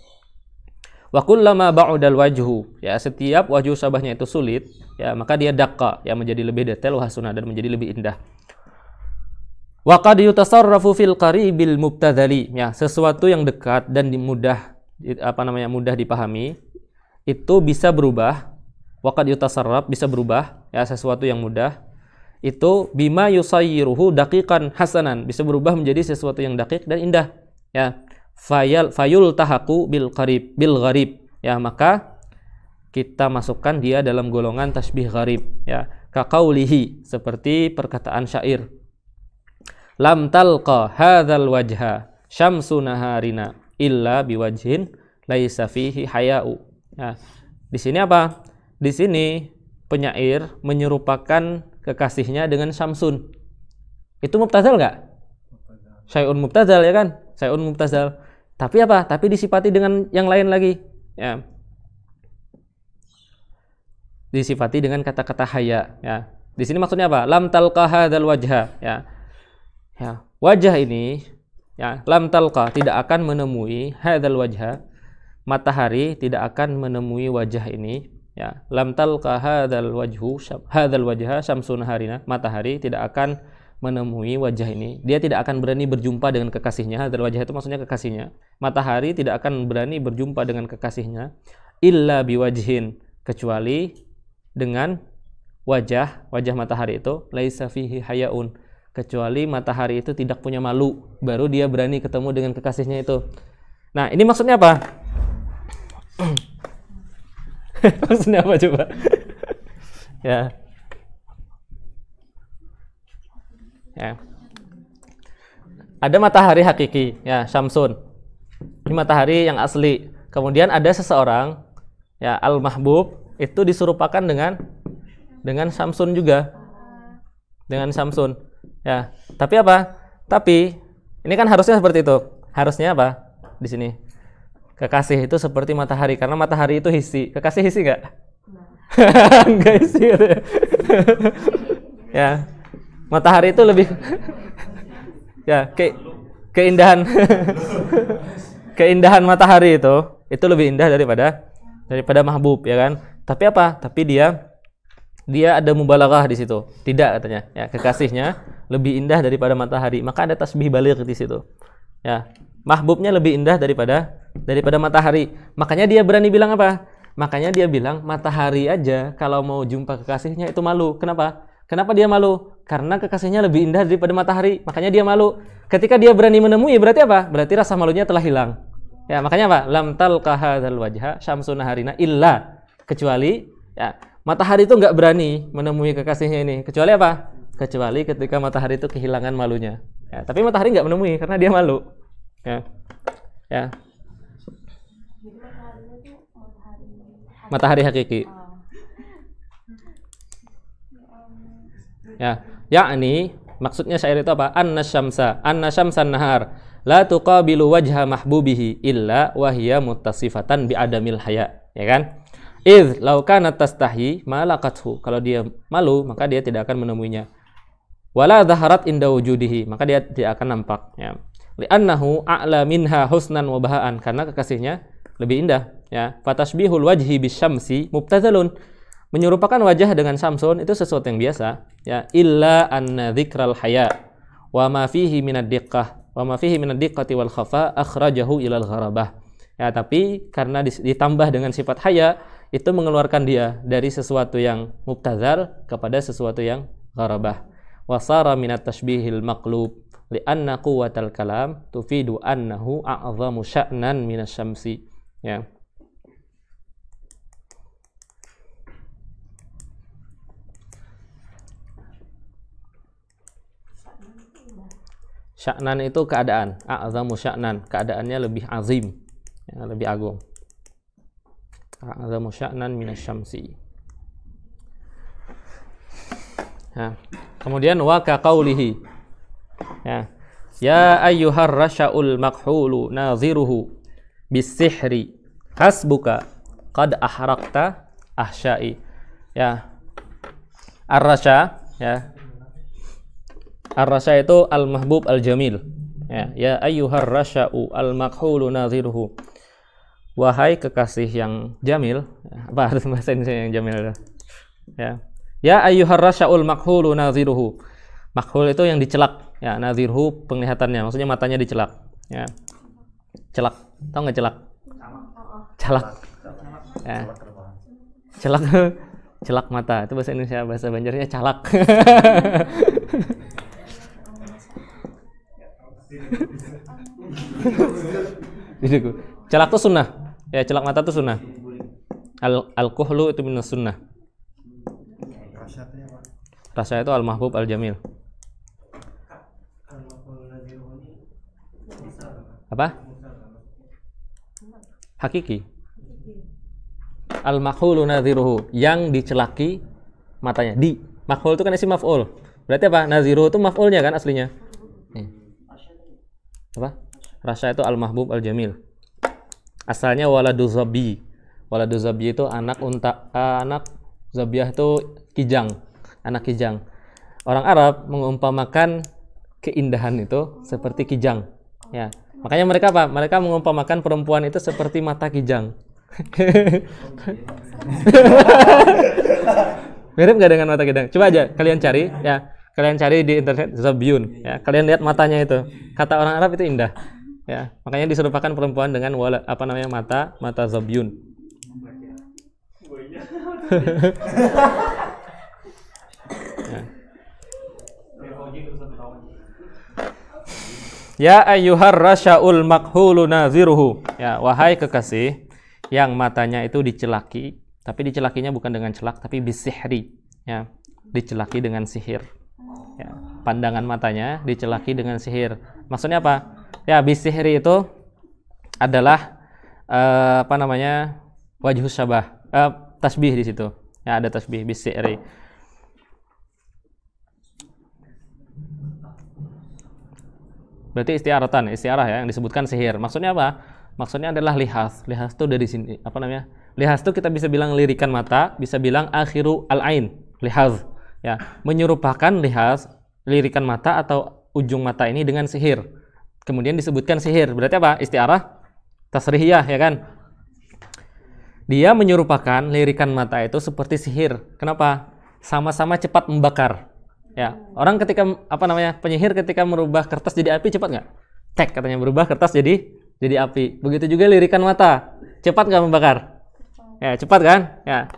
Wa kullama ba'udal wajhu, ya setiap wajh syabahnya itu sulit, ya maka dia daqqa, ya menjadi lebih detail, wahsuna, dan menjadi lebih indah. Wa qad yutasarrafu fil qaribil mubtadali, ya sesuatu yang dekat dan mudah mudah dipahami itu bisa berubah. Wa qad yutasarraf, bisa berubah, ya sesuatu yang mudah itu bima yusayyiruhu daqiqan hasanan, bisa berubah menjadi sesuatu yang daqiq dan indah, ya. Fayul tahaku bil gharib ya, maka kita masukkan dia dalam golongan tasbih gharib ya. Kaqaulihi, seperti perkataan syair, lam talqa hadzal wajha syamsu naharina illa biwajhin laisa fihi haya'u ya. Di sini apa? Di sini penyair menyerupakan kekasihnya dengan Syamsun. Itu mubtazal enggak? Syai'un mubtazal ya kan? Syai'un mubtazal. Tapi apa? Tapi disifati dengan yang lain lagi ya. Disifati dengan kata-kata haya ya. Di sini maksudnya apa? Lam talqa hadzal wajha ya. Ya, wajah ini ya, lam talqa tidak akan menemui hadzal wajha. Matahari tidak akan menemui wajah ini ya. Lam talqa hadzal wajha syamsun harina. Matahari tidak akan menemui wajah ini. Dia tidak akan berani berjumpa dengan kekasihnya. Hadzal wajah itu maksudnya kekasihnya. Matahari tidak akan berani berjumpa dengan kekasihnya illa biwajhin, kecuali dengan wajah matahari itu laisa fihi hayaun, Kecuali matahari itu tidak punya malu, baru dia berani ketemu dengan kekasihnya itu. Nah, ini maksudnya apa? Maksudnya apa coba? Ya. Ya. Ada matahari hakiki, ya, Syamsun. Ini matahari yang asli. Kemudian ada seseorang, ya, al-mahbub, itu diserupakan dengan Syamsun juga. Dengan Syamsun. Ya. Tapi apa? Tapi ini kan harusnya seperti itu. Harusnya apa? Di sini. Kekasih itu seperti matahari, karena matahari itu hisi. Kekasih hisi enggak? Enggak hisi. Ya. Matahari itu lebih ya, keindahan keindahan matahari itu lebih indah daripada mahbub, ya kan? Tapi apa? Tapi dia ada mubalaghah di situ. Tidak, katanya. Ya, kekasihnya lebih indah daripada matahari. Maka ada tasbih baligh di situ. Ya, mahbubnya lebih indah daripada matahari. Makanya dia berani bilang apa? Makanya dia bilang matahari aja kalau mau jumpa kekasihnya itu malu. Kenapa? Kenapa dia malu? Karena kekasihnya lebih indah daripada matahari. Makanya dia malu. Ketika dia berani menemui, berarti apa? Berarti rasa malunya telah hilang. Ya, makanya apa? Lam talqa hadzal wajha syamsun naharina illa, kecuali ya, matahari itu enggak berani menemui kekasihnya ini. Kecuali apa? Kecuali ketika matahari itu kehilangan malunya. Ya, tapi matahari enggak menemui karena dia malu. Ya. Ya. Matahari hakiki. Ya, yakni maksudnya syair itu apa? Anna syamsan nahar la tuqabilu wajha mahbubihi illa wa hiya muttasifatan bi adamil haya, ya kan? Idz law kanat tastahi ma laqathu, kalau dia malu maka dia tidak akan menemuinya. Wala dhaharat inda wujudihi, maka dia tidak akan nampak, ya. Li'annahu a'la minha husnan wa bahaan, karena kekasihnya lebih indah, ya. Fatashbihul wajhi bisyamsi mubtazalun, menyerupakan wajah dengan Syamsun itu sesuatu yang biasa, ya. Illa anna dzikral haya wa ma fihi minad diqqah wa ma fihi minad diqqati wal khafa akhrajahu ilal gharabah. Ya, tapi karena ditambah dengan sifat haya, itu mengeluarkan dia dari sesuatu yang mubtazal kepada sesuatu yang gharabah. Wasara minat tashbihil maqlub li'anna quwwatal kalam tufidu annahu a'zamu sya'nan minasyamsi, ya. Sya'nan itu keadaan, a'zamu sya'nan, keadaannya lebih azim, ya, lebih agung. A'zamu sya'nan minasyamsi. Ya. Kemudian wa ka qaulihi, ya, ya ayyuhar rasya'ul makhulu naziruhu bisihri hasbuka qad ahraqta ahsyai, ya. Ar-rasya, ya. Ar-rasya itu al-mahbub al-jamil, ya. Ya ayyuhar rasya'u al-makhulu naziruhu, wahai kekasih yang jamil. Apa arti bahasa Indonesia yang jamil itu? Ya. Ya ayyuhar rasya'ul makhulu naziruhu. Makhul itu yang dicelak, ya. Naziruhu penglihatannya, maksudnya matanya dicelak, ya. Celak, tahu nggak celak? Celak, ya. Celak, celak mata itu bahasa Indonesia, bahasa Banjarnya calak. Celak itu sunnah, ya. Celak mata itu sunnah. Al-kuhlu itu minas sunnah. Rasya itu al-mahbub al-jamil. Apa? Hakiki. Al-makhulu nadhiruhu, yang dicelaki matanya. Di makhul itu kan isim maf'ul. Berarti apa? Nadhiruhu itu maf'ulnya kan aslinya. Nih. Apa? Rasya itu al-mahbub al-jamil. Asalnya waladu zabi. Waladu zabi itu anak unta, anak zabiyah itu kijang, anak kijang. Orang Arab mengumpamakan keindahan itu seperti kijang, ya. Makanya mereka apa? Mereka mengumpamakan perempuan itu seperti mata kijang. Mirip nggak dengan mata kijang? Coba aja kalian cari, ya. Kalian cari di internet zabyun, ya. Kalian lihat matanya itu. Kata orang Arab itu indah, ya. Makanya diserupakan perempuan dengan mata zabyun. Ya. Ya ayyuhar rasya'ul makhulu naziruhu. Ya, wahai kekasih yang matanya itu dicelaki, tapi dicelakinya bukan dengan celak tapi bisihri. Ya, dicelaki dengan sihir. Ya, pandangan matanya dicelaki dengan sihir. Maksudnya apa? Ya, bisihri itu adalah wajhus syabah. Tasbih di situ. Ya, ada tasbih bisihri. Berarti istiarah ya, yang disebutkan sihir. Maksudnya apa? Maksudnya adalah lihaz. Lihaz itu dari sini, lihaz itu kita bisa bilang lirikan mata, bisa bilang akhiru al-ain, lihaz. Ya, menyerupakan lihaz, lirikan mata atau ujung mata ini dengan sihir. Kemudian disebutkan sihir. Berarti apa? Istiarah tasrihiyah, ya kan? Dia menyerupakan lirikan mata itu seperti sihir. Kenapa? Sama-sama cepat membakar. Ya, orang ketika penyihir ketika merubah kertas jadi api cepat nggak? Tek katanya berubah kertas jadi api. Begitu juga lirikan mata, cepat nggak membakar? Ya, cepat kan? Ya.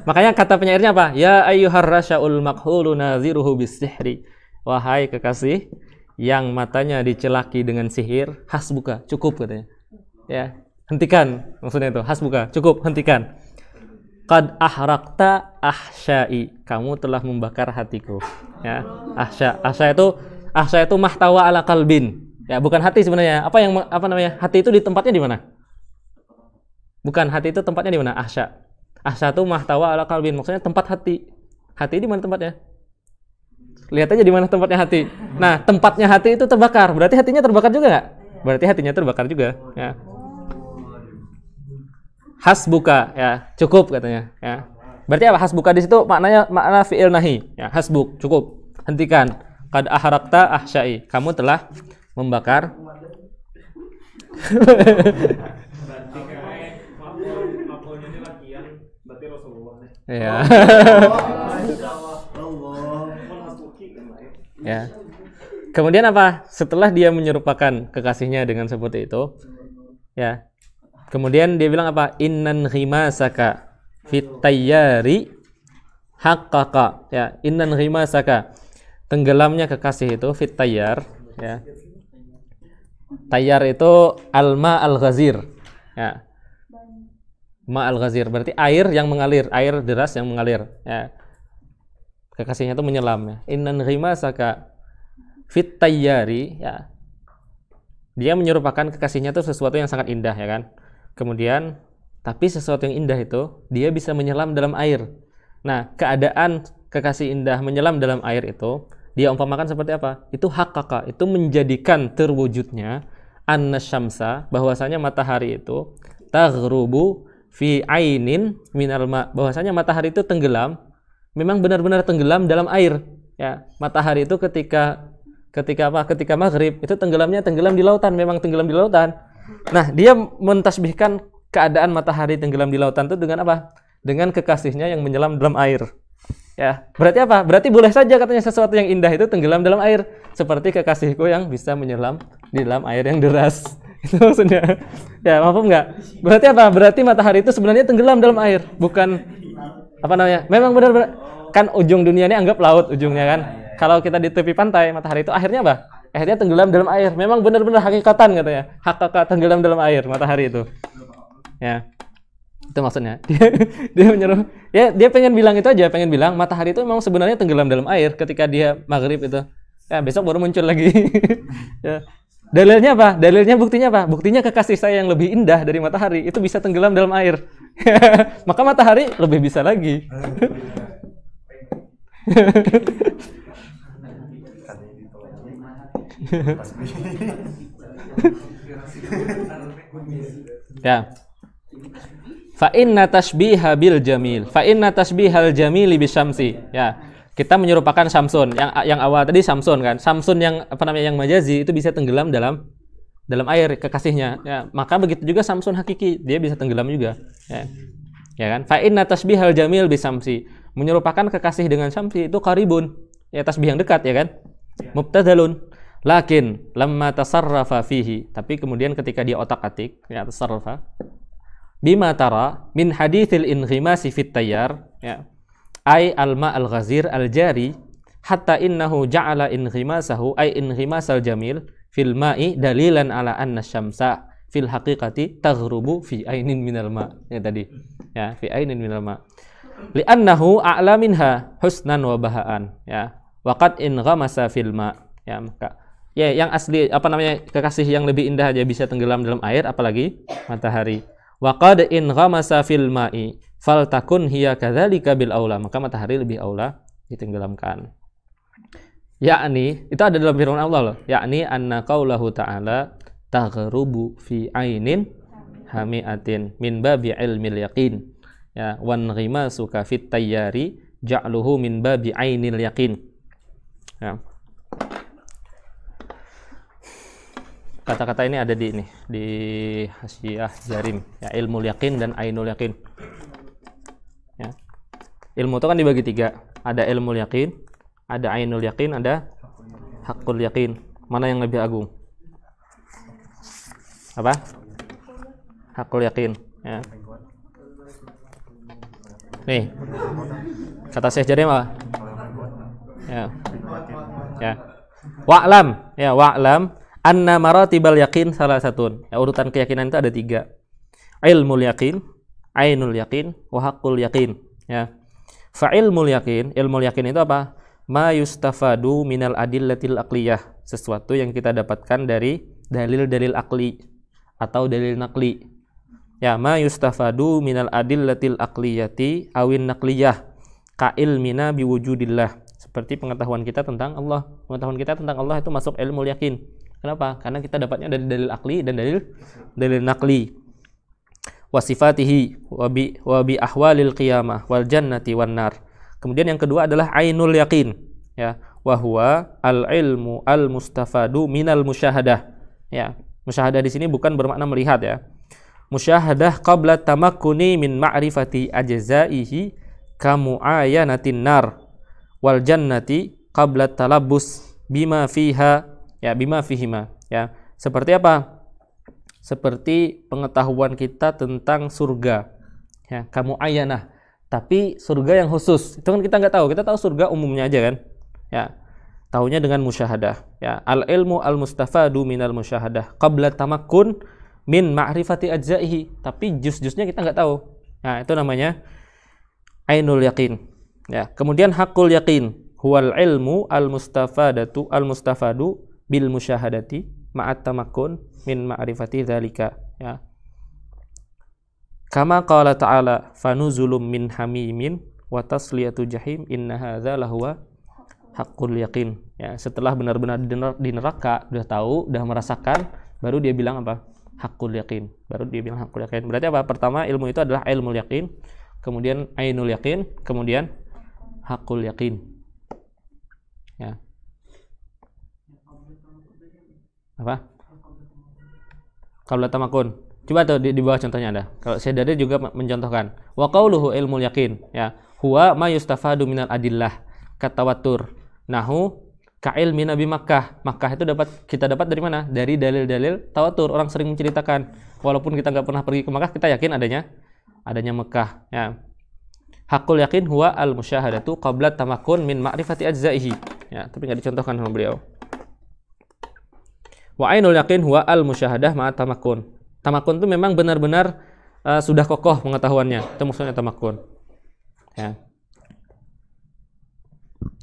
Makanya kata penyairnya apa? Ya ayyuhar rasya'ul makhulu naziruhu bisihri. Wahai kekasih yang matanya dicelaki dengan sihir, hasbuka, cukup katanya. Ya, hentikan. Maksudnya itu, hasbuka, cukup, hentikan. Qad ahrakta ahsyai, kamu telah membakar hatiku. Ya, ahsya itu mahtawa ala qalbin. Ya, bukan hati sebenarnya. Hati itu di tempatnya di mana? Bukan, hati itu tempatnya di mana? Ahsya itu mahtawa ala qalbin, maksudnya tempat hati. Hati di mana tempatnya? Lihat aja di mana tempatnya hati. Nah, tempatnya hati itu terbakar. Berarti hatinya terbakar juga nggak? Berarti hatinya terbakar juga. Ya. Hasbuka, ya, cukup katanya. Ya. Berarti apa? Hasbuka di situ makna fi'il nahi. Ya, hasbuk, cukup. Hentikan. Qad ahrakta ahsyai, kamu telah membakar. Ya. Ya. Kemudian apa? Setelah dia menyerupakan kekasihnya dengan seperti itu, ya. Kemudian dia bilang apa? Innan ghimasaka fit tayyari haqqaqa. Ya, innan ghimasaka. Tenggelamnya kekasih itu fit tayyar, ya. Tayyar itu alma al-ghazir. Ya. Ma al-ghazir berarti air yang mengalir, air deras yang mengalir, ya. Kekasihnya itu menyelam, ya. Innan ghimasaka fit tayyari, ya. Dia menyerupakan kekasihnya itu sesuatu yang sangat indah, ya kan? Kemudian, tapi sesuatu yang indah itu dia bisa menyelam dalam air. Nah, keadaan kekasih indah menyelam dalam air itu dia umpamakan seperti apa? Itu haqqaqa, itu menjadikan terwujudnya annasyamsa, bahwasanya matahari itu taghrubu fi ainin minal ma, bahwasanya matahari itu tenggelam, memang benar-benar tenggelam dalam air. Ya, matahari itu ketika maghrib itu tenggelam di lautan, memang tenggelam di lautan. Nah, dia mentasbihkan keadaan matahari tenggelam di lautan itu dengan apa? Dengan kekasihnya yang menyelam dalam air. Ya, berarti apa? Berarti boleh saja katanya sesuatu yang indah itu tenggelam dalam air, seperti kekasihku yang bisa menyelam di dalam air yang deras. Itu maksudnya. Ya, paham nggak? Berarti apa? Berarti matahari itu sebenarnya tenggelam dalam air, bukan memang benar-benar kan ujung dunia ini anggap laut ujungnya kan. Kalau kita di tepi pantai, matahari itu akhirnya apa? Akhirnya tenggelam dalam air. Memang benar-benar hakikatan katanya. Hakikat tenggelam dalam air matahari itu. Ya. Itu maksudnya. Dia menyuruh, ya dia pengen bilang itu aja, pengen bilang matahari itu memang sebenarnya tenggelam dalam air ketika dia maghrib itu. Ya, besok baru muncul lagi. Ya. Dalilnya apa? Buktinya apa? Buktinya kekasih saya yang lebih indah dari matahari itu bisa tenggelam dalam air. Maka matahari lebih bisa lagi. Ya. Fa inna tashbiha bil jamil. Fa inna tashbihal jamili bisyamsi. Ya. Kita menyerupakan Samsun. Yang awal tadi Samsun kan. Samsun yang yang majazi itu bisa tenggelam dalam air kekasihnya. Ya, maka begitu juga Samsun hakiki, dia bisa tenggelam juga. Ya. Ya kan? Fa inna tashbihal jamil bisyamsi. Menyerupakan kekasih dengan Syamsi itu qaribun. Ya, tasbih yang dekat, ya kan? Mubtadalun. Lakin lamma tasarrafa fihi, tapi kemudian ketika dia otak-atik, ya tasarrafa bima tara min haditsil inghimasi fit tayyar, ya, ai alma al-ghazir al-jari hatta innahu ja'ala inghimasahu ay inghimasal jamil fil ma'i dalilan ala anna syamsa fil haqiqati taghrubu fi ainin minal ma. Ya tadi. Ya, fi ainin minal ma. Li'annahu a'la minha husnan wa bahaan. Ya. Waqad inghamasa fil ma. Ya, maka ya yang asli kekasih yang lebih indah aja bisa tenggelam dalam air, apalagi matahari. Waqad inghamasa fil ma'i faltakun hiya kadzalika bil aula. Maka matahari lebih aula ditenggelamkan. Yakni itu ada dalam firman Allah loh. Yakni anna qaulahu ta'ala taghrubu fi ainin hamiatin min babi ilmil yaqin. Ya, wan ghimasu ka fit tayyari ja'luhu min babi ainil yaqin. Ya. Kata-kata ini ada di Hasyiah Jarim, ya, ilmul yakin dan ainul yakin. Ya. Ilmu itu kan dibagi 3. Ada ilmul yakin, ada ainul yakin, ada hakul yakin. Mana yang lebih agung? Apa? Hakul yakin. Ya. Nih, kata Syekh Jarim apa? Ya. Ya. Wa'lam, ya wa'lam anna maratibal yakin salah satu. Ya, urutan keyakinan itu ada 3. Ilmul yakin, ainul yakin, wa haqqul yakin. Ya. Fa ilmul yakin itu apa? Ma yustafadu minal adillatil aqliyah, sesuatu yang kita dapatkan dari dalil-dalil akli atau dalil naqli. Ya, ma yustafadu minal adillatil aqliyati awin naqliyah ka ilmina biwujudillah. Seperti pengetahuan kita tentang Allah. Pengetahuan kita tentang Allah itu masuk ilmul yakin. Kenapa? Karena kita dapatnya dari dalil akli dan dalil naqli. Wasifatihi wa bi ahwalil qiyamah wal jannati wan nar. Kemudian yang kedua adalah ainul yakin, ya, wa huwa al ilmu al mustafadu minal musyahadah. Ya, musyahadah di sini bukan bermakna melihat, ya. Musyahadah qabla tamakkuni min ma'rifati ajzaihi kamu ayanatin nar wal jannati qabla talabbus bima fiha, ya, bima fihima, ya. Seperti apa? Seperti pengetahuan kita tentang surga, ya, kamu ayanah, tapi surga yang khusus itu kan kita nggak tahu. Kita tahu surga umumnya aja kan, ya, tahunya dengan musyahadah, ya. Al ilmu al mustafadu minal musyahadah qabla tamakkun min ma'rifati ajzaihi, tapi juz-juznya kita nggak tahu. Nah, itu namanya ainul yakin, ya. Kemudian hakul yakin huwal ilmu al mustafadu bil musyahadati ma'at tamakkun min ma'rifati dzalika, ya. Kama qala ta'ala fanuzulum min hamimin wa tasliyatu jahim inna hadza lahuwa haqqul yaqin, ya. Setelah benar-benar di neraka udah tahu, udah merasakan, baru dia bilang apa? Haqqul yaqin. Baru dia bilang haqqul yaqin. Berarti apa? Pertama, ilmu itu adalah ilmul yaqin, kemudian ainul yaqin, kemudian haqqul yaqin, ya. Apa? Qabla tamakun. Coba tuh di bawah contohnya ada. Kalau Syedari juga mencontohkan. Wa qauluhu ilmul yakin, ya. Huwa ma yustafadu minal adillah katawatur. Nahu ka ilmi Nabi Makkah. Makkah itu kita dapat dari mana? Dari dalil-dalil tawatur. Orang sering menceritakan. Walaupun kita enggak pernah pergi ke Makkah, kita yakin adanya Makkah, ya. Hakul yakin huwa al musyahadatu qabla tamakun min ma'rifati ajzaihi. Ya, tapi enggak dicontohkan sama beliau. Wa ainul yakin huwa al musyahadah ma'a tamakun. Tamakun itu memang benar-benar sudah kokoh pengetahuannya. Itu maksudnya tamakun, ya.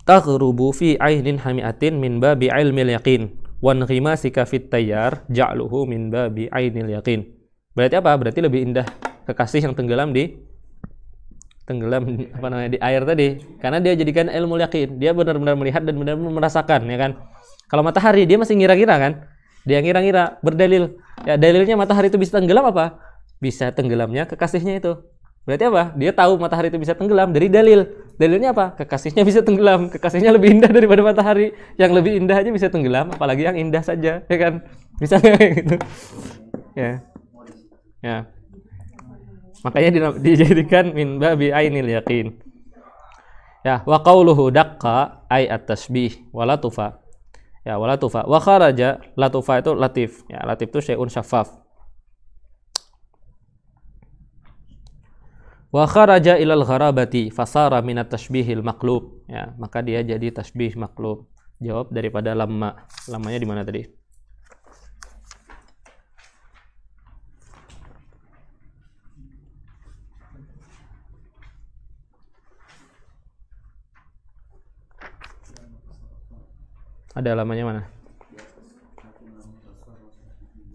Taghrubu fi ainin hamiatin min babi ilmil yakin wan ghimasika fit tayyar ja'luhu min babi ainil yakin. Berarti apa? Berarti lebih indah kekasih yang tenggelam di air tadi, karena dia jadikan ilmu yakin. Dia benar-benar melihat dan benar-benar merasakan, ya kan? Kalau matahari dia masih ngira-ngira kan? Dia ngira-ngira berdalil. Ya, dalilnya matahari itu bisa tenggelam apa? Bisa tenggelamnya kekasihnya itu. Berarti apa? Dia tahu matahari itu bisa tenggelam dari dalil. Dalilnya apa? Kekasihnya bisa tenggelam. Kekasihnya lebih indah daripada matahari. Yang lebih indah aja bisa tenggelam, apalagi yang indah saja, ya kan? Bisa kayak gitu. Ya. Ya. Makanya dijadikan min babi ainil yaqin. Ya, wa qauluhu daqqa ay at-tashbih wa latufa. Ya, wa latufa. Wa kharaja, latufa itu latif. Ya, latif itu syai'un syaffaf. Wa kharaja ilal gharabati fasara minat tashbihil maqlub. Ya, maka dia jadi tasbih maqlub. Jawab daripada lamma. Lammanya di mana tadi? Ada lamanya mana?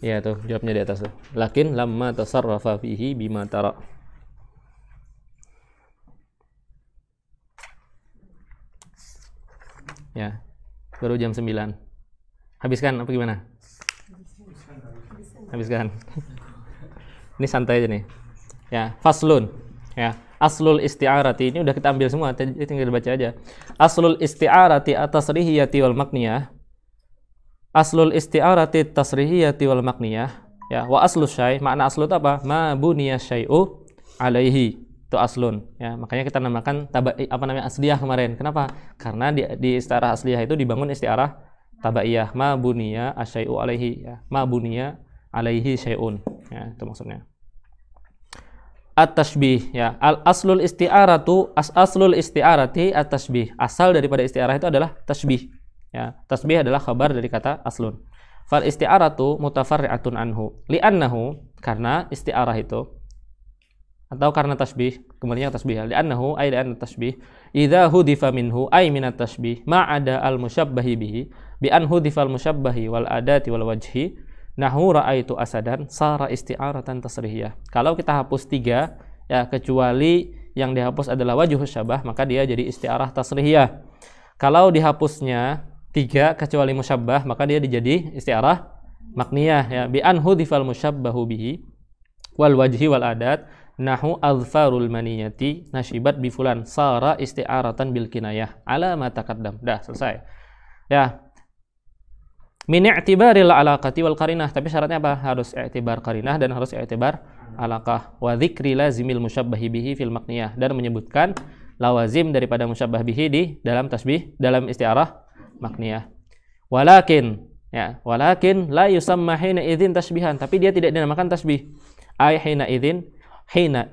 Ya tuh, jawabnya di atas tuh. Lakin lamma tasarrafa fihi bima tara. Ya, baru jam 9. Habiskan apa gimana? Habiskan. Ini santai aja nih. Ya, faslun. Ya, aslul isti'arati ini udah kita ambil semua, tinggal dibaca aja. Aslul isti'arati at-tasrihiyati wal maqniyah. Aslul isti'arati at-tasrihiyati wal maqniyah. Ya, wa aslu syai, makna aslu itu apa? Ma buniya syai'u alaihi. Itu aslun, ya, makanya kita namakan asliyah kemarin. Kenapa? Karena di isti'arah asliyah itu dibangun isti'arah tabaiyah, ma buniya asyai'u alaihi, ya, ma buniya alaihi syai'un, ya, itu maksudnya. At-tashbih, ya, aslul isti'arati at-tashbih. Asal daripada isti'arah itu adalah tashbih, ya. Tashbih adalah khabar dari kata aslun. Fal isti'aratu mutafarri'atun anhu, li'annahu, karena isti'arah itu atau karena tasbih, kembalinya tasbih, li'annahu ay li'anna tasbih idza hudifa minhu ay minat tasbih ma ada al musyabbahi bihi bi an hudifa al musyabbahi wal adati wal wajhi nahu ra'aitu asadan sara isti'aratan tasrihiyah. Kalau kita hapus 3, ya, kecuali yang dihapus adalah wajhu syabah, maka dia jadi isti'arah tasrihiyah. Kalau dihapusnya 3 kecuali musyabbah, maka dia jadi isti'arah maqniyah, ya, bi an hudifal musyabbahu bihi wal wajhi wal adat nahu azfarul maniyati nashibat bi fulan sara isti'aratan bil kinayah ala ma taqaddam. Dah selesai. Ya. Min i'tibaril alaqati wal qarinah, tapi syaratnya apa? Harus i'tibar qarinah dan harus i'tibar alaqah. Wa dzikri lazimil musyabbahi bihi fil maqniyah, dan menyebutkan lawazim daripada musyabbah bihi di dalam tasbih, dalam isti'arah maqniyah. Walakin, ya, walakin la yusamma hina idzin tashbihan, tapi dia tidak dinamakan tasbih. Ai hina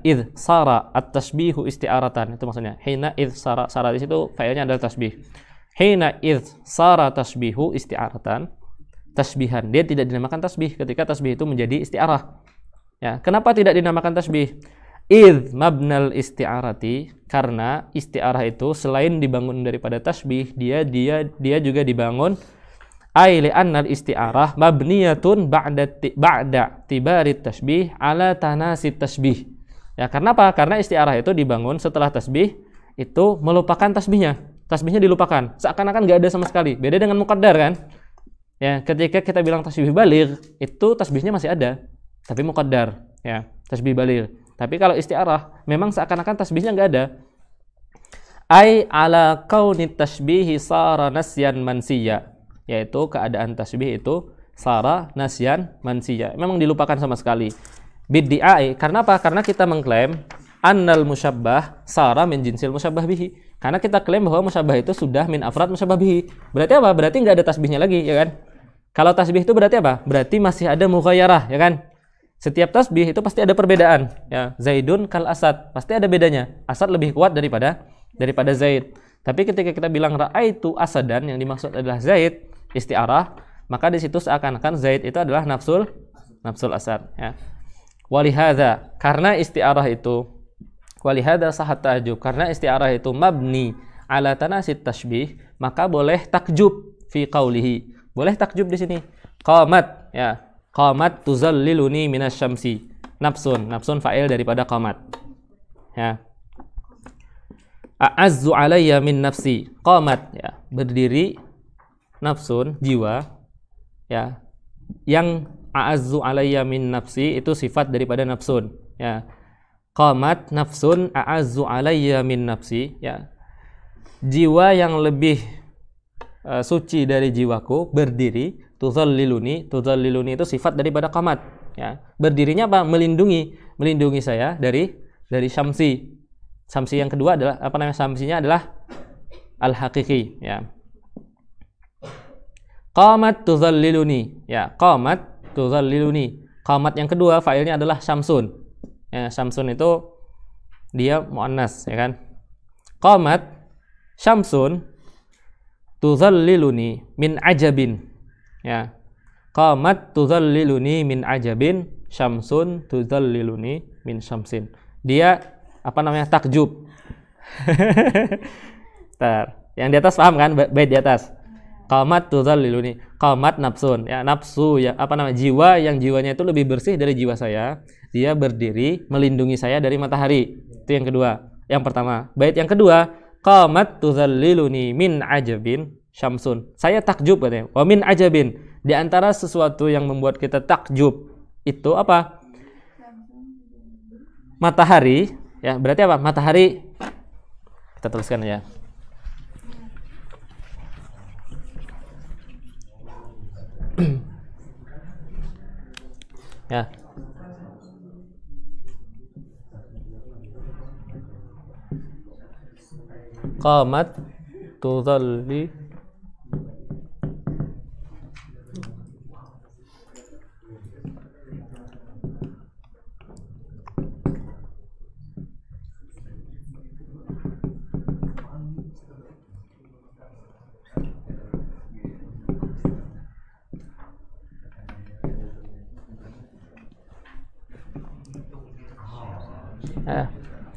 idz sara at-tashbihu isti'aratan, itu maksudnya. Hina idz sara di situ failnya adalah tasbih. Hina idz sara tashbihu isti'aratan, tasbihan. Dia tidak dinamakan tasbih ketika tasbih itu menjadi isti'arah. Ya, kenapa tidak dinamakan tasbih? Idz mabnal isti'arati, karena isti'arah itu selain dibangun daripada tasbih, dia juga dibangun ai li'annal isti'arah mabniyatun ba'da tibarit tasbih ala tanasit tasbih. Ya, karena apa? Karena isti'arah itu dibangun setelah tasbih itu melupakan tasbihnya. Tasbihnya dilupakan, seakan-akan nggak ada sama sekali. Beda dengan muqaddar kan? Ya, ketika kita bilang tasbih baligh, itu tasbihnya masih ada, tapi muqaddar, ya, tasbih baligh. Tapi kalau isti'arah memang seakan-akan tasbihnya nggak ada. Ai ala kaunit tashbihi sara nasyan mansiya, yaitu keadaan tasbih itu sara nasyan mansiya, memang dilupakan sama sekali. Biddi'ai, karena apa? Karena kita mengklaim annal musyabbah sara min jinsil musyabbah bihi. Karena kita klaim bahwa musyabbah itu sudah min afrad musyabbah bihi. Berarti apa? Berarti nggak ada tasbihnya lagi, ya kan? Kalau tasbih itu berarti apa? Berarti masih ada mughayyarah, ya kan? Setiap tasbih itu pasti ada perbedaan, ya. Zaidun kal asad, pasti ada bedanya. Asad lebih kuat daripada Zaid. Tapi ketika kita bilang ra'aitu asadan, yang dimaksud adalah Zaid, isti'arah, maka di situ seakan-akan Zaid itu adalah nafsul asad, ya. Walihadza, karena isti'arah itu, walihadza sahat ta'jub, karena isti'arah itu mabni ala tanasit tashbih, maka boleh takjub fi qaulihi. Boleh takjub di sini. Qamat, ya. Qamat tuzalliluni minasyamsi. Nafsun fa'il daripada qamat. Ya. A'azzu alayya min nafsi. Qamat, ya, berdiri, nafsun, jiwa, ya. Yang a'azzu alayya min nafsi itu sifat daripada nafsun, ya. Qamat nafsun a'azzu alayya min nafsi, ya. Jiwa yang lebih suci dari jiwaku berdiri, tuzalliluni itu sifat daripada qamat, ya. Berdirinya apa? Melindungi saya dari syamsi. Syamsi yang kedua adalah apa namanya? Syamsinya adalah al-haqiqi, ya. Qamat tuzalliluni, ya. Qamat tuzalliluni. Qamat yang kedua failnya adalah syamsun. Ya, syamsun itu dia muannas, ya kan? Qamat syamsun tuzalliluni min ajabin. Ya. Qamat tuzalliluni min ajabin, syamsun tuzalliluni min syamsin. Dia apa namanya? Takjub. Yang di atas paham kan? Bait di atas. Qamat tuzalliluni. Qamat nafsun, ya nafsu, ya apa namanya? Jiwa yang jiwanya itu lebih bersih dari jiwa saya. Dia berdiri melindungi saya dari matahari. Itu yang kedua. Yang pertama. Bait yang kedua, qamat tuzalliluni min ajabin syamsun. Saya takjub katanya. Wa min ajabin. Di antara sesuatu yang membuat kita takjub itu apa? Matahari, ya berarti apa? Matahari. Kita tuliskan ya. Ya. Qamat tuzalli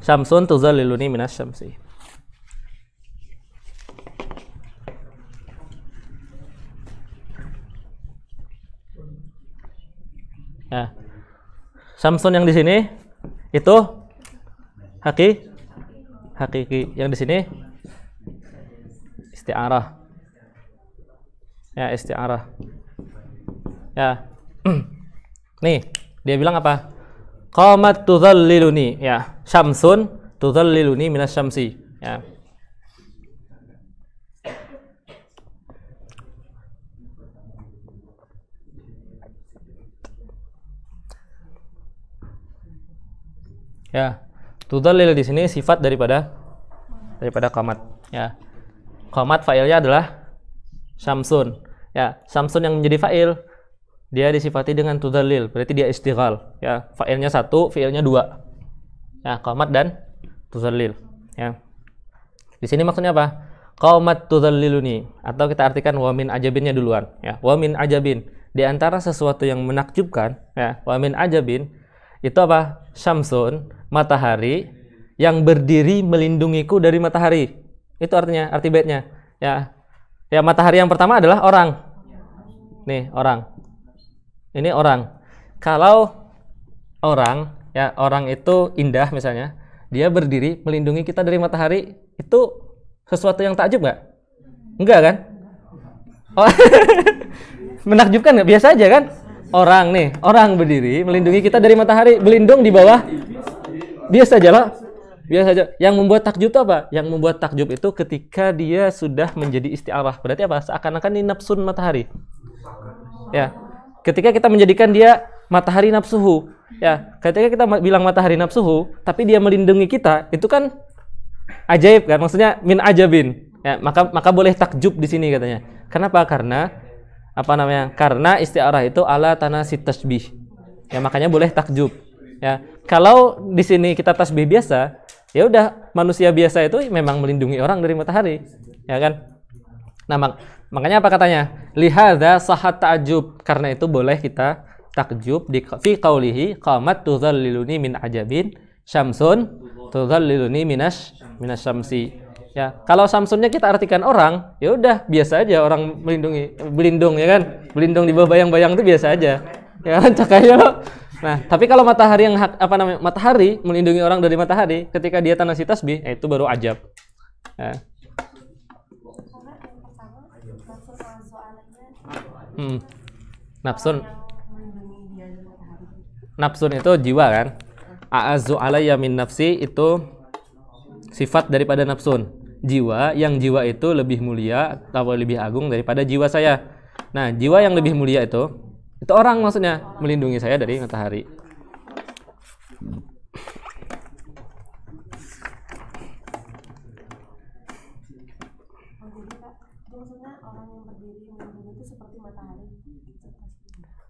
syamsun tuzalliluni minas syamsi. Ya. Syamsun yang di sini itu hakiki. Yang di sini isti'arah. Ya, isti'arah. Ya. Nih, dia bilang apa? Qamat tuzalliluni, ya. Syamsun tuzalliluni minas syamsi, ya. Ya, tuzallil di sini sifat daripada qamat, ya. Qamat fa'ilnya adalah syamsun. Ya, syamsun yang menjadi fa'il dia disifati dengan tuzallil, berarti dia istighal, ya. Fa'ilnya satu, fi'ilnya dua. Ya, qamat dan tuzallil, ya. Di sini maksudnya apa? Qamat tuzalliluni, atau kita artikan wa min ajabinnya duluan, ya. Wa min ajabin, di antara sesuatu yang menakjubkan, ya. Wa min ajabin itu apa? Syamsun, matahari yang berdiri melindungiku dari matahari. Itu artinya, arti baitnya. Ya. Ya, matahari yang pertama adalah orang. Nih, orang. Ini orang. Kalau orang, ya, orang itu indah misalnya, dia berdiri melindungi kita dari matahari, itu sesuatu yang takjub nggak? Enggak kan? Oh, menakjubkan nggak? Biasa aja kan? Orang nih, orang berdiri melindungi kita dari matahari, berlindung di bawah. Biasa aja lah. Biasa aja. Yang membuat takjub itu apa? Yang membuat takjub itu ketika dia sudah menjadi isti'arah. Berarti apa? Seakan-akan ini nafsun matahari. Ya. Ketika kita menjadikan dia matahari nafsuhu. Ya, ketika kita bilang matahari nafsuhu, tapi dia melindungi kita, itu kan ajaib kan? Maksudnya min ajabin. Ya, maka boleh takjub di sini katanya. Kenapa? Karena apa namanya? Karena isti'arah itu ala tanasit tasbih. Ya, makanya boleh takjub. Ya, kalau di sini kita tasbih biasa, ya udah manusia biasa itu memang melindungi orang dari matahari, ya kan? Nah, makanya apa katanya? Lihadza sahat ta'jub, karena itu boleh kita takjub di fi qaulihi qamat tuzalliluni min ajabin syamsun tuzalliluni minas syamsi. Ya, kalau Samsunnya kita artikan orang, ya udah biasa aja orang berlindung, ya kan? Berlindung di bawah bayang-bayang itu biasa aja. Ya kan, cakaya loh. Nah, tapi kalau matahari yang matahari melindungi orang dari matahari, ketika dia tanasi tasbih, itu baru ajab. Ya. Nafsun itu jiwa kan? A'azzu alayya min nafsi itu sifat daripada nafsun. Jiwa itu lebih mulia atau lebih agung daripada jiwa saya. Nah, jiwa yang lebih mulia itu orang maksudnya, melindungi saya dari matahari.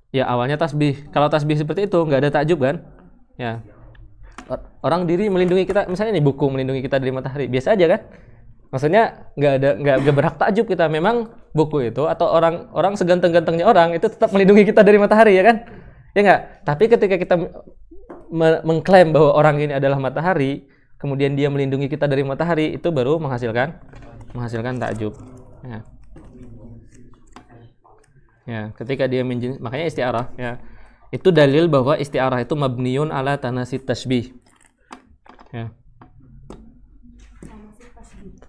Ya, awalnya tasbih. Kalau tasbih seperti itu nggak ada takjub kan? Ya. orang diri melindungi kita, misalnya nih buku melindungi kita dari matahari, biasa aja kan? Maksudnya nggak berhak takjub kita. Memang buku itu atau orang seganteng-gantengnya orang itu tetap melindungi kita dari matahari, ya kan? Ya nggak? Tapi ketika kita mengklaim bahwa orang ini adalah matahari, kemudian dia melindungi kita dari matahari, itu baru menghasilkan takjub. Ya, ketika dia makanya isti'arah, ya. Itu dalil bahwa isti'arah itu mabniun ala tanasi tasbih. Ya.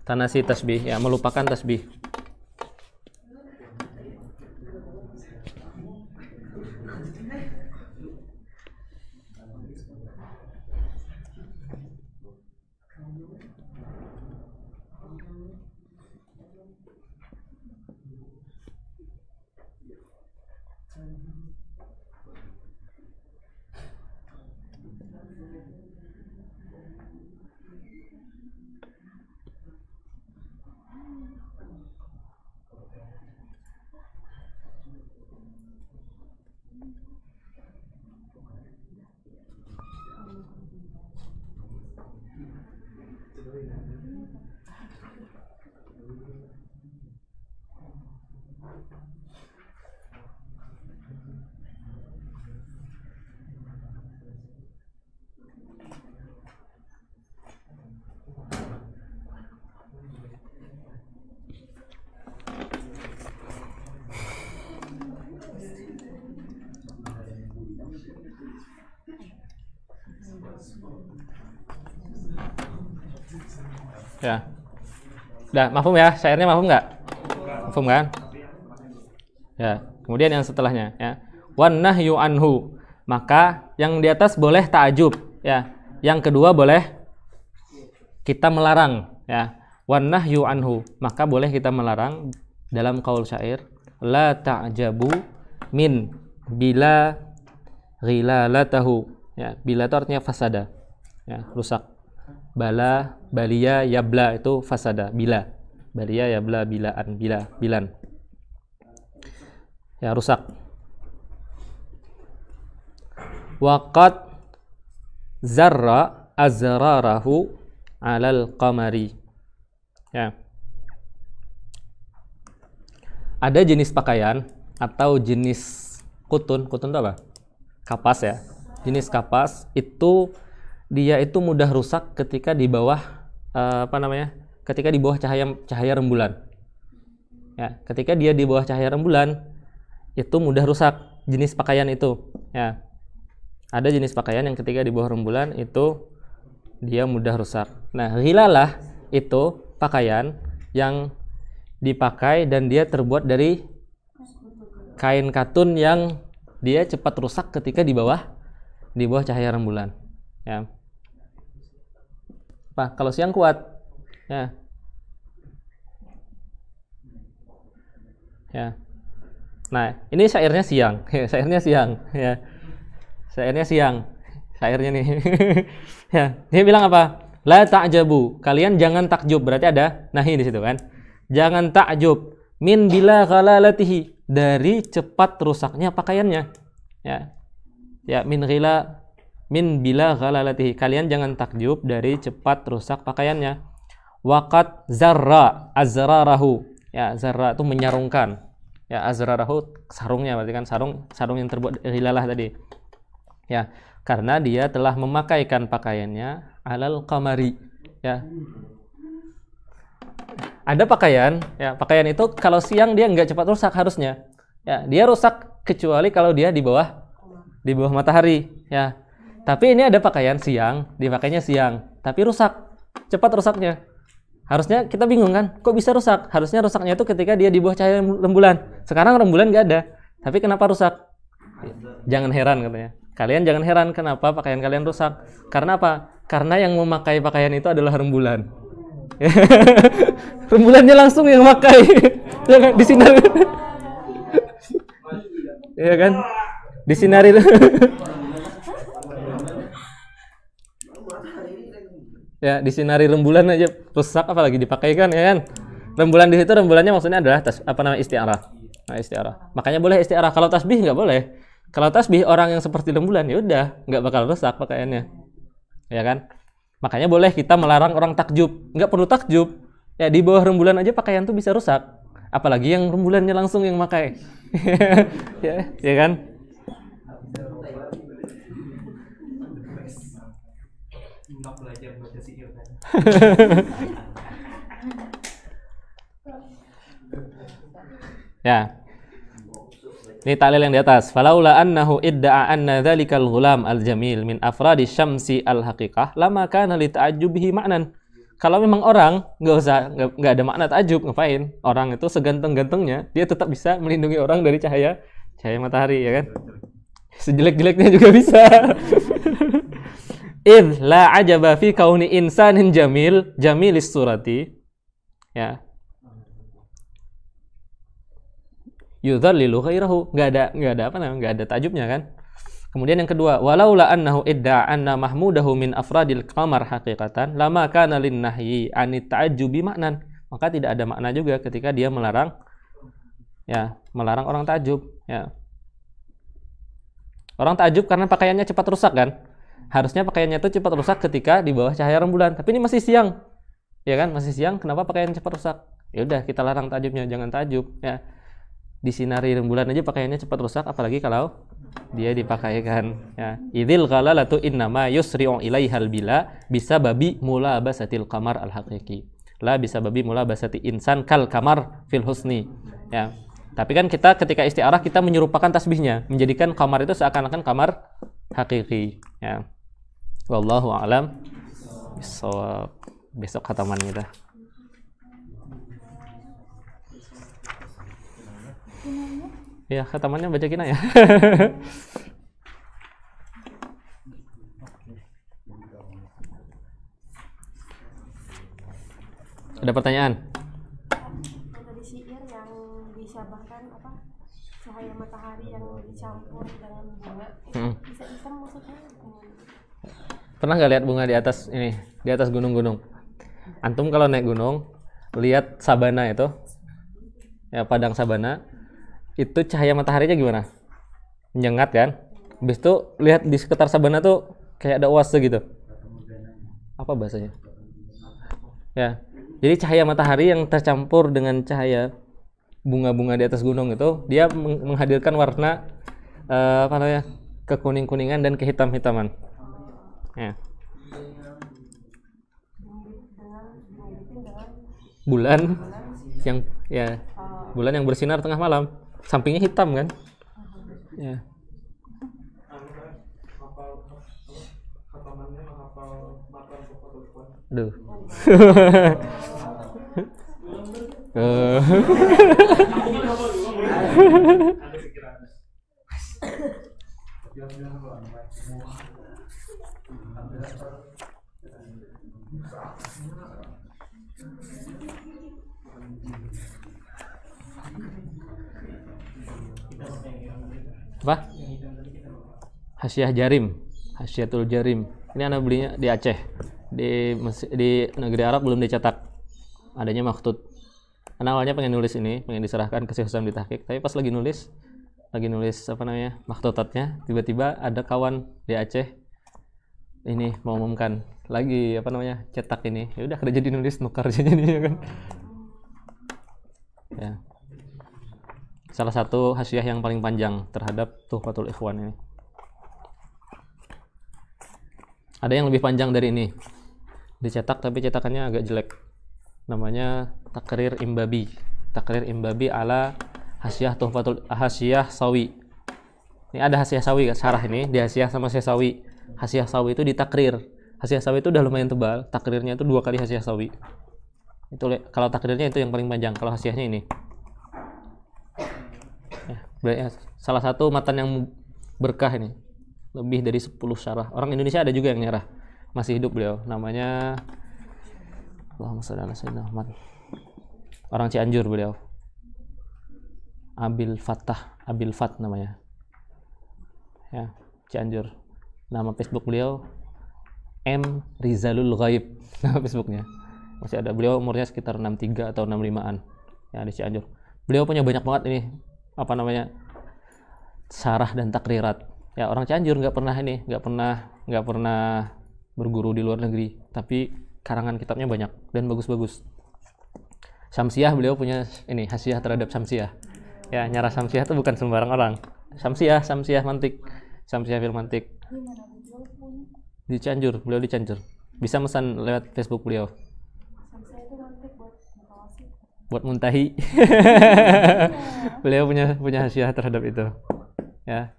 Tanasi tasbih, ya, melupakan tasbih. Ya. Udah, mafhum ya? Syairnya mafhum nggak? Mafhum kan? Ya. Kemudian yang setelahnya, ya. Wan nahyu anhu. Maka yang di atas boleh ta'ajub, ya. Yang kedua boleh kita melarang, ya. Wan nahyu anhu. Maka boleh kita melarang dalam qaul syair, la ta'jabu min bila ghilalatahu. Ya, bila itu artinya fasada. Ya, rusak. Bala, balia, yabla itu fasada, bila. Balia, yabla, bilaan, bilan. Ya, rusak. Waqad zarra azrarahu alal qamari. Ya. Ada jenis pakaian atau jenis kutun itu apa? Kapas, ya. Jenis kapas itu dia itu mudah rusak ketika di bawah ketika di bawah cahaya rembulan. Ya, ketika dia di bawah cahaya rembulan itu mudah rusak jenis pakaian itu. Ya. Ada jenis pakaian yang ketika di bawah rembulan itu dia mudah rusak. Nah, ghilalah itu pakaian yang dipakai dan dia terbuat dari kain katun yang dia cepat rusak ketika di bawah cahaya rembulan. Ya. Kalau siang kuat, ya. Ya. Nah, ini syairnya siang, syairnya siang, ya. Syairnya siang, syairnya nih. Ya, dia bilang apa? La ta'jabu, kalian jangan takjub, berarti ada nahi di situ kan? Jangan takjub min bila ghalalatihi, dari cepat rusaknya pakaiannya. Ya. Ya, min bila ghalalatihi, kalian jangan takjub dari cepat rusak pakaiannya. Waqad zarra azrarahu, ya, zarra itu menyarungkan, ya, azrarahu sarungnya, berarti kan sarung yang terbuat dari ghilalah tadi, ya, karena dia telah memakaikan pakaiannya alal qamari, ya. Ada pakaian, ya, pakaian itu kalau siang dia nggak cepat rusak harusnya, ya, dia rusak kecuali kalau dia di bawah matahari, ya. Tapi ini ada pakaian siang, dipakainya siang, tapi rusak, cepat rusaknya. Harusnya kita bingung kan, kok bisa rusak? Harusnya rusaknya itu ketika dia di bawah cahaya rembulan. Sekarang rembulan nggak ada, tapi kenapa rusak? Jangan heran katanya. Kalian jangan heran kenapa pakaian kalian rusak. Karena apa? Karena yang memakai pakaian itu adalah rembulan. Rembulannya langsung yang memakai. Ya kan? Disinari. Ya kan? Disinari. Ya, disinari rembulan aja rusak, apalagi dipakaikan, ya kan? Rembulan di situ, rembulannya maksudnya adalah isti'arah. Nah, isti'arah. Makanya boleh isti'arah. Kalau tasbih nggak boleh. Kalau tasbih orang yang seperti rembulan, ya udah nggak bakal rusak pakaiannya. ya kan? Makanya boleh kita melarang orang takjub. Nggak perlu takjub. Ya di bawah rembulan aja pakaian tuh bisa rusak. Apalagi yang rembulannya langsung yang pakai. ya kan? Ya. Ini taklil yang di atas. Falaula annahu idda'a anna dzalikal ghulam al-jamil min afradi syamsi al-haqiqah lama kana li ta'ajjubihi ma'nan. Kalau memang orang enggak ada makna ta'ajub, ngapain? Orang itu seganteng-gantengnya, dia tetap bisa melindungi orang dari cahaya matahari, ya kan? Sejelek-jeleknya juga bisa. Idh la ajaba fi kauni insanin jamilis surati. Ya. Yudhallilu ghairahu, enggak ada takjubnya kan. Kemudian yang kedua, walaula annahu idda'a anna mahmudahu min afradil qamar haqiqatan lama kana lin nahyi anit ta'ajjubi ma'nan. Maka tidak ada makna juga ketika dia melarang orang takjub, ya. Orang takjub karena pakaiannya cepat rusak kan. Harusnya pakaiannya itu cepat rusak ketika di bawah cahaya rembulan, tapi ini masih siang. Ya kan? Masih siang, kenapa pakaian cepat rusak? Ya udah, kita larang takjubnya, jangan takjub, ya. Di sinari rembulan aja pakaiannya cepat rusak, apalagi kalau dia dipakaikan, ya. Idzil ghalalatu innama yusri'u ilaihal bila bisa babi mula basatil qamar al haqiqi la bisa babi mula basati insan kal kamar fil husni, ya. Tapi kan kita ketika istiarah kita menyerupakan tasbihnya, menjadikan kamar itu seakan-akan kamar hakiki, ya. Wallahu a'lam bissawab. Besok khataman kita. Ya, khatamannya baca kina ya. Ada pertanyaan? Tadi syair yang disabahkan apa? Cahaya matahari yang dicampur dengan bunga. Bisa hitam maksudnya? Pernah nggak lihat bunga di atas ini, di atas gunung-gunung? Antum kalau naik gunung, lihat sabana itu, ya padang sabana. Itu cahaya mataharinya gimana? Menyengat kan? Habis itu lihat di sekitar sabana tuh kayak ada oase gitu. Apa bahasanya? Ya. Jadi cahaya matahari yang tercampur dengan cahaya bunga-bunga di atas gunung itu, dia menghadirkan warna kekuning-kuningan dan kehitam-hitaman. Ya. Bulan yang bersinar tengah malam. Sampingnya hitam kan? Ya. Aduh. Apa? Hasyiatul Jarim. Ini anak belinya di Aceh. Di negeri Arab belum dicetak. Adanya makhtut. Karena awalnya pengen nulis ini, pengen diserahkan ke Syekh Husam di tahqiq, tapi pas lagi nulis makhtutatnya, tiba-tiba ada kawan di Aceh ini mengumumkan lagi cetak ini. Ya udah kerja dinulis nukar jadinya kan. Ya. Salah satu hasyiah yang paling panjang terhadap Tuhfatul Ikhwan ini. Ada yang lebih panjang dari ini. Dicetak tapi cetakannya agak jelek. Namanya Taqrir Imbabi. Taqrir Imbabi ala hasyiah Hasyiah Sawi. Ini ada hasyiah Sawi syarah ini, di hasyiah sama Syekh Sawi. Hasyiah Sawi itu ditakrir. Hasyiah Sawi itu udah lumayan tebal, takrirnya itu 2 kali hasyiah Sawi. Itu kalau takrirnya itu yang paling panjang, kalau hasyiahnya ini. Ya, salah satu matan yang berkah ini. Lebih dari 10 syarah. Orang Indonesia ada juga yang nyarah. Masih hidup beliau. Namanya Allahumma shalli ala sayyidina Muhammad. Orang Cianjur beliau. Abil Fat namanya. Ya, Cianjur. Nama Facebook beliau M Rizalul Ghaib. Nama Facebooknya. Masih ada. Beliau umurnya sekitar 63 atau 65-an. Ya, di Cianjur. Beliau punya banyak banget ini syarah dan takrirat. Ya, orang Cianjur nggak pernah berguru di luar negeri, tapi karangan kitabnya banyak dan bagus-bagus. Syamsiah, beliau punya ini hasiah terhadap Syamsiah. Ya, nyarah Syamsiah itu bukan sembarang orang. Syamsiah mantik. Syamsiah fil mantik. Di Cianjur, beliau di Cianjur. Bisa pesan lewat Facebook beliau. Syamsiah itu mantik buat muntahi. Beliau punya hasiah terhadap itu. Ya.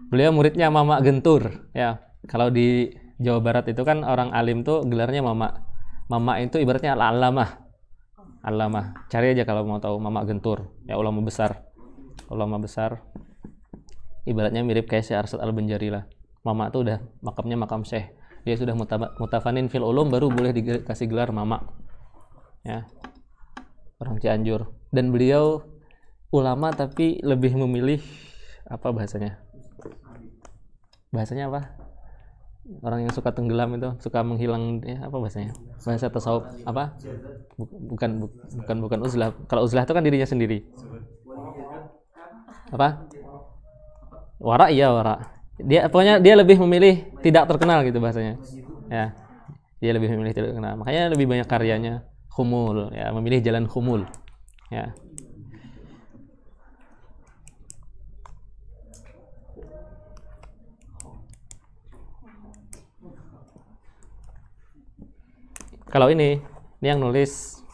Beliau muridnya Mama Gentur, ya. Kalau di Jawa Barat itu kan orang alim tuh gelarnya Mama. Mama itu ibaratnya al-alamah. Alamah. Cari aja kalau mau tahu Mama Gentur, ya ulama besar. Ulama besar. Ibaratnya mirip kayak Syekh Arsyad Al-Banjari lah. Mama tuh udah makamnya makam Syekh. Dia sudah mutafanin fil ulum baru boleh dikasih gelar Mama. Ya. Orang Cianjur. Dan beliau ulama tapi lebih memilih apa bahasanya? Bahasanya apa? Orang yang suka tenggelam itu, suka menghilang, ya, apa bahasanya? Bahasa tasawuf apa? Bukan uzlah. Kalau uzlah itu kan dirinya sendiri. Apa? Wara, iya wara. Pokoknya dia lebih memilih tidak terkenal gitu bahasanya. Ya. Dia lebih memilih tidak terkenal. Makanya lebih banyak karyanya khumul, ya, memilih jalan khumul. Ya. Kalau ini yang nulis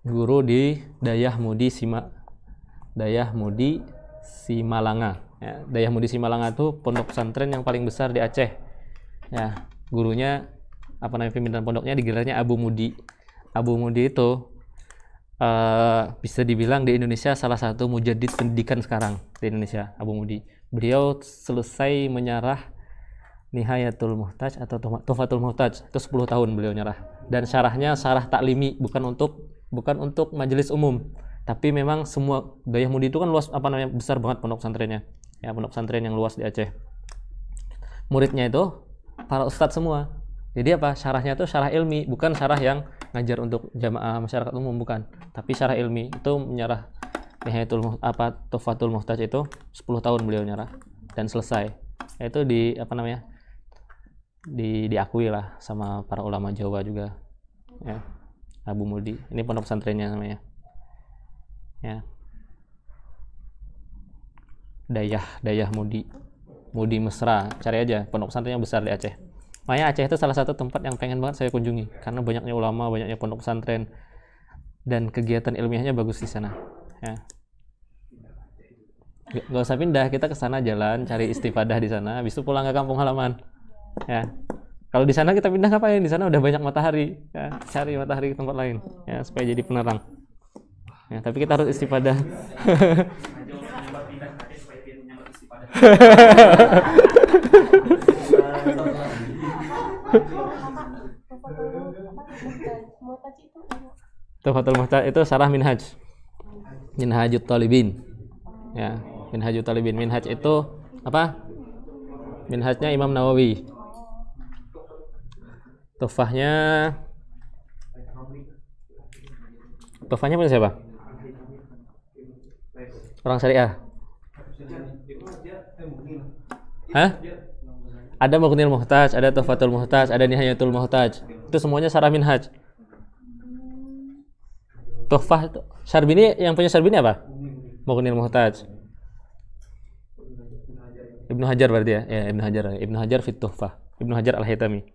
guru di Dayah Mudi Simalanga. Ya, Dayah Mudi Simalanga itu pondok pesantren yang paling besar di Aceh. Ya, gurunya apa namanya, pimpinan pondoknya digelarnya Abu Mudi. Abu Mudi itu bisa dibilang di Indonesia salah satu mujaddid pendidikan sekarang di Indonesia. Abu Mudi. Beliau selesai menyarah Nihayatul Muhtaj atau Tuhfatul Muhtaj itu 10 tahun beliau nyarah, dan syarahnya syarah taklimi, bukan untuk majelis umum, tapi memang semua. Dayah Mudi itu kan luas, apa namanya, besar banget pondok pesantrennya, ya, pondok pesantren yang luas di Aceh. Muridnya itu para ustadz semua. Jadi apa, syarahnya itu syarah ilmi, bukan syarah yang ngajar untuk jamaah masyarakat umum, bukan, tapi syarah ilmi. Itu menyarah Tuhfatul Muhtaj itu 10 tahun beliau nyarah dan selesai. Itu di apa namanya, diakui lah sama para ulama Jawa juga, ya. Abu Mudi ini pondok pesantrennya namanya, ya. Dayah Mudi Mesra, cari aja, pondok pesantren yang besar di Aceh. Makanya Aceh itu salah satu tempat yang pengen banget saya kunjungi karena banyaknya ulama, banyaknya pondok pesantren, dan kegiatan ilmiahnya bagus di sana, ya. Gak usah pindah, kita ke sana jalan cari istifadah di sana, habis itu pulang ke kampung halaman. Ya, kalau di sana kita pindah ngapain? Di sana udah banyak matahari, ya, cari matahari ke tempat lain, ya, supaya jadi penerang. Ya, tapi kita harus istifadah. Tuhfatul Muhtaj itu syarah Minhajut Talibin. Ya, Minhajut Talibin. Minhaj itu apa? Minhajnya Imam Nawawi. Tuhfahnya punya siapa? Orang Syariah. Hah? Ada Mughnil Muhtaj, ada Tuhfatul Muhtaj, ada Nihayatul Muhtaj. Itu semuanya syarah Minhaj. Tuhfah Syarbini, yang punya Syarbini apa? Mughnil Muhtaj. Ibnu Hajar berarti ya? Ya, Ibnu Hajar fit Tuhfah. Ibnu Hajar Al-Haytami.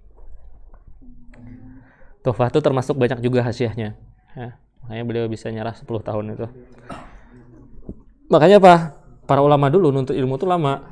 Tuhfah itu termasuk banyak juga hasiahnya, ya. Makanya beliau bisa nyarah 10 tahun itu. Makanya apa? Para ulama dulu nuntut ilmu itu lama.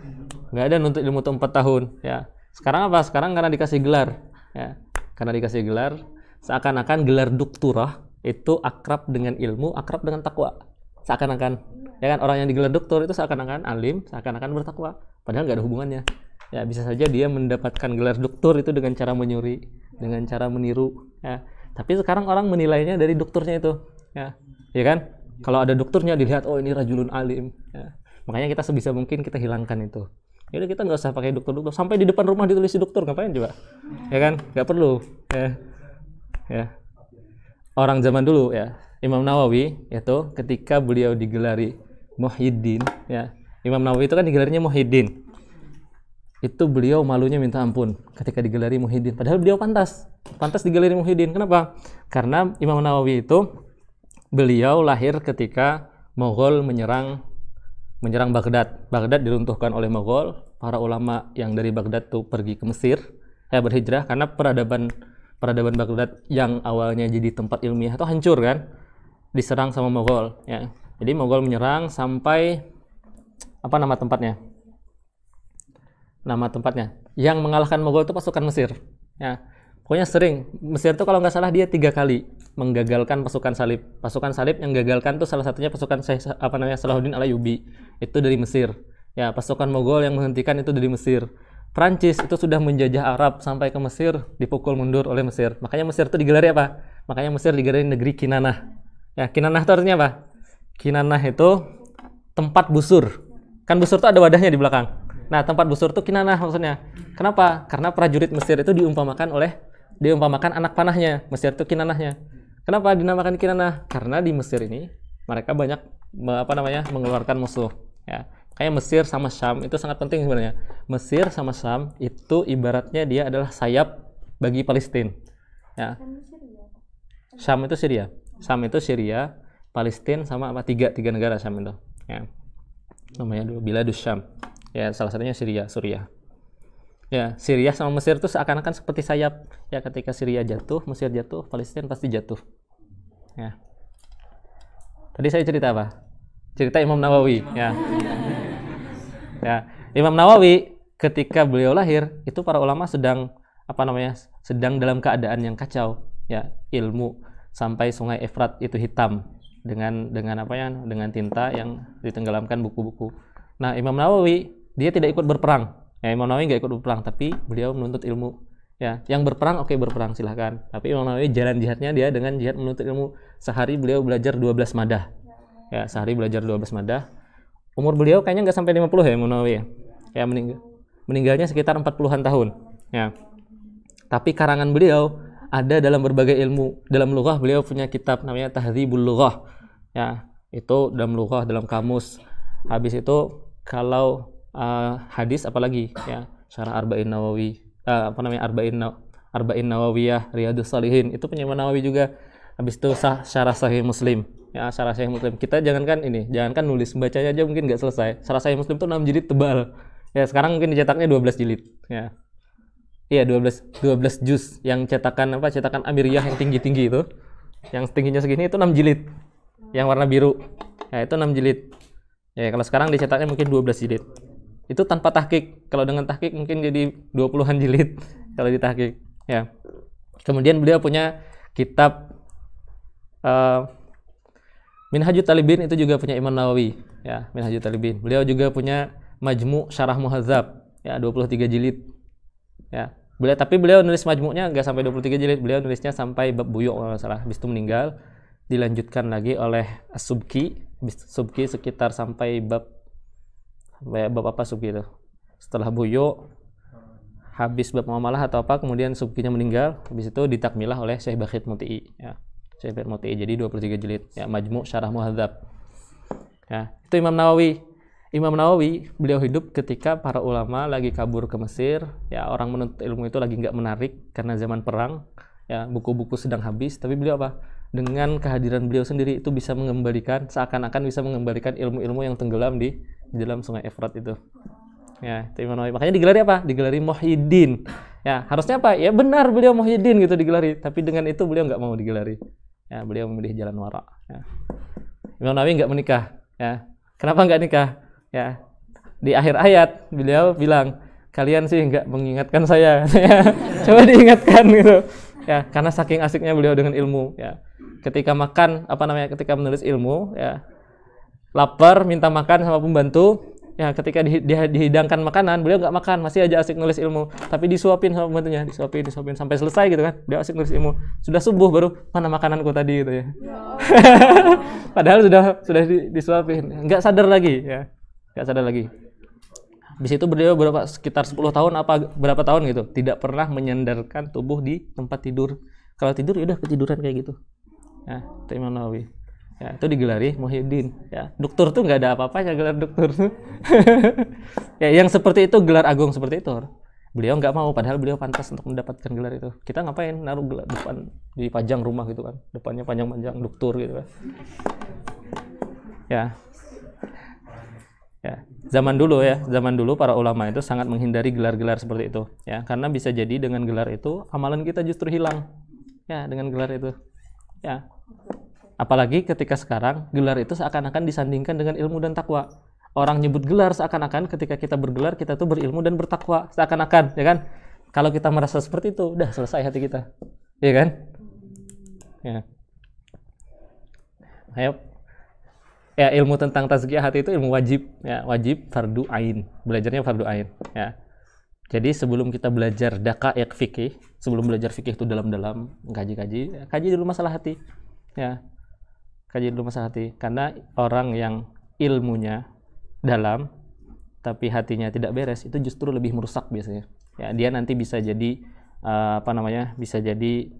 Nggak ada nuntut ilmu itu 4 tahun, ya. Sekarang apa? Sekarang karena dikasih gelar, ya. Karena dikasih gelar, seakan-akan gelar doktorah itu akrab dengan ilmu, akrab dengan takwa. Seakan-akan, ya kan, orang yang digelar doktor itu seakan-akan alim, seakan-akan bertakwa. Padahal nggak ada hubungannya. Ya, bisa saja dia mendapatkan gelar doktor itu dengan cara menyuri, dengan cara meniru, ya. Tapi sekarang orang menilainya dari doktornya itu, ya. Ya kan? Kalau ada doktornya dilihat, oh ini rajulun alim, ya. Makanya kita sebisa mungkin kita hilangkan itu. Jadi kita nggak usah pakai dokter. Sampai di depan rumah ditulis dokter, ngapain coba? Ya kan? Nggak perlu. Ya. Orang zaman dulu, ya, Imam Nawawi itu ketika beliau digelari Muhyiddin, ya. Imam Nawawi itu kan digelarinya Muhyiddin. itu beliau malunya minta ampun ketika digelari Muhyiddin. Padahal beliau pantas digelari Muhyiddin. Kenapa? Karena Imam Nawawi itu beliau lahir ketika Moghol menyerang Baghdad. Baghdad diruntuhkan oleh Moghol. Para ulama yang dari Baghdad tuh pergi ke Mesir, berhijrah karena peradaban Baghdad yang awalnya jadi tempat ilmiah itu hancur kan, diserang sama Moghol. Ya. Jadi Moghol menyerang sampai apa nama tempatnya? Nama tempatnya. Yang mengalahkan Moghol itu pasukan Mesir. Ya. Pokoknya sering. Mesir itu kalau nggak salah dia 3 kali menggagalkan pasukan salib. Pasukan salib yang gagalkan tuh salah satunya pasukan Salahuddin Al-Ayyubi. Itu dari Mesir. Ya, pasukan Moghol yang menghentikan itu dari Mesir. Prancis itu sudah menjajah Arab sampai ke Mesir, dipukul mundur oleh Mesir. Makanya Mesir itu digelari apa? Makanya Mesir digelari negeri Kinanah. Ya, Kinanah itu artinya apa? Kinanah itu tempat busur. Kan busur itu ada wadahnya di belakang. Nah, tempat busur itu Kinanah maksudnya. Kenapa? Karena prajurit Mesir itu diumpamakan anak panahnya. Mesir itu Kinanahnya. Kenapa dinamakan Kinanah? Karena di Mesir ini mereka banyak mengeluarkan musuh. Ya. Kayak Mesir sama Syam itu sangat penting sebenarnya. Mesir sama Syam itu ibaratnya dia adalah sayap bagi Palestina. Ya. Syam itu Syria, Palestina sama apa? Tiga negara Syam itu. Ya. Namanya dulu Biladus Syam. Ya, salah satunya Suriah. Ya, Syria sama Mesir itu seakan-akan seperti sayap. Ya, ketika Syria jatuh, Mesir jatuh, Palestina pasti jatuh. Ya. Tadi saya cerita apa? Cerita Imam Nawawi, ya. Ya, Imam Nawawi ketika beliau lahir itu para ulama sedang dalam keadaan yang kacau, ya, ilmu sampai sungai Efrat itu hitam dengan tinta yang ditenggelamkan buku-buku. Nah, Imam Nawawi dia tidak ikut berperang. Ya, Imam Nawawi nggak ikut berperang, tapi beliau menuntut ilmu. Ya, yang berperang berperang silahkan. Tapi Imam Nawawi jalan jihadnya dia dengan jihad menuntut ilmu. Sehari beliau belajar 12 madah. Ya, sehari belajar 12 madah. Umur beliau kayaknya nggak sampai 50 ya Imam Nawawi. Ya, meninggalnya sekitar 40-an tahun. Ya. Tapi karangan beliau ada dalam berbagai ilmu. Dalam lughah beliau punya kitab namanya Tahdzibul Lughah. Ya, itu dalam lughah, dalam kamus. Habis itu kalau hadis apalagi ya, Syarah Arba'in Nawawi, Arba'in Nawawiyah, Riyadhus Shalihin, itu punya Imam Nawawi juga. Habis itu Syarah Sahih Muslim. Ya, Syarah Sahih Muslim. Kita jangankan nulis, bacanya aja mungkin nggak selesai. Syarah Sahih Muslim itu 6 jilid tebal. Ya, sekarang mungkin dicetaknya 12 jilid. Ya. Iya, 12 juz yang cetakan Amiriyah yang tinggi-tinggi itu. Yang tingginya segini itu 6 jilid. Yang warna biru. Ya, itu 6 jilid. Ya, kalau sekarang dicetaknya mungkin 12 jilid. Itu tanpa tahqiq. Kalau dengan tahqiq mungkin jadi 20-an jilid kalau ditahqiq. Ya. Kemudian beliau punya kitab Minhajut Talibin, itu juga punya Imam Nawawi. Ya, Minhajut Talibin. Beliau juga punya Majmu' Syarah Muhadzab. Ya, 23 jilid. Ya. Beliau nulis majmu'nya enggak sampai 23 jilid. Beliau nulisnya sampai bab buyuk kalau enggak salah. Habis itu meninggal. Dilanjutkan lagi oleh As-Subki. Subki sekitar sampai bab apa Subki itu? Setelah buyuk, habis bab muamalah atau apa, kemudian Subkinya meninggal. Habis itu ditakmilah oleh Syekh Bakhit Muti'i. Ya. Syekh Bakhit Muti'i, jadi 23 jilid. Ya, Majmu' Syarah Muhadzab. Ya, itu Imam Nawawi. Imam Nawawi beliau hidup ketika para ulama lagi kabur ke Mesir. Ya, orang menuntut ilmu itu lagi nggak menarik karena zaman perang. Ya, buku-buku sedang habis. Tapi beliau apa? Dengan kehadiran beliau sendiri itu bisa seakan-akan bisa mengembalikan ilmu-ilmu yang tenggelam di dalam sungai Efrat itu. Ya, itu Imam Nawawi. Makanya digelari apa? Digelari Muhyiddin. Ya, harusnya apa? Ya benar beliau Muhyiddin gitu digelari. Tapi dengan itu beliau nggak mau digelari. Ya, beliau memilih jalan wara. Ya. Imam Nawawi nggak menikah. Ya, kenapa nggak nikah? Ya, di akhir ayat beliau bilang, kalian sih nggak mengingatkan saya. Coba diingatkan gitu. Ya, karena saking asiknya beliau dengan ilmu. Ya, ketika ketika menulis ilmu, ya, lapar minta makan sama pembantu. Ya, ketika dihidangkan makanan, beliau nggak makan, masih aja asik nulis ilmu. Tapi disuapin sama pembantunya, disuapin sampai selesai gitu kan. Dia asik nulis ilmu. Sudah subuh baru, mana makananku tadi gitu ya. Padahal sudah disuapin, nggak sadar lagi ya. Nggak sadar lagi. Habis itu beliau sekitar 10 tahun berapa tahun gitu, tidak pernah menyandarkan tubuh di tempat tidur. Kalau tidur ya udah ketiduran kayak gitu. Ya, itu Imam Nawawi. Ya, itu digelari Muhyiddin. Ya, doktor tuh nggak ada apa-apanya gelar doktor. Ya, yang seperti itu gelar agung seperti itu. Beliau nggak mau, padahal beliau pantas untuk mendapatkan gelar itu. Kita ngapain naruh gelar depan dipajang rumah gitu kan? Depannya panjang-panjang doktor gitu kan? Ya. Ya, zaman dulu para ulama itu sangat menghindari gelar-gelar seperti itu, ya, karena bisa jadi dengan gelar itu amalan kita justru hilang. Ya, dengan gelar itu. Ya. Apalagi ketika sekarang gelar itu seakan-akan disandingkan dengan ilmu dan takwa. Orang nyebut gelar seakan-akan ketika kita bergelar kita tuh berilmu dan bertakwa, seakan-akan, ya kan? Kalau kita merasa seperti itu, udah selesai hati kita. Ya kan? Ya. Ayo. Ya, ilmu tentang tazkiyah hati itu ilmu wajib, ya, wajib fardu ain. Belajarnya fardu ain, ya. Jadi sebelum kita belajar daqaiq fikih, sebelum belajar fikih itu dalam-dalam, kaji dulu masalah hati. Ya. Kaji dulu masalah hati, karena orang yang ilmunya dalam tapi hatinya tidak beres itu justru lebih merusak biasanya. Ya, dia nanti bisa jadi bisa jadi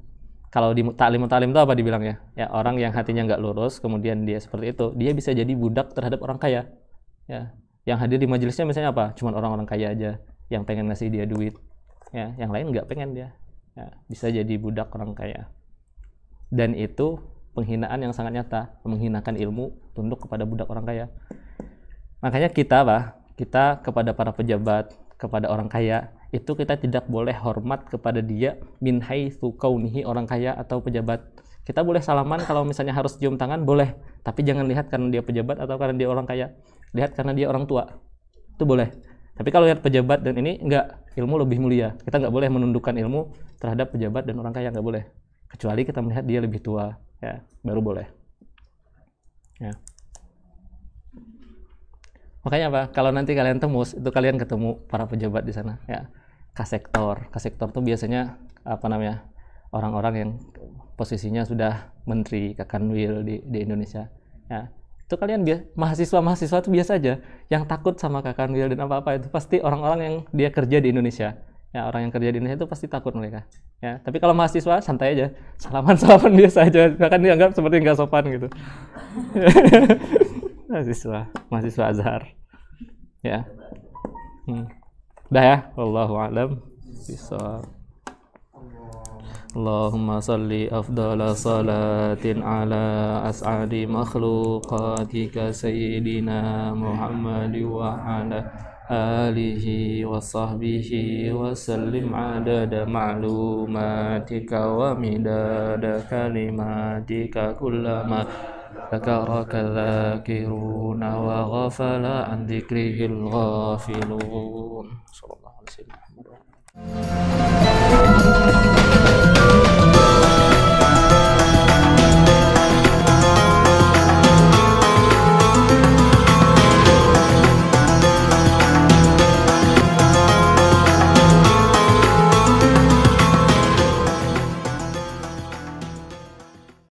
kalau di taklim itu apa dibilangnya? Ya, orang yang hatinya nggak lurus, kemudian dia seperti itu, dia bisa jadi budak terhadap orang kaya. Ya, yang hadir di majelisnya misalnya apa? Cuman orang-orang kaya aja yang pengen ngasih dia duit. Ya, yang lain nggak pengen dia. Ya, bisa jadi budak orang kaya. Dan itu penghinaan yang sangat nyata, menghinakan ilmu, tunduk kepada budak orang kaya. Makanya kita kepada para pejabat, kepada orang kaya, itu kita tidak boleh hormat kepada dia min haitsu kaunihi orang kaya atau pejabat. Kita boleh salaman kalau misalnya harus cium tangan, boleh, tapi jangan lihat karena dia pejabat atau karena dia orang kaya. Lihat karena dia orang tua. Itu boleh. Tapi kalau lihat pejabat dan ini enggak, ilmu lebih mulia. Kita enggak boleh menundukkan ilmu terhadap pejabat dan orang kaya, enggak boleh. Kecuali kita melihat dia lebih tua, ya, baru boleh. Ya. Makanya apa? Kalau nanti kalian temus, itu kalian ketemu para pejabat di sana, ya. Kasektor tuh biasanya orang-orang yang posisinya sudah menteri, kakanwil di Indonesia. Ya. Itu kalian mahasiswa itu biasa aja. Yang takut sama kakanwil dan apa-apa itu pasti orang-orang yang dia kerja di Indonesia. Ya, orang yang kerja di Indonesia itu pasti takut mereka. Ya, tapi kalau mahasiswa santai aja, salaman biasa aja, bahkan dianggap seperti nggak sopan gitu. mahasiswa Azhar. Ya. Udah ya, wallahu a'lam bishawab. Allahumma salli afdala salatin ala as'adi makhluqatika sayyidina Muhammad wa ala alihi wa sahbihi wa sallim adada ma'lumatika wa midada kalimatika kullama dzakaraka dzakiruna wa ghafala an dzikrihil ghafilun. Sallallahu alaihi wasallam.